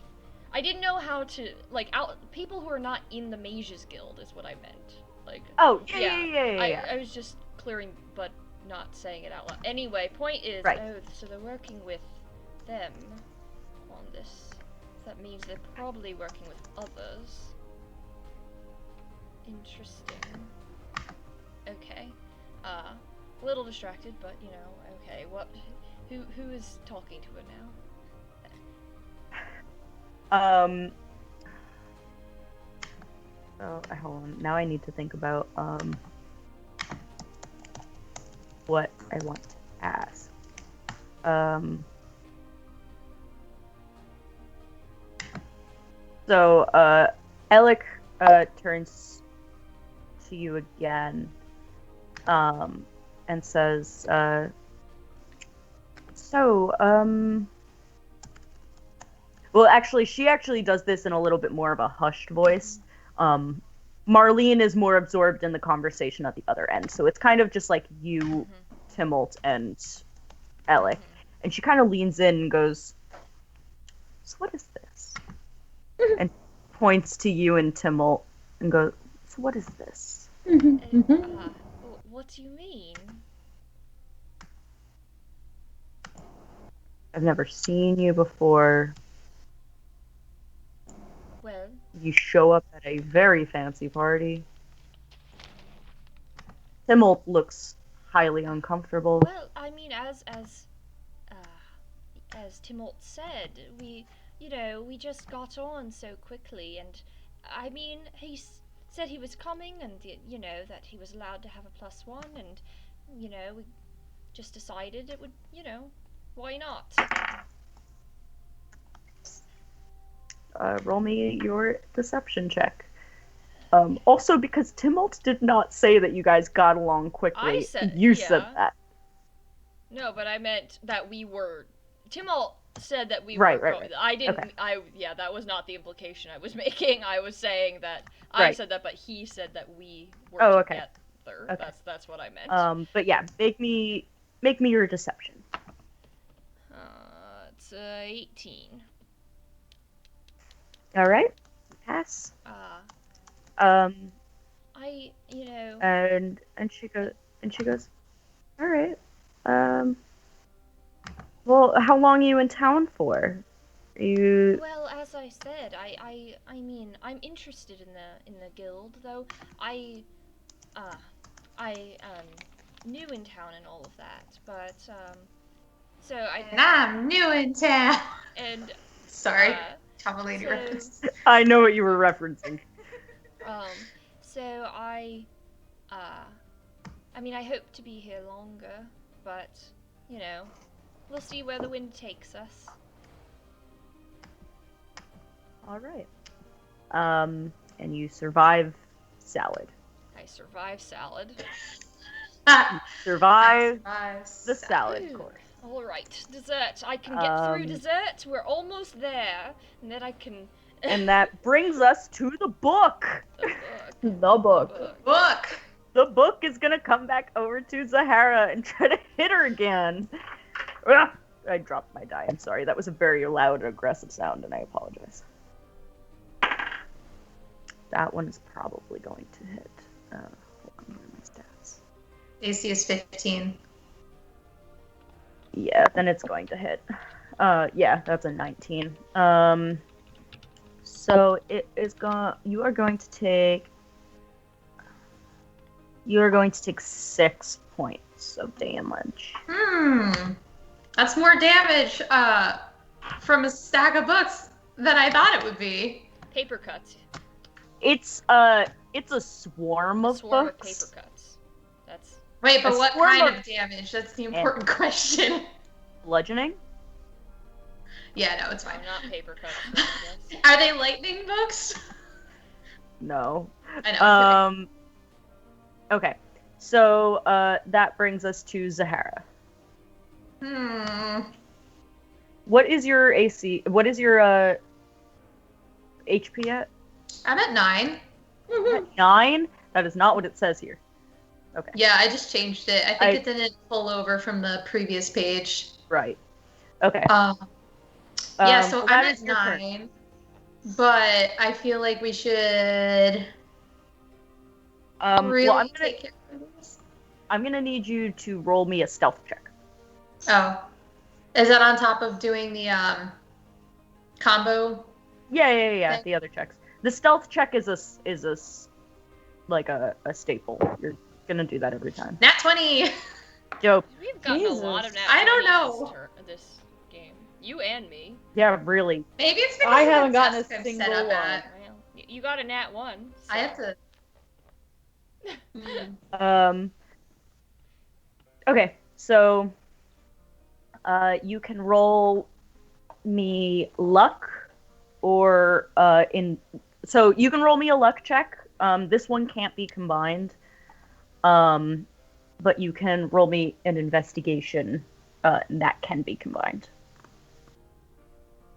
I didn't know how to, like, people who are not in the Mages Guild is what I meant. Like, Oh, yeah. I was just clearing, but not saying it out loud. Anyway, point is, Right. oh, so they're working with them on this. That means they're probably working with others. Interesting. Okay. A little distracted, but, you know, okay, who is talking to her now? Oh, hold on. Now I need to think about, what I want to ask. So, Alec, turns to you again, and says, well, actually, she actually does this in a little bit more of a hushed voice. Marlene is more absorbed in the conversation at the other end, so it's kind of just like you, Timolt, and Alec. And she kind of leans in and goes, so what is this? And points to you and Timolt and goes, so what is this? What do you mean? I've never seen you before. Well, You show up at a very fancy party. Timolt looks highly uncomfortable. well, I mean, as Timolt said, we just got on so quickly, and I mean, said he was coming, and you know that he was allowed to have a +1, and you know we just decided it would, you know, why not? Roll me your deception check. Also, because Timolt did not say that you guys got along quickly, said that. No, but I meant that we were. Timolt said that we were. Right. I didn't. Okay. That was not the implication I was making. I was saying that I said that, but he said that we were together. Okay. That's what I meant. But yeah, make me your deception. It's 18. All right, pass. You know. And she goes, all right. Well, how long are you in town for? You. Well, as I said, I mean, I'm interested in the guild, though. I new in town and all of that, but so I. And I'm new in town. And. Sorry. Towel lady reference. I know what you were referencing. So I mean, I hope to be here longer, but, you know, we'll see where the wind takes us. Alright. And you survive salad. I survive salad. Survive the salad course. Alright, dessert. I can get through dessert. We're almost there. And then I can... And that brings us to the book. The book. The book is gonna come back over to Zahara and try to hit her again. Ugh, I dropped my die. I'm sorry. That was a very loud, aggressive sound, and I apologize. That one is probably going to hit. Hold on, where are my stats? AC is 15. Yeah, then it's going to hit. Yeah, that's a 19. So it is you are going to take 6 points of damage. That's more damage from a stack of books than I thought it would be. Paper cuts. It's a swarm of swarm books. Of paper cuts. That's. Wait, but what kind of damage? That's the important question. Bludgeoning? Yeah, no, it's fine. Not paper cuts. I guess. Are they lightning books? No. I know. Okay. So that brings us to Zahara. What is your AC? What is your HP at? I'm at 9. At 9? That is not what it says here. Okay. Yeah, I just changed it. I think it didn't pull over from the previous page. Right. Okay. Yeah, so well, I'm at 9. but I feel like we should really well, take care of this. I'm gonna need you to roll me a stealth check. Oh. Is that on top of doing the combo? Yeah. thing? The other checks. The stealth check is a staple. You're gonna do that every time. Nat 20! Dope. We've gotten a lot of Jesus. nat I don't 20s know. this game. You and me. Yeah, really. Maybe it's because I of the haven't gotten a desk I'm single set up one. at. Well, you got a nat 1. So. I have to... Okay, so you can roll me luck or so you can roll me a luck check. This one can't be combined. But you can roll me an investigation that can be combined.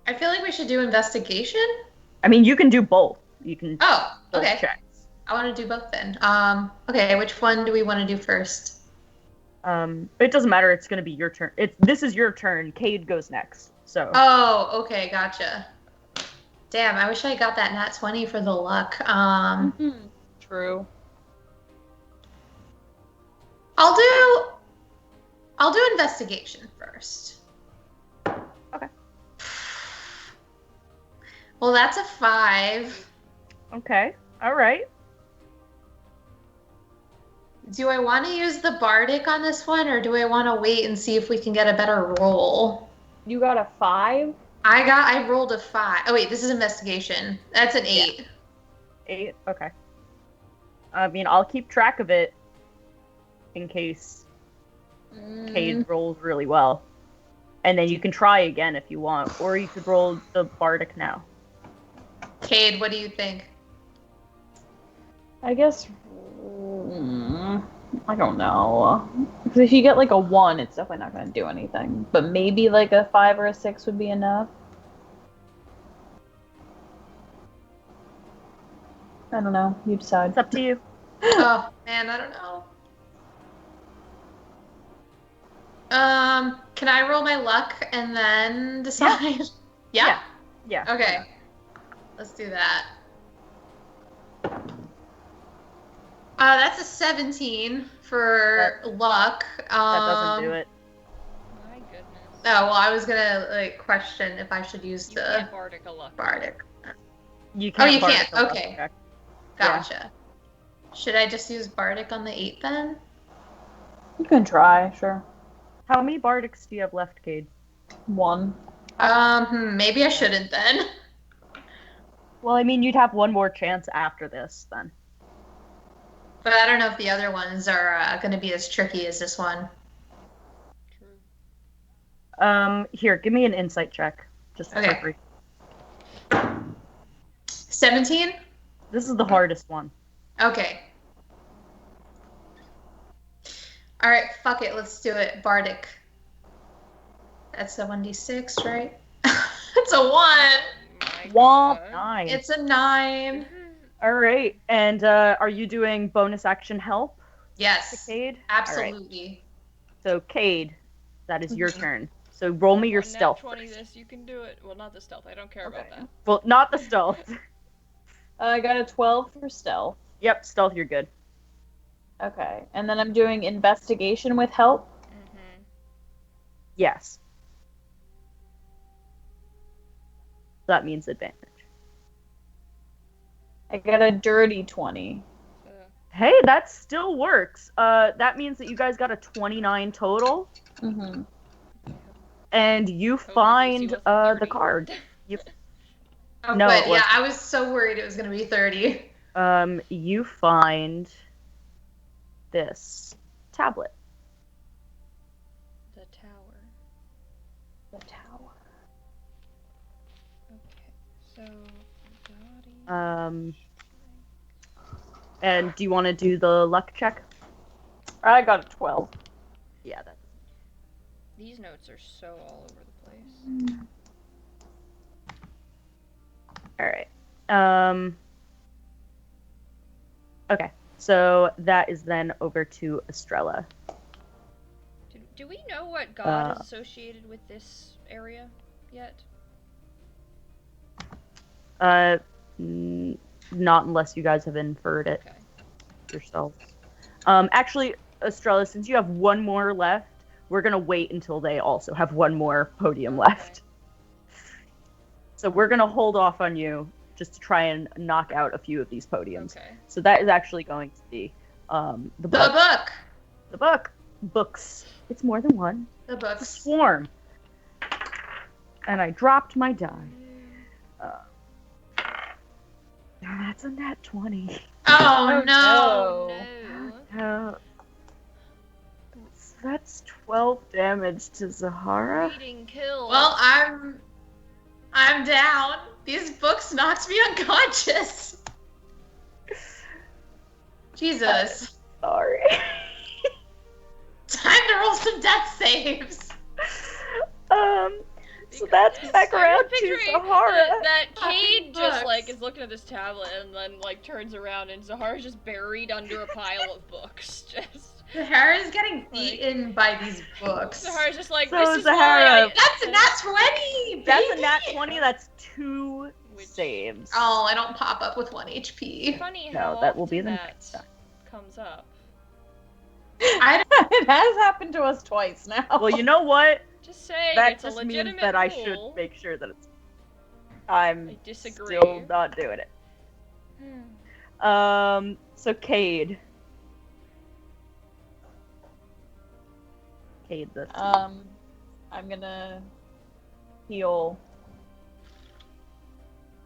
I feel like we should do investigation. I mean, you can do both. You can Oh, both okay. checks. I want to do both then. Okay, which one do we want to do first? It doesn't matter. It's going to be your turn. This is your turn. Cade goes next. So. Oh, okay, gotcha. Damn, I wish I got that nat 20 for the luck. True. I'll do investigation first. Okay. Well, that's a 5. Okay. All right. Do I want to use the bardic on this one, or do I want to wait and see if we can get a better roll? You got a 5? I rolled a 5. Oh wait, this is investigation. That's an 8. Yeah. 8. Okay. I mean, I'll keep track of it in case Cade rolls really well, and then you can try again if you want, or you could roll the bardic now. Cade, what do you think? I guess. I don't know. Because if you get like a 1, it's definitely not going to do anything. But maybe like a 5 or a 6 would be enough. I don't know. You decide. It's up to you. Oh man, I don't know. Can I roll my luck and then decide? Yeah? Yeah. Okay. Let's do that. That's a 17 for luck. That doesn't do it. My goodness. Oh, well, I was gonna, like, question if I should use You the can't bardic a luck. bardic. You can't. Oh, you bardic can't. a luck Okay. check. Gotcha. Should I just use bardic on the 8 then? You can try, sure. How many bardics do you have left, Cade? 1. Maybe I shouldn't then. Well, I mean, you'd have one more chance after this, then. But I don't know if the other ones are going to be as tricky as this one. True. Here, give me an insight check. Just Okay. for free. 17? This is the hardest one. Okay. Alright, fuck it, let's do it. Bardic. That's a 1d6, right? It's a 1! My Womp, God. 9. It's a 9. All right, and are you doing bonus action help to Yes, Cade? absolutely. All right. So, Cade, that is your turn. So roll me your On nat stealth 20 first. this, you can do it. Well, not the stealth. I don't care about that. Well, not the stealth. I got a 12 for stealth. Yep, stealth, you're good. Okay. And then I'm doing investigation with help. Mm-hmm. Yes. That means advantage. I got a dirty 20. Hey, that still works. That means that you guys got a 29 total, Mm-hmm. and you find the card. Oh, No, but it yeah, wasn't. I was so worried it was going to be 30. You find this tablet. The tower. The tower. Okay, so body. And do you want to do the luck check? I got a 12. Yeah, that. These notes are so all over the place. All right. Okay, so that is then over to Estrella. Do we know what god is associated with this area yet? Not unless you guys have inferred it yourselves. Actually, Estrella, since you have one more left, we're gonna wait until they also have one more podium left. So we're gonna hold off on you just to try and knock out a few of these podiums. Okay. So that is actually going to be the book. The book. Books. It's more than one. The book. It's a swarm. And I dropped my die. That's a nat 20. Oh no! No. That's 12 damage to Zahara. Reading kill. Well, I'm down. These books knocked me unconscious. Jesus. Sorry. Time to roll some death saves. So that's back around to Zahara. That Cade just books. is looking at this tablet and then turns around and Zahara's just buried under a pile of books. Just Zahara's getting eaten by these books. Zahara's just like, So this is Zahara- why That's a nat 20, baby! That's a nat 20. That's 2 saves. Oh, I don't pop up with 1 HP. Funny No, how that will be often the that next time. comes up. It has happened to us twice now. Well, you know what? Just saying, That it's a just legitimate means that I rule. should make sure that it's. I'm I disagree. still not doing it. So Cade. Cade the. I'm gonna heal.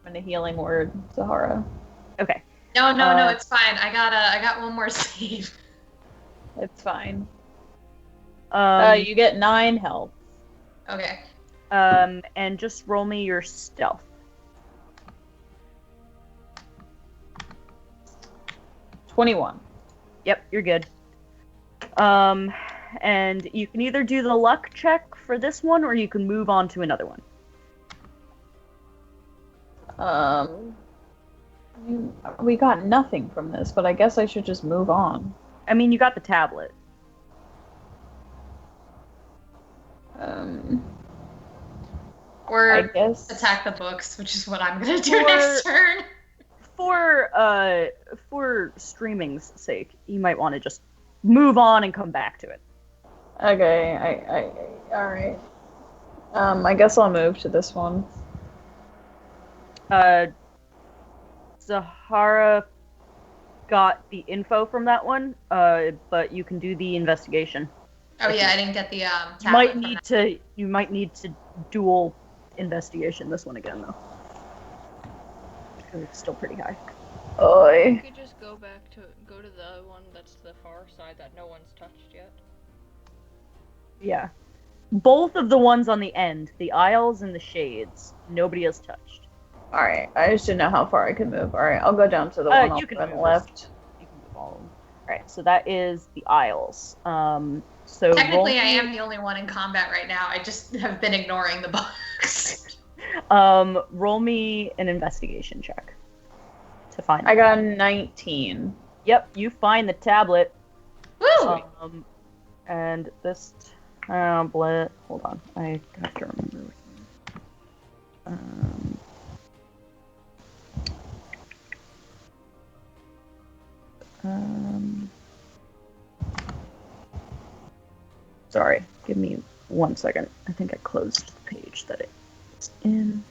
I'm gonna healing word Zahara. Okay. No, it's fine. I got one more save. It's fine. You You get 9 health. Okay. and just roll me your stealth. 21. Yep, you're good. And you can either do the luck check for this one, or you can move on to another one. We got nothing from this, but I guess I should just move on. I mean, you got the tablet. Or I guess attack the books, which is what I'm gonna do next turn. For streaming's sake, you might want to just move on and come back to it. Okay, all right. I guess I'll move to this one. Zahara got the info from that one, but you can do the investigation. Oh yeah, I didn't get the tablet You might need to dual investigation this one again though. It's still pretty high. You Oi. could just go to the one that's the far side that no one's touched yet. Yeah. Both of the ones on the end, the aisles and the shades, nobody has touched. Alright, I just didn't know how far I could move. Alright, I'll go down to the one you on can the move left. You can move all of them. Alright, so that is the aisles. So Technically, I am the only one in combat right now. I just have been ignoring the books. roll me an investigation check to find. I got a 19. Yep, you find the tablet. Woo! And this tablet. Hold on, I have to remember. Sorry, give me 1 second. I think I closed the page that it's in.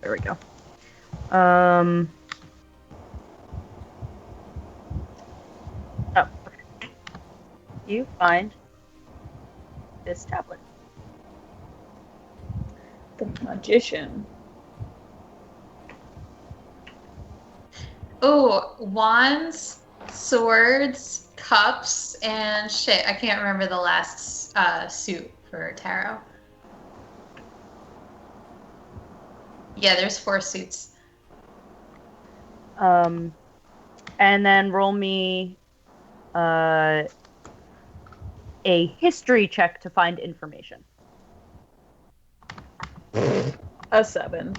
There we go. Oh, okay. You find this tablet. The magician. Ooh, wands, swords, cups, and shit. I can't remember the last suit for tarot. Yeah, there's 4 suits. And then roll me a history check to find information. A 7.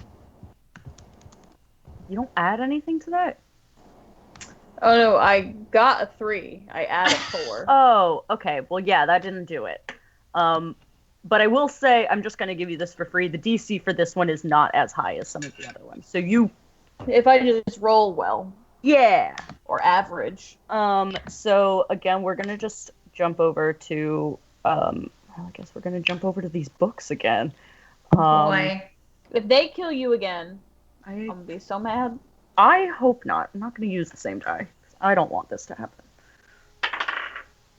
You don't add anything to that? Oh no, I got a 3. I add a 4. Oh, okay. Well, yeah, that didn't do it. But I will say, I'm just going to give you this for free. The DC for this one is not as high as some of the other ones. So you... If I just roll well. Yeah. Or average. So, again, we're going to just jump over to... I guess we're going to jump over to these books again. Boy. If they kill you again, I'm going to be so mad. I hope not. I'm not going to use the same die. I don't want this to happen.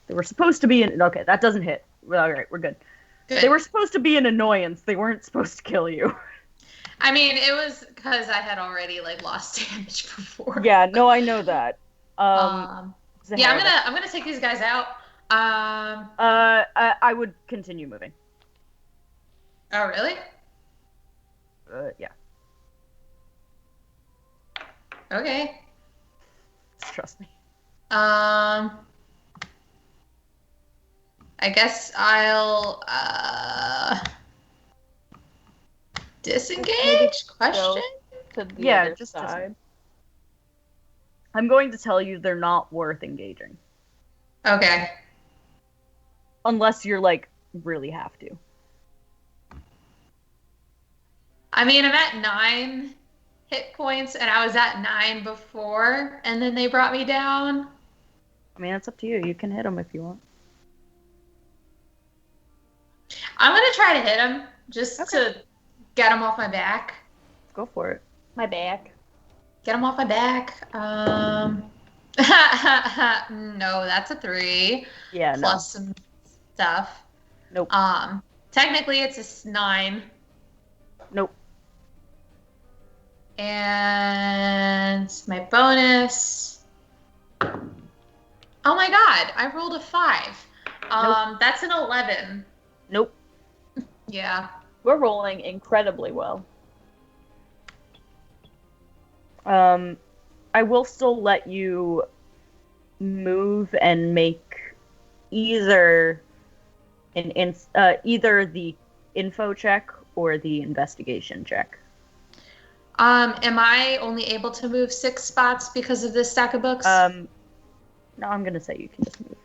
They were supposed to be an... Okay, that doesn't hit. Alright, we're good. They were supposed to be an annoyance. They weren't supposed to kill you. I mean, it was because I had already lost damage before. Yeah, no, I know that. Yeah, I'm gonna take these guys out. I would continue moving. Oh, really? Yeah. Okay. Trust me. I guess I'll disengage? Question? To the Yeah, other just side. I'm going to tell you they're not worth engaging. Okay. Unless you're, really have to. I mean, I'm at 9 hit points, and I was at 9 before, and then they brought me down. I mean, it's up to you. You can hit them if you want. I'm gonna try to hit him, just to get him off my back. Go for it. My back. Get him off my back. No, that's a 3. Yeah, Plus some stuff. Nope. Technically it's a 9. Nope. And my bonus. Oh my god, I rolled a 5. Nope. That's an 11. Nope. Yeah. We're rolling incredibly well. I will still let you move and make either either the info check or the investigation check. Am I only able to move 6 spots because of this stack of books? No, I'm gonna say you can just move.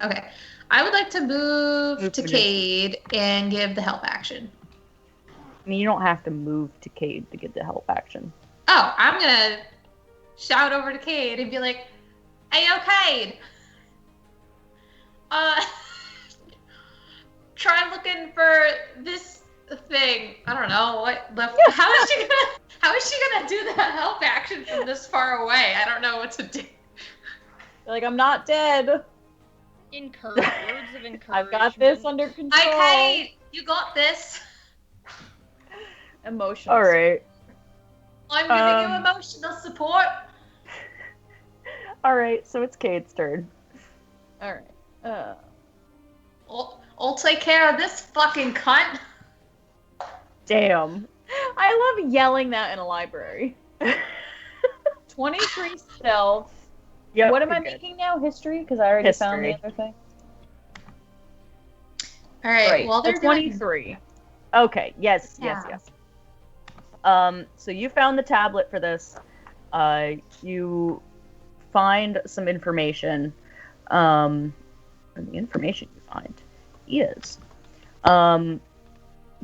Okay. I would like to move to to Cade and give the help action. I mean, you don't have to move to Cade to get the help action. Oh, I'm gonna shout over to Cade and be like, "Hey, yo, Cade! Try looking for this thing. I don't know what. How is she gonna do the help action from this far away? I don't know what to do. Like, I'm not dead. Words of encouragement. I've got this under control. Hi, Cade. You got this. Emotional. All right. I'm giving you emotional support. All right. So it's Cade's turn. All right. I'll take care of this fucking cunt. Damn. I love yelling that in a library. 23 stealth. Yep, What am I good. making now? History? Because I already found the History. other thing. All right. Right. Well, So they're 23. Okay. Yes. Yeah. Yes. So you found the tablet for this. You find some information. And the information you find is,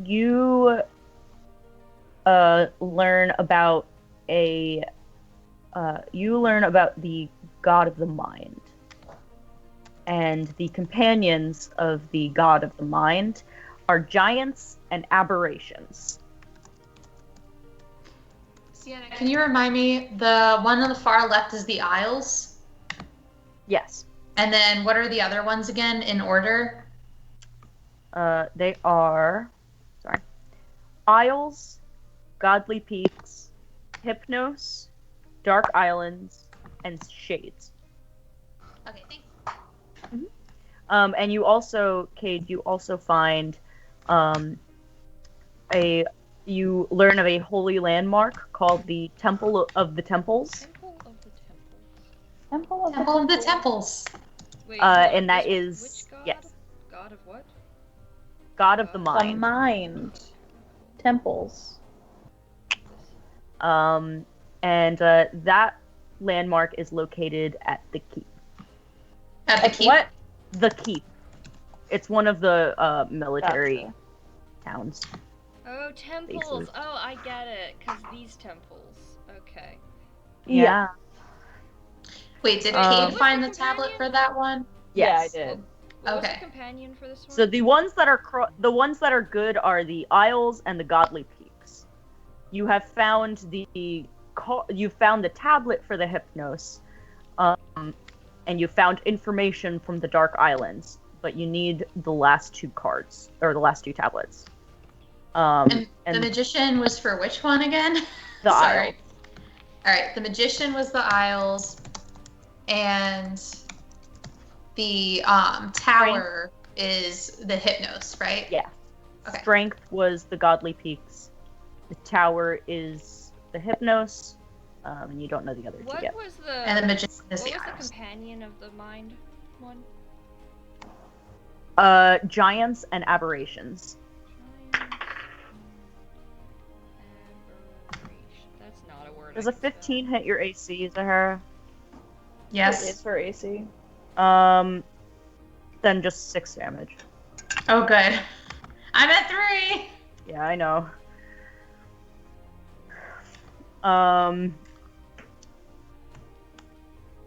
you learn about the God of the Mind, and the companions of the God of the Mind are giants and aberrations. Sienna, can you remind me? The one on the far left is the Isles. Yes. And then what are the other ones again in order? They are, Isles, Godly Peaks, Hypnos, Dark Islands, and Shades. Okay, thanks. And you also, Cade, you also find you learn of a holy landmark called the Temple of the Temples. Temple Temple of the Temples. Wait, And that is, which god? yes, God of what? God of the The Mind. mind. Temples. And And that landmark is located at the keep. At the keep? What? The keep. It's one of the military towns. Oh, temples. Bases. Oh, I get it. Because these temples. Okay. Yeah. Wait, did Um, Cade find the What's the tablet companion? for that one? Yes. Yeah, I did. What was Okay. the companion for this one? So the ones that are good are the Isles and the Godly Peaks. You have found the tablet for the Hypnos, and you found information from the Dark Islands, but you need the last two cards or the last two tablets. And the magician was for which one again? The Sorry. Isles. All right, the magician was the Isles, and the tower is the Hypnos, right? Yeah. Okay. Strength was the Godly Peaks. The tower is the Hypnos, and you don't know the other two What yet. was the And the magician is what the was the Isles. companion of the mind one? Giants and Aberrations. Aberration. That's not a word. Does I a can spell. 15 hit your AC, Zahara? Yes. It's for AC. Then just 6 damage. Oh, good. I'm at 3. Yeah, I know.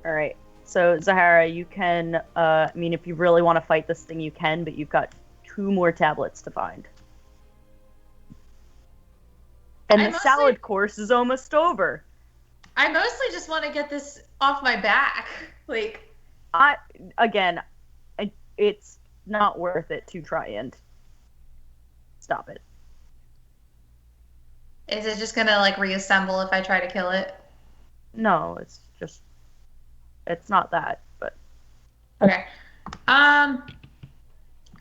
Alright. So, Zahara, you can, if you really want to fight this thing, you can, but you've got 2 more tablets to find. And the salad course is almost over. I mostly just want to get this off my back. It's not worth it to try and stop it. Is it just gonna reassemble if I try to kill it? No, it's not that, but Okay. All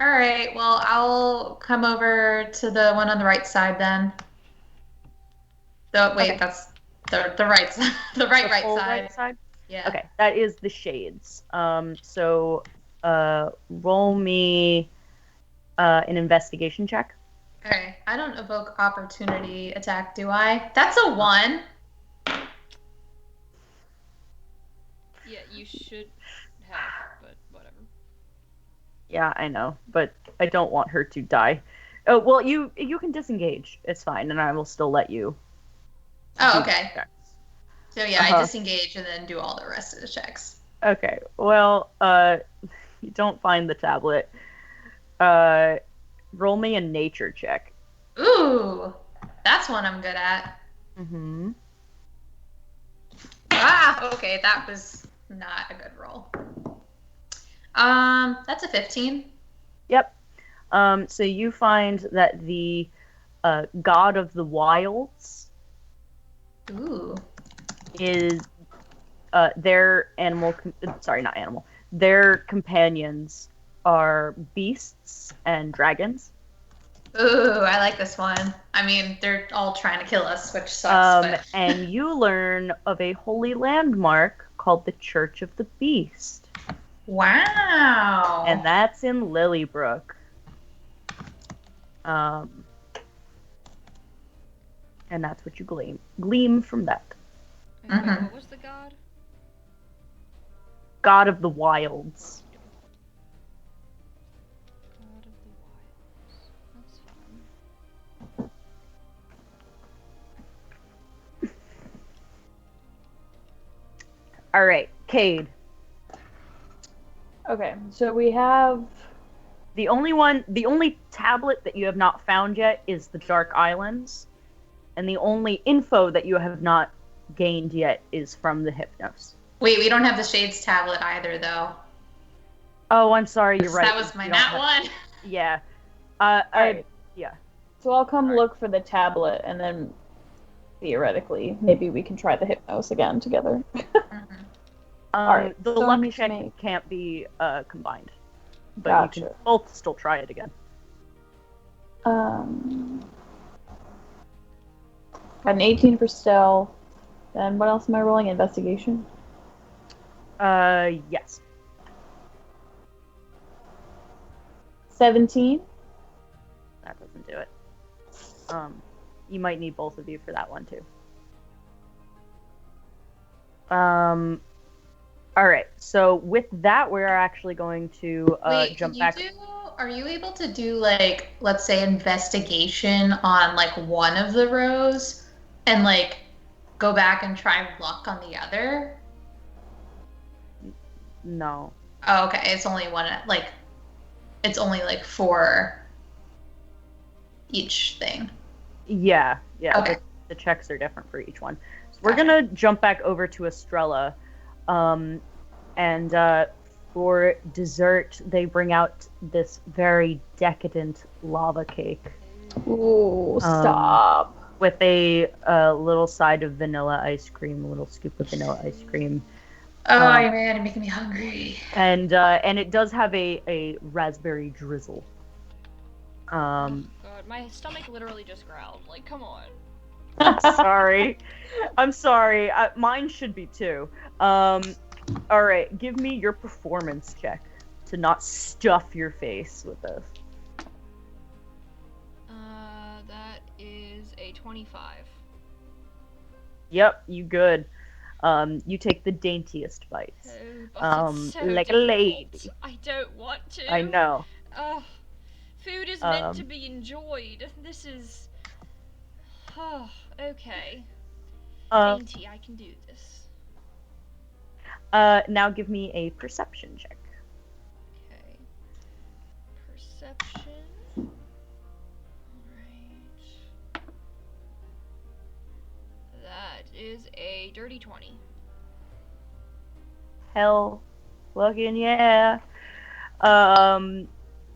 right. Well, I'll come over to the one on the right side then. Wait, Okay. that's the right side. The right full side. side. Yeah. Okay, that is the shades. So roll me an investigation check. Okay. I don't evoke opportunity attack, do I? That's a 1. Yeah, you should have, but whatever. Yeah, I know, but I don't want her to die. Oh well, you can disengage. It's fine, and I will still let you. Oh, okay. Checks. So yeah, I disengage and then do all the rest of the checks. Okay. Well, you don't find the tablet. Roll me a nature check. Ooh, that's one I'm good at. Mm-hmm. Ah, okay, that was not a good roll. That's a 15. Yep. So you find that the god of the wilds Ooh. is their animal. Not animal. Their companions are beasts and dragons. Ooh, I like this one. I mean, they're all trying to kill us, which sucks. But... And you learn of a holy landmark called the Church of the Beast. Wow. And that's in Lilybrook. And that's what you gleam from that. Okay, Mhm. what was the god? God of the Wilds. God of the Wilds. That's fun. All right, Cade. Okay, so we have The only tablet that you have not found yet is the Dark Islands, and the only info that you have not gained yet is from the Hypnos. Wait, we don't have the Shades tablet either, though. Oh, I'm sorry, you're right. That was my You don't nat have- one. Yeah. Alright. Yeah. So I'll come Alright. look for the tablet, and then theoretically, maybe we can try the Hypnos again together. Mhm. Alright, The so I luck need to check make- can't be combined, but you Gotcha. can both still try it again. Got an 18 for stealth. Then what else am I rolling? Investigation? Yes. 17? That doesn't do it. You might need both of you for that one too. All right. So with that, we're actually going to Wait, jump can back. are you able to do, like, let's say investigation on, like, one of the rows and, like, go back and try luck on the other? No. Oh, okay. It's only one, like, it's only, like, four each thing. Yeah. Okay. The checks are different for each one. So we're gonna jump back over to Estrella, and for dessert, they bring out this very decadent lava cake. Ooh, stop. With a little side of vanilla ice cream, a little scoop of vanilla ice cream. Oh, man, you're making me hungry. And it does have a raspberry drizzle. Oh, God, my stomach literally just growled. Like, come on. I'm sorry. Mine should be too. All right, give me your performance check to not stuff your face with this. That is a 25. Yep, you good. You take the daintiest bites. Oh, but it's so like difficult. a lady. I don't want to. I know. Ugh. Food is meant to be enjoyed. This is... Oh, okay. Dainty, I can do this. Now give me a perception check. Okay. Perception. Alright. That is a dirty 20. Hell fucking yeah.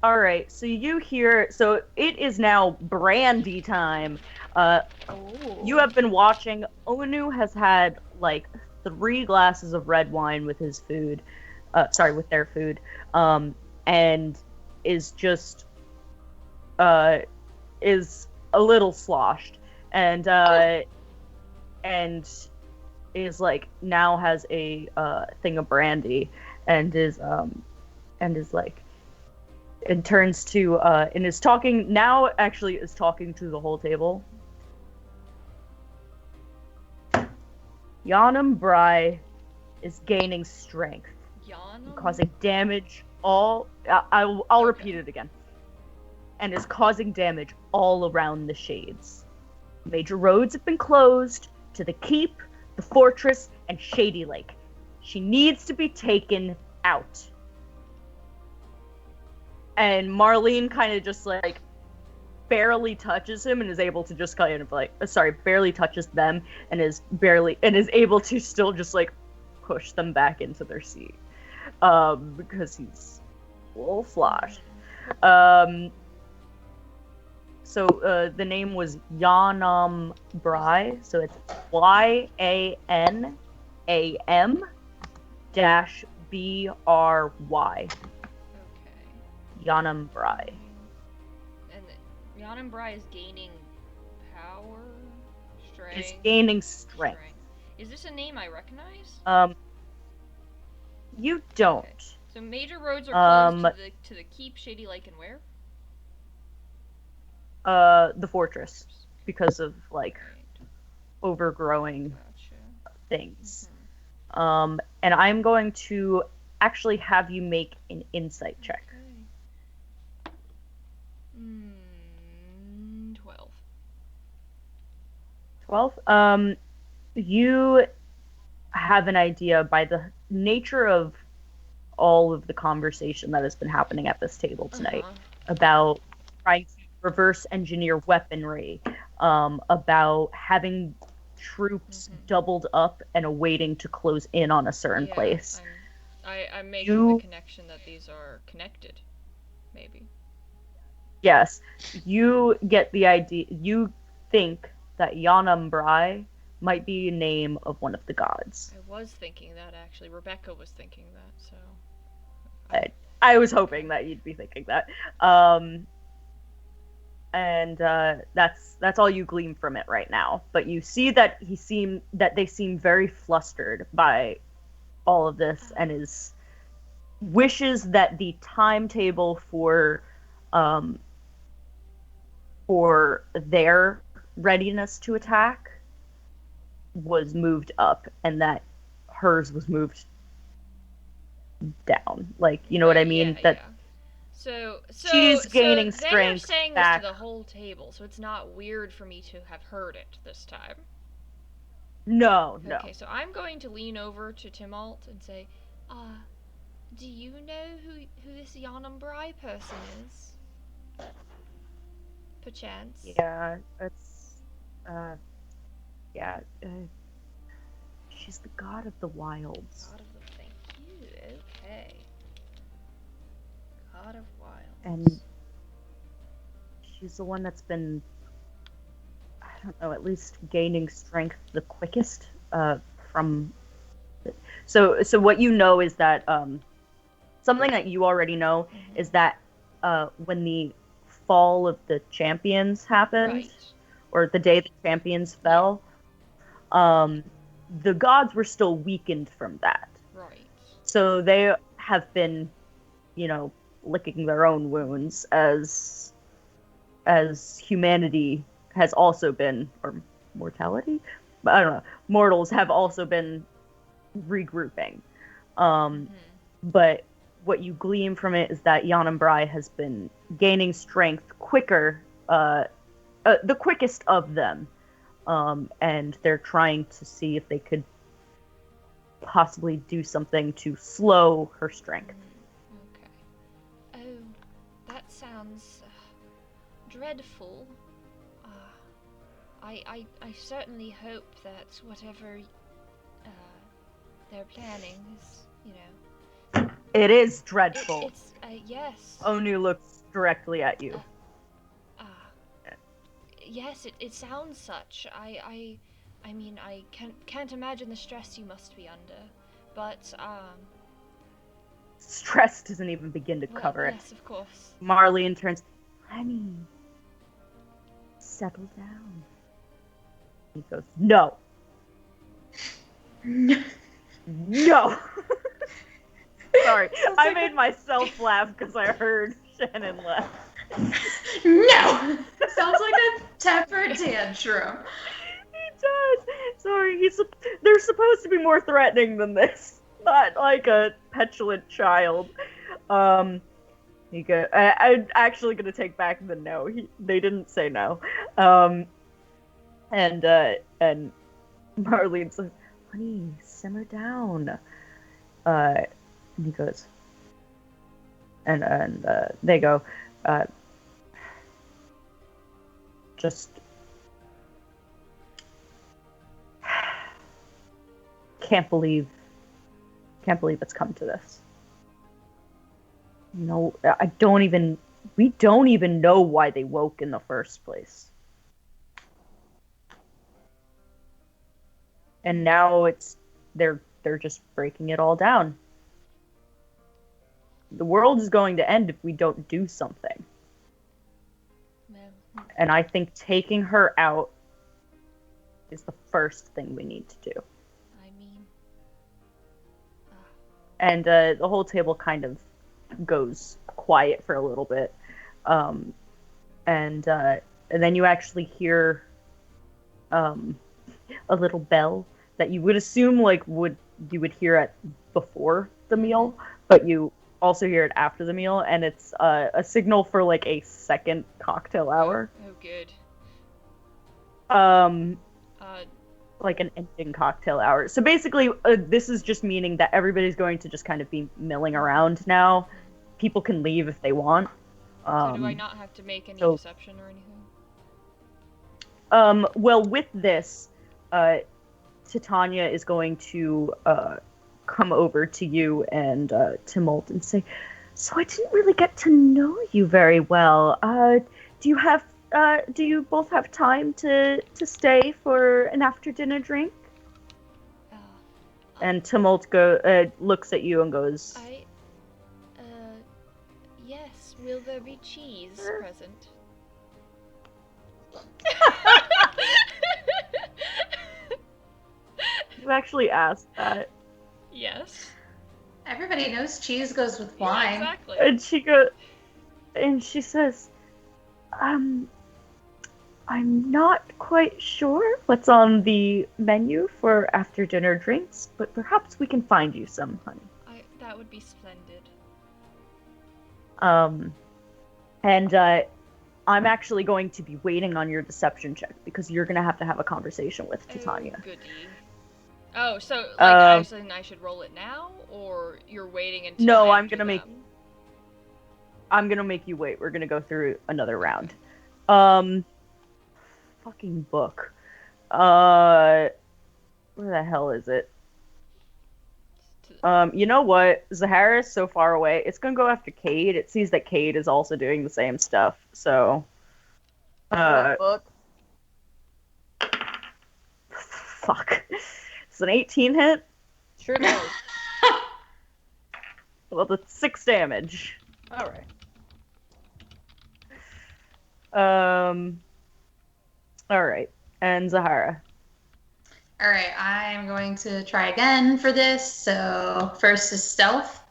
Alright, so you hear, so it is now brandy time. You have been watching. Onu has had like 3 glasses of red wine with his food. With their food. And is just is a little sloshed. And is like now has a thing of brandy and is like, and turns to and is talking now, actually is talking to the whole table. Yanam Bry is gaining strength, causing damage all. I'll repeat it again. And is causing damage all around the shades. Major roads have been closed to the keep, the fortress, and Shady Lake. She needs to be taken out. And Marlene kind of just like barely touches him and is able to just kind of like, barely touches them and is able to still just like push them back into their seat. Because he's a little sloshed. So the name was Yanam Bry, so it's YANAM-BRY. Okay. Yanam Bry. And Yanam Bry is gaining power? Strength? Is gaining strength. Is this a name I recognize? You don't. Okay. So major roads are closed to the keep, Shady Lake, and where? The fortress, because of like overgrowing things. Mm-hmm. And I'm going to actually have you make an insight check. Okay. 12. 12. You have an idea by the nature of all of the conversation that has been happening at this table tonight about trying to reverse engineer weaponry, about having troops doubled up and awaiting to close in on a certain place. I'm making the connection that these are connected, maybe. Yes, you get the idea. You think that Yanam Bry might be a name of one of the gods. I was thinking that, actually. Rebecca was thinking that, so... I was hoping that you'd be thinking that. And that's all you glean from it right now. But you see that they seem very flustered by all of this, and wishes that the timetable for their readiness to attack was moved up, and that hers was moved down. Like, you know what I mean? Yeah. So she's gaining so strength they're saying back. this to the whole table, so it's not weird for me to have heard it this time. No. Okay, so I'm going to lean over to Timalt and say, do you know who this Yanambrai person is? Perchance. Yeah, it's, she's the god of the wilds. God of the, thank you, okay. God of wilds. And she's the one that's been, I don't know, at least gaining strength the quickest, from... So what you know is that, something that you already know is that, when the fall of the champions happened, or the day the champions fell, the gods were still weakened from that. Right. So they have been, licking their own wounds as humanity has also been, or mortality? I don't know. Mortals have also been regrouping. But what you glean from it is that Yanambrai has been gaining strength quicker, the quickest of them. And they're trying to see if they could possibly do something to slow her strength. Okay. Oh, that sounds dreadful. I certainly hope that whatever they're planning is, It is dreadful. It's yes. Onu looks directly at you. Yes, it sounds such. I mean, I can't imagine the stress you must be under, but Stress doesn't even begin to cover it. Yes, of course. Marlene turns, honey, settle down. He goes, no. No. Sorry, I made myself laugh because I heard Shannon laugh. No! Sounds like a temper tantrum. He does. Sorry, they're supposed to be more threatening than this. Not like a petulant child. I'm actually gonna take back the no. They didn't say no. And Marlene says, honey, simmer down. And he goes, and they go, just can't believe it's come to this. No, we don't even know why they woke in the first place. And now they're just breaking it all down. The world is going to end if we don't do something. Well, and I think taking her out is the first thing we need to do. I mean... And the whole table kind of goes quiet for a little bit. And then you actually hear a little bell that you would assume you would hear before the meal, but you also hear it after the meal, and it's a signal for like a second cocktail hour. Oh, good. Like an ending cocktail hour. So basically, this is just meaning that everybody's going to just kind of be milling around now. People can leave if they want. So do I not have to make any deception or anything? Well, with this, Titania is going to come over to you and Timalt and say, so I didn't really get to know you very well. Do you both have time to stay for an after-dinner drink? And Timalt looks at you and goes, yes, will there be cheese present? You actually asked that. Yes. Everybody knows cheese goes with wine. Yeah, exactly. And she says, I'm not quite sure what's on the menu for after dinner drinks, but perhaps we can find you some, honey. That would be splendid. And I'm actually going to be waiting on your deception check because you're gonna have a conversation with Titania. Oh, goody. Oh, so I should roll it now, or you're waiting until? No, I'm gonna make you wait. We're gonna go through another round. Fucking book. Where the hell is it? You know what? Zahara is so far away. It's gonna go after Cade. It sees that Cade is also doing the same stuff. So, Book. fuck. It's an 18 hit. Sure does. Well, that's 6 damage. All right. All right. And Zahara. All right, I'm going to try again for this. So first is stealth.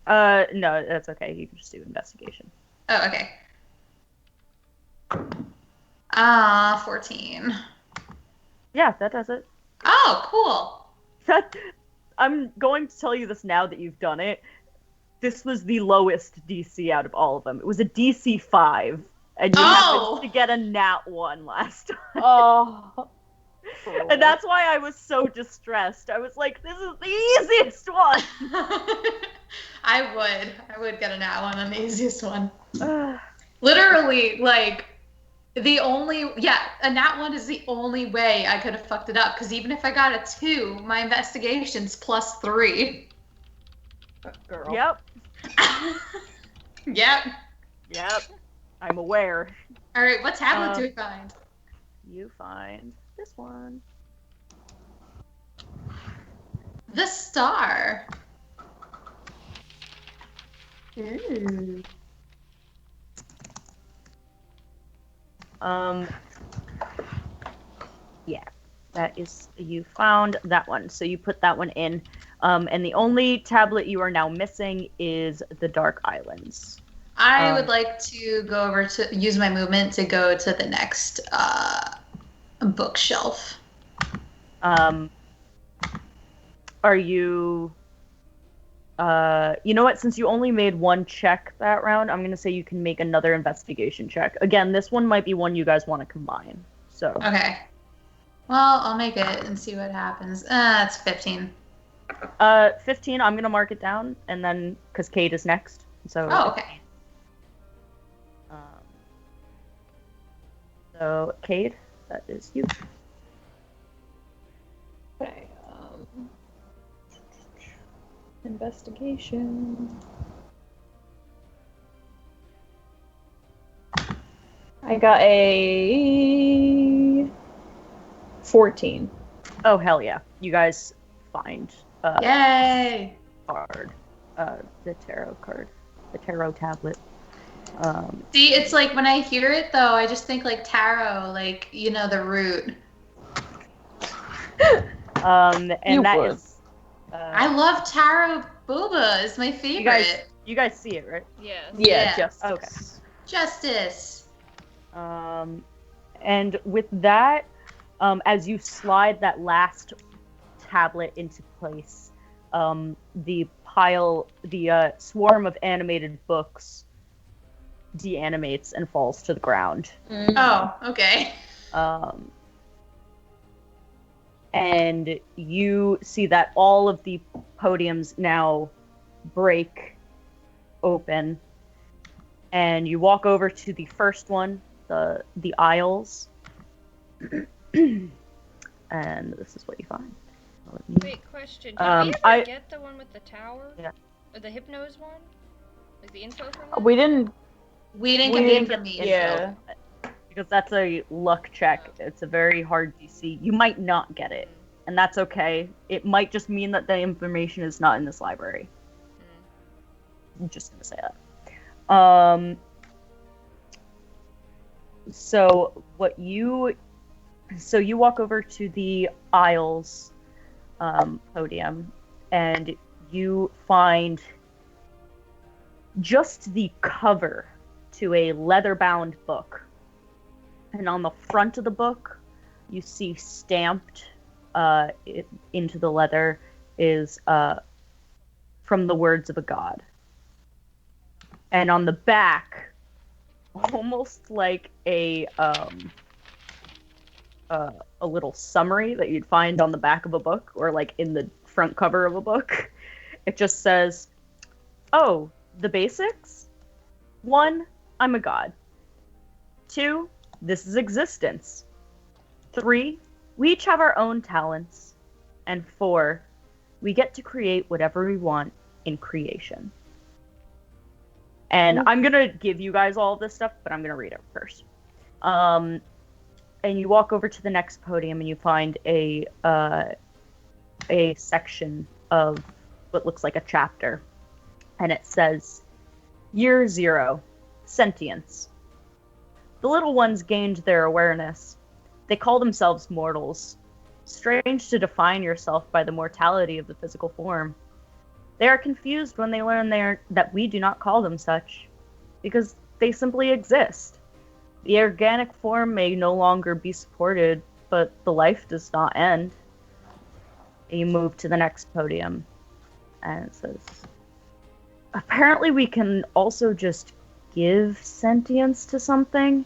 No, that's okay. You can just do investigation. Oh, okay. 14. Yeah, that does it. Oh, cool. I'm going to tell you this now that you've done it. This was the lowest DC out of all of them. It was a DC 5, and you happened to get a nat 1 last time. Oh. And that's why I was so distressed. I was like, this is the easiest one! I would get a nat 1 on the easiest one. Literally, like, a nat 1 is the only way I could have fucked it up, because even if I got a 2, my investigation's +3. Girl. Yep. Yep. I'm aware. Alright, what tablet do we find? You find this one. The star. Ooh. Yeah, that is, you found that one. So you put that one in. And the only tablet you are now missing is the Dark Islands. I would like to go over to use my movement to go to the next bookshelf. Are you... you know what? Since you only made 1 check that round, I'm going to say you can make another investigation check. Again, this one might be one you guys want to combine. So. Okay. Well, I'll make it and see what happens. It's 15. 15, I'm going to mark it down, and then, because Cade is next. So. Oh, okay. So, Cade, that is you. Okay. Investigation. I got a 14. Oh, hell yeah. You guys find Yay! card. The tarot card. The tarot tablet. See, it's like when I hear it though, I just think like tarot, like, you know, the root. And You that would. is. I love tarot booba. It's my favorite. You guys see it, right? Yes. Yeah, Yeah. just Okay. Justice. And with that, as you slide that last tablet into place, the swarm of animated books deanimates and falls to the ground. Oh, okay. And you see that all of the podiums now break open, and you walk over to the first one, the aisles, and this is what you find. Wait, question. Did we ever get the one with the tower? Yeah. Or the hypnose one? Like the info from that? we didn't. We didn't We get didn't the information. Yeah. Because that's a luck check. It's a very hard DC. You might not get it, and that's okay. It might just mean that the information is not in this library. I'm just gonna say that. So you walk over to the aisles podium, and you find just the cover to a leather-bound book And on the front of the book, you see stamped into the leather is from the words of a god. And on the back, almost like a little summary that you'd find on the back of a book or like in the front cover of a book, it just says, "Oh, the basics? 1, I'm a god. 2, this is existence. 3, we each have our own talents. And 4, we get to create whatever we want in creation." And I'm going to give you guys all of this stuff, but I'm going to read it first. And you walk over to the next podium and you find a section of what looks like a chapter. And it says, Year 0, Sentience. The little ones gained their awareness. They call themselves mortals. Strange to define yourself by the mortality of the physical form. They are confused when they learn that we do not call them such, because they simply exist. The organic form may no longer be supported, but the life does not end. You move to the next podium, and it says, apparently we can also just give sentience to something.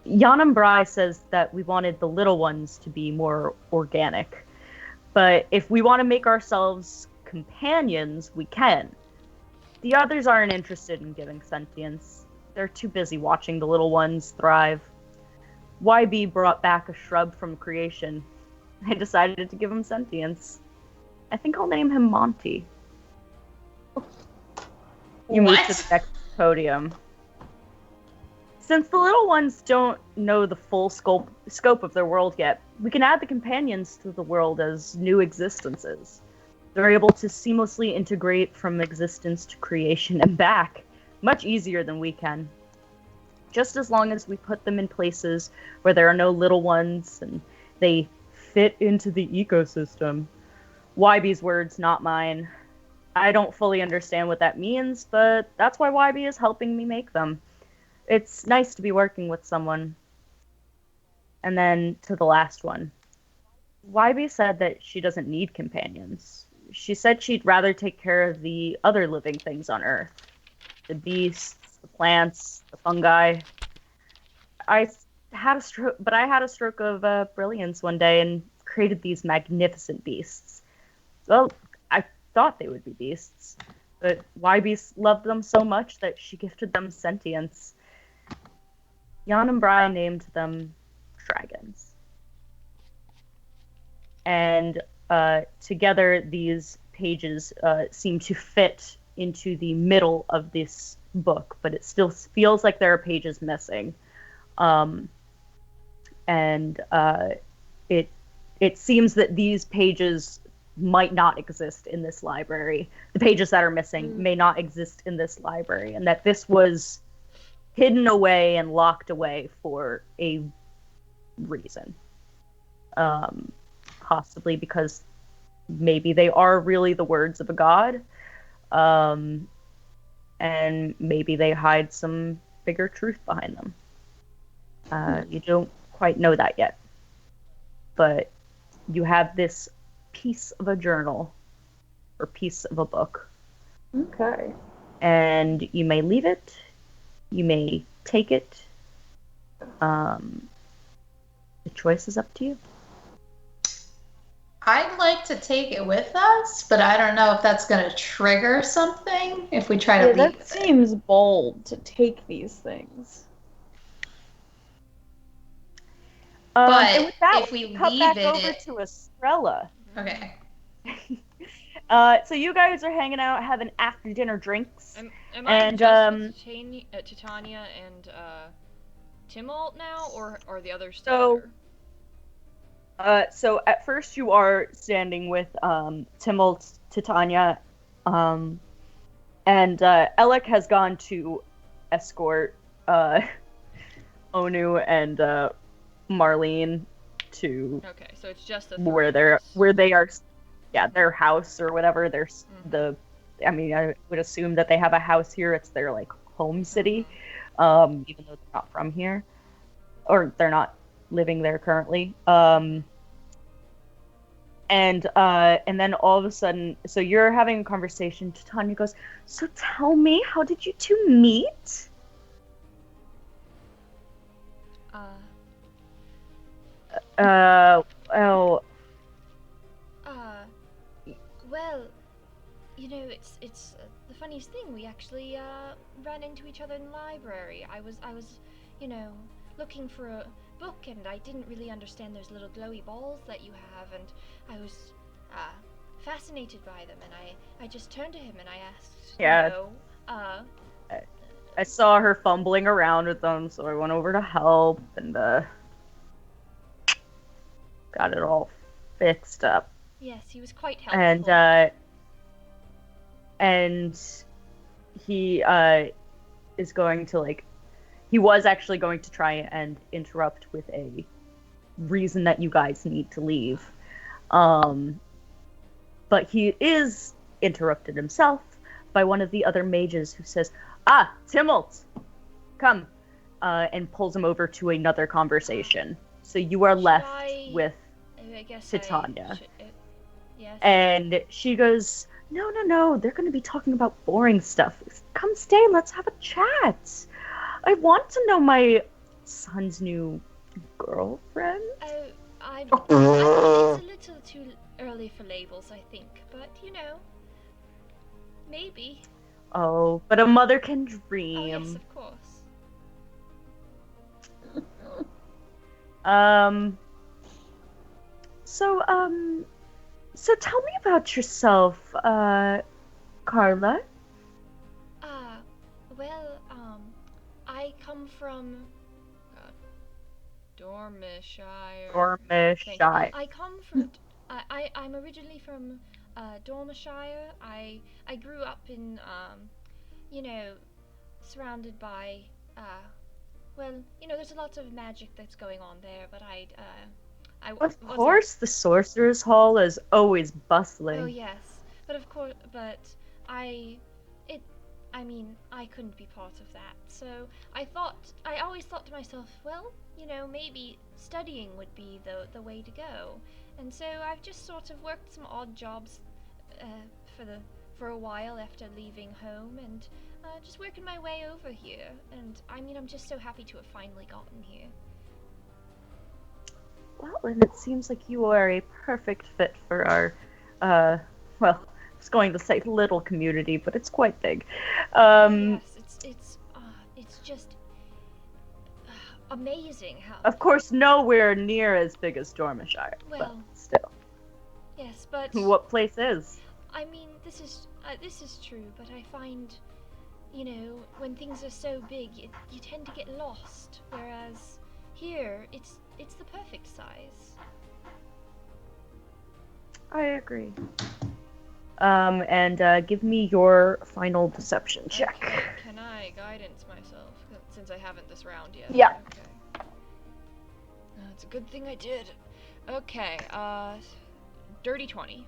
Yanam Brai says that we wanted the little ones to be more organic, but if we want to make ourselves companions, we can. The others aren't interested in giving sentience. They're too busy watching the little ones thrive. YB brought back a shrub from creation. I decided to give him sentience. I think I'll name him Monty. You move to the next podium. Since the little ones don't know the full scope of their world yet, we can add the companions to the world as new existences. They're able to seamlessly integrate from existence to creation and back, much easier than we can. Just as long as we put them in places where there are no little ones and they fit into the ecosystem. YB's words, not mine. I don't fully understand what that means, but that's why YB is helping me make them. It's nice to be working with someone. And then to the last one. YB said that she doesn't need companions. She said she'd rather take care of the other living things on Earth. The beasts, the plants, the fungi. I had a stroke of brilliance one day and created these magnificent beasts. Well, I thought they would be beasts, but YB loved them so much that she gifted them sentience. Jan and Brian named them dragons. And together these pages seem to fit into the middle of this book, but it still feels like there are pages missing. It seems that these pages might not exist in this library. The pages that are missing may not exist in this library, and that this was hidden away and locked away for a reason. Possibly because maybe they are really the words of a god, and maybe they hide some bigger truth behind them. You don't quite know that yet. But you have this piece of a journal, or piece of a book. Okay. And you may leave it, you may take it. The choice is up to you. I'd like to take it with us, but I don't know if that's going to trigger something if we try to leave that it. seems bold to take these things. But and with that, if we cut leave back it, over to Estrella. Okay. So you guys are hanging out, having after dinner drinks. Am I just with Titania and Timalt now, or are the others still there? So at first you are standing with Timalt, Titania, and Alec has gone to escort Onu and Marlene to Okay, so it's just the where they are, their house or whatever. There's I would assume that they have a house here. It's their like home city, even though they're not from here. or they're not living there currently. And then all of a sudden, so you're having a conversation. Tanya goes, "So tell me, how did you two meet?" Well, Well, you know, it's the funniest thing. We actually ran into each other in the library. I was, you know, looking for a book, and I didn't really understand those little glowy balls that you have, and I was fascinated by them, and I just turned to him and I asked, Yeah. you know, I saw her fumbling around with them, so I went over to help and got it all fixed up. yes, he was quite helpful. And he is going to he was actually going to try and interrupt with a reason that you guys need to leave. But he is interrupted himself by one of the other mages who says, "Ah, Timmelt, come," and pulls him over to another conversation. So you are left with Titania. Yes. And she goes, No, they're going to be talking about boring stuff. Come stay, let's have a chat. I want to know my son's new girlfriend. I think it's a little too early for labels, I think, but you know, maybe. Oh, but a mother can dream. Oh yes, of course. So tell me about yourself, Carla. Well, I come from Dormishire. Dormishire. I come from. I'm originally from Dormishire. I grew up in you know, surrounded by well, you know, there's a lot of magic that's going on there, but Of course, the Sorcerer's Hall is always bustling. Oh yes, but of course, but I mean, I couldn't be part of that. So I always thought to myself, well, you know, maybe studying would be the way to go. And so I've just sort of worked some odd jobs for a while after leaving home, and just working my way over here. And I mean, I'm just so happy to have finally gotten here. Well, and it seems like you are a perfect fit for our, well, I was going to say little community, but it's quite big. Yes, it's just amazing how. Of course, nowhere near as big as Dormishire, Well, but still. Yes, but What place is? I mean, this is true, but I find, you know, when things are so big, you tend to get lost, whereas here it's the perfect size. I agree. And give me your final deception check. Okay. Can I guidance myself since I haven't this round yet? Yeah. Okay. It's a good thing I did. Okay. Dirty 20.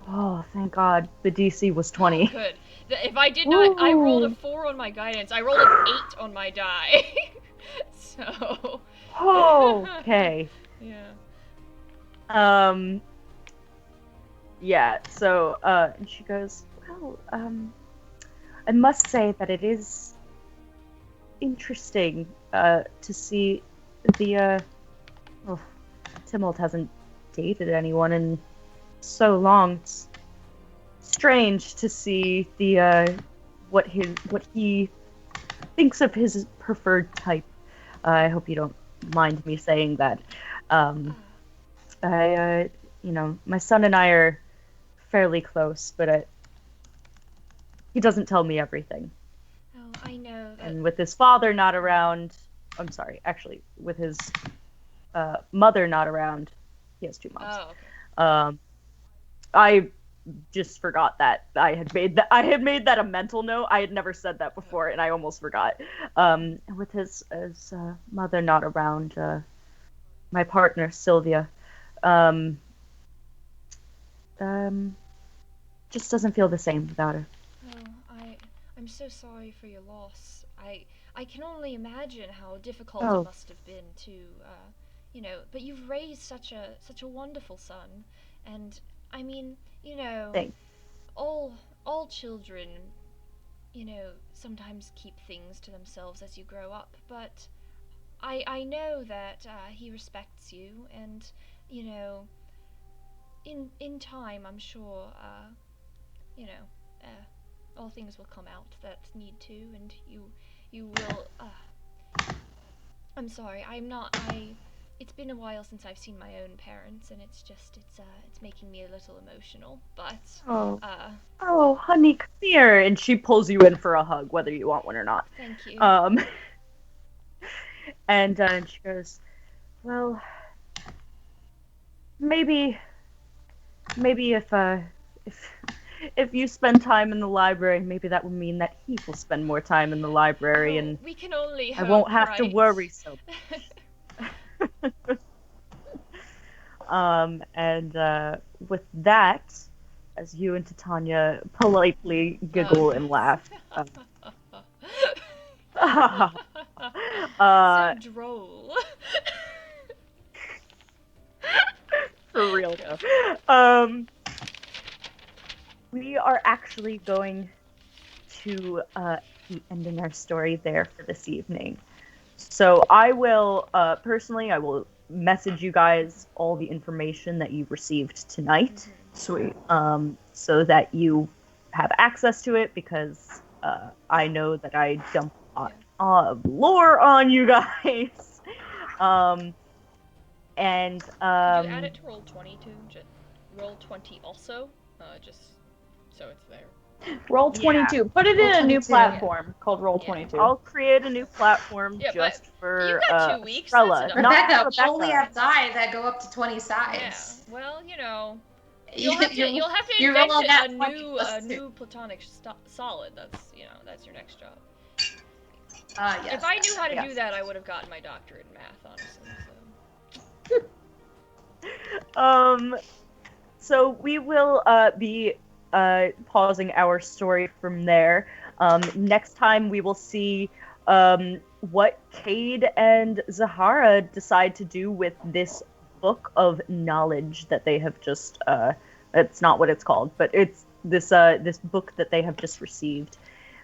Oh, thank God. The DC was 20. Good. If I did not, I rolled a 4 on my guidance. I rolled an 8 on my die. So. Okay. Yeah. Yeah, so, and she goes, well, I must say that it is interesting, to see the, Timold hasn't dated anyone in so long. It's strange to see the, what he thinks of his preferred type. I hope you don't mind me saying that. You know, my son and I are fairly close, but he doesn't tell me everything. Oh, I know. And with his father not around, I'm sorry, actually, with his mother not around, he has 2 moms. Oh, okay. I just forgot that I had made that a mental note. I had never said that before, and I almost forgot. With his mother not around, my partner Sylvia, just doesn't feel the same without her. Oh, I'm so sorry for your loss. I can only imagine how difficult Oh. it must have been to, you know. But you've raised such a wonderful son, and I mean, you know, Thanks. all children, you know, sometimes keep things to themselves as you grow up. But I know that he respects you, and you know, in time, I'm sure, you know, all things will come out that need to, and you will. I'm sorry, I'm not. It's been a while since I've seen my own parents, and it's making me a little emotional. But Oh. uh, Oh, honey, come here. And she pulls you in for a hug, whether you want one or not. thank you. And she goes, well, maybe if you spend time in the library, maybe that will mean that he will spend more time in the library, and we can only I hope, won't have to right? worry so much. And with that, as you and Titania politely giggle and laugh, so droll. for real though. We are actually going to be ending our story there for this evening. So I will, personally, I will message you guys all the information that you received tonight. Sweet. So that you have access to it, because I know that I dump a lot of lore on you guys. And Could you add it to Roll20 too? Roll20 also, just so it's there. Roll22. Yeah. Put it in a new Roll22. platform called Roll22. I'll create a new platform Yeah, just but for you got 2 weeks, Estrella. that's enough. Not Rebecca, Rebecca. we only have die that go up to 20 Yeah. sides. Well, you know, You- you'll have to you're invent rolling a that 20 new plus two. new platonic solid. That's that's your next job. Yes. If I knew how to Yes. do that, I would have gotten my doctorate in math, honestly. So we will be pausing our story from there. Next time we will see what Cade and Zahara decide to do with this book of knowledge that they have just it's not what it's called, but it's this book that they have just received.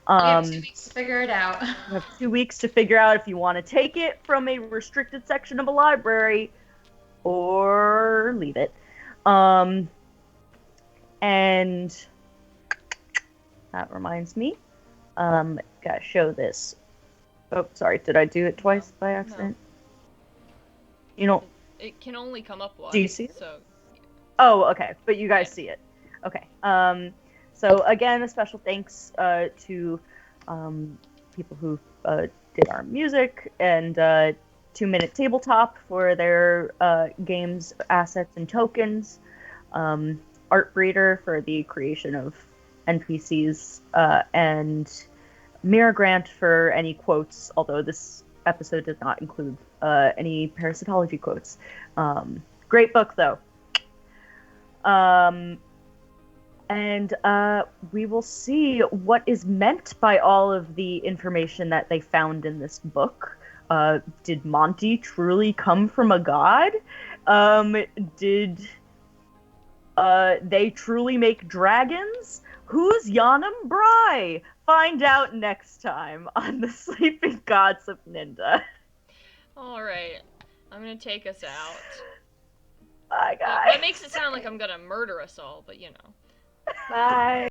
We have 2 weeks to figure it out. You have 2 weeks to figure out if you want to take it from a restricted section of a library or leave it. And that reminds me, gotta show this. Oh, sorry, did I do it twice by accident? You don't. It can only come up once. Do you see it? So. Oh, okay, but you guys see it. Okay. So again, a special thanks to people who did our music, and 2 Minute Tabletop for their games, assets, and tokens. Art Breeder for the creation of NPCs, and Mira Grant for any quotes, although this episode did not include any parasitology quotes. Great book, though. And we will see what is meant by all of the information that they found in this book. Did Monty truly come from a god? Did they truly make dragons? Who's Yonam Bry? Find out next time on the Sleeping Gods of Ninda. Alright, I'm gonna take us out. Bye, guys. That makes it sound like I'm gonna murder us all, but you know. Bye.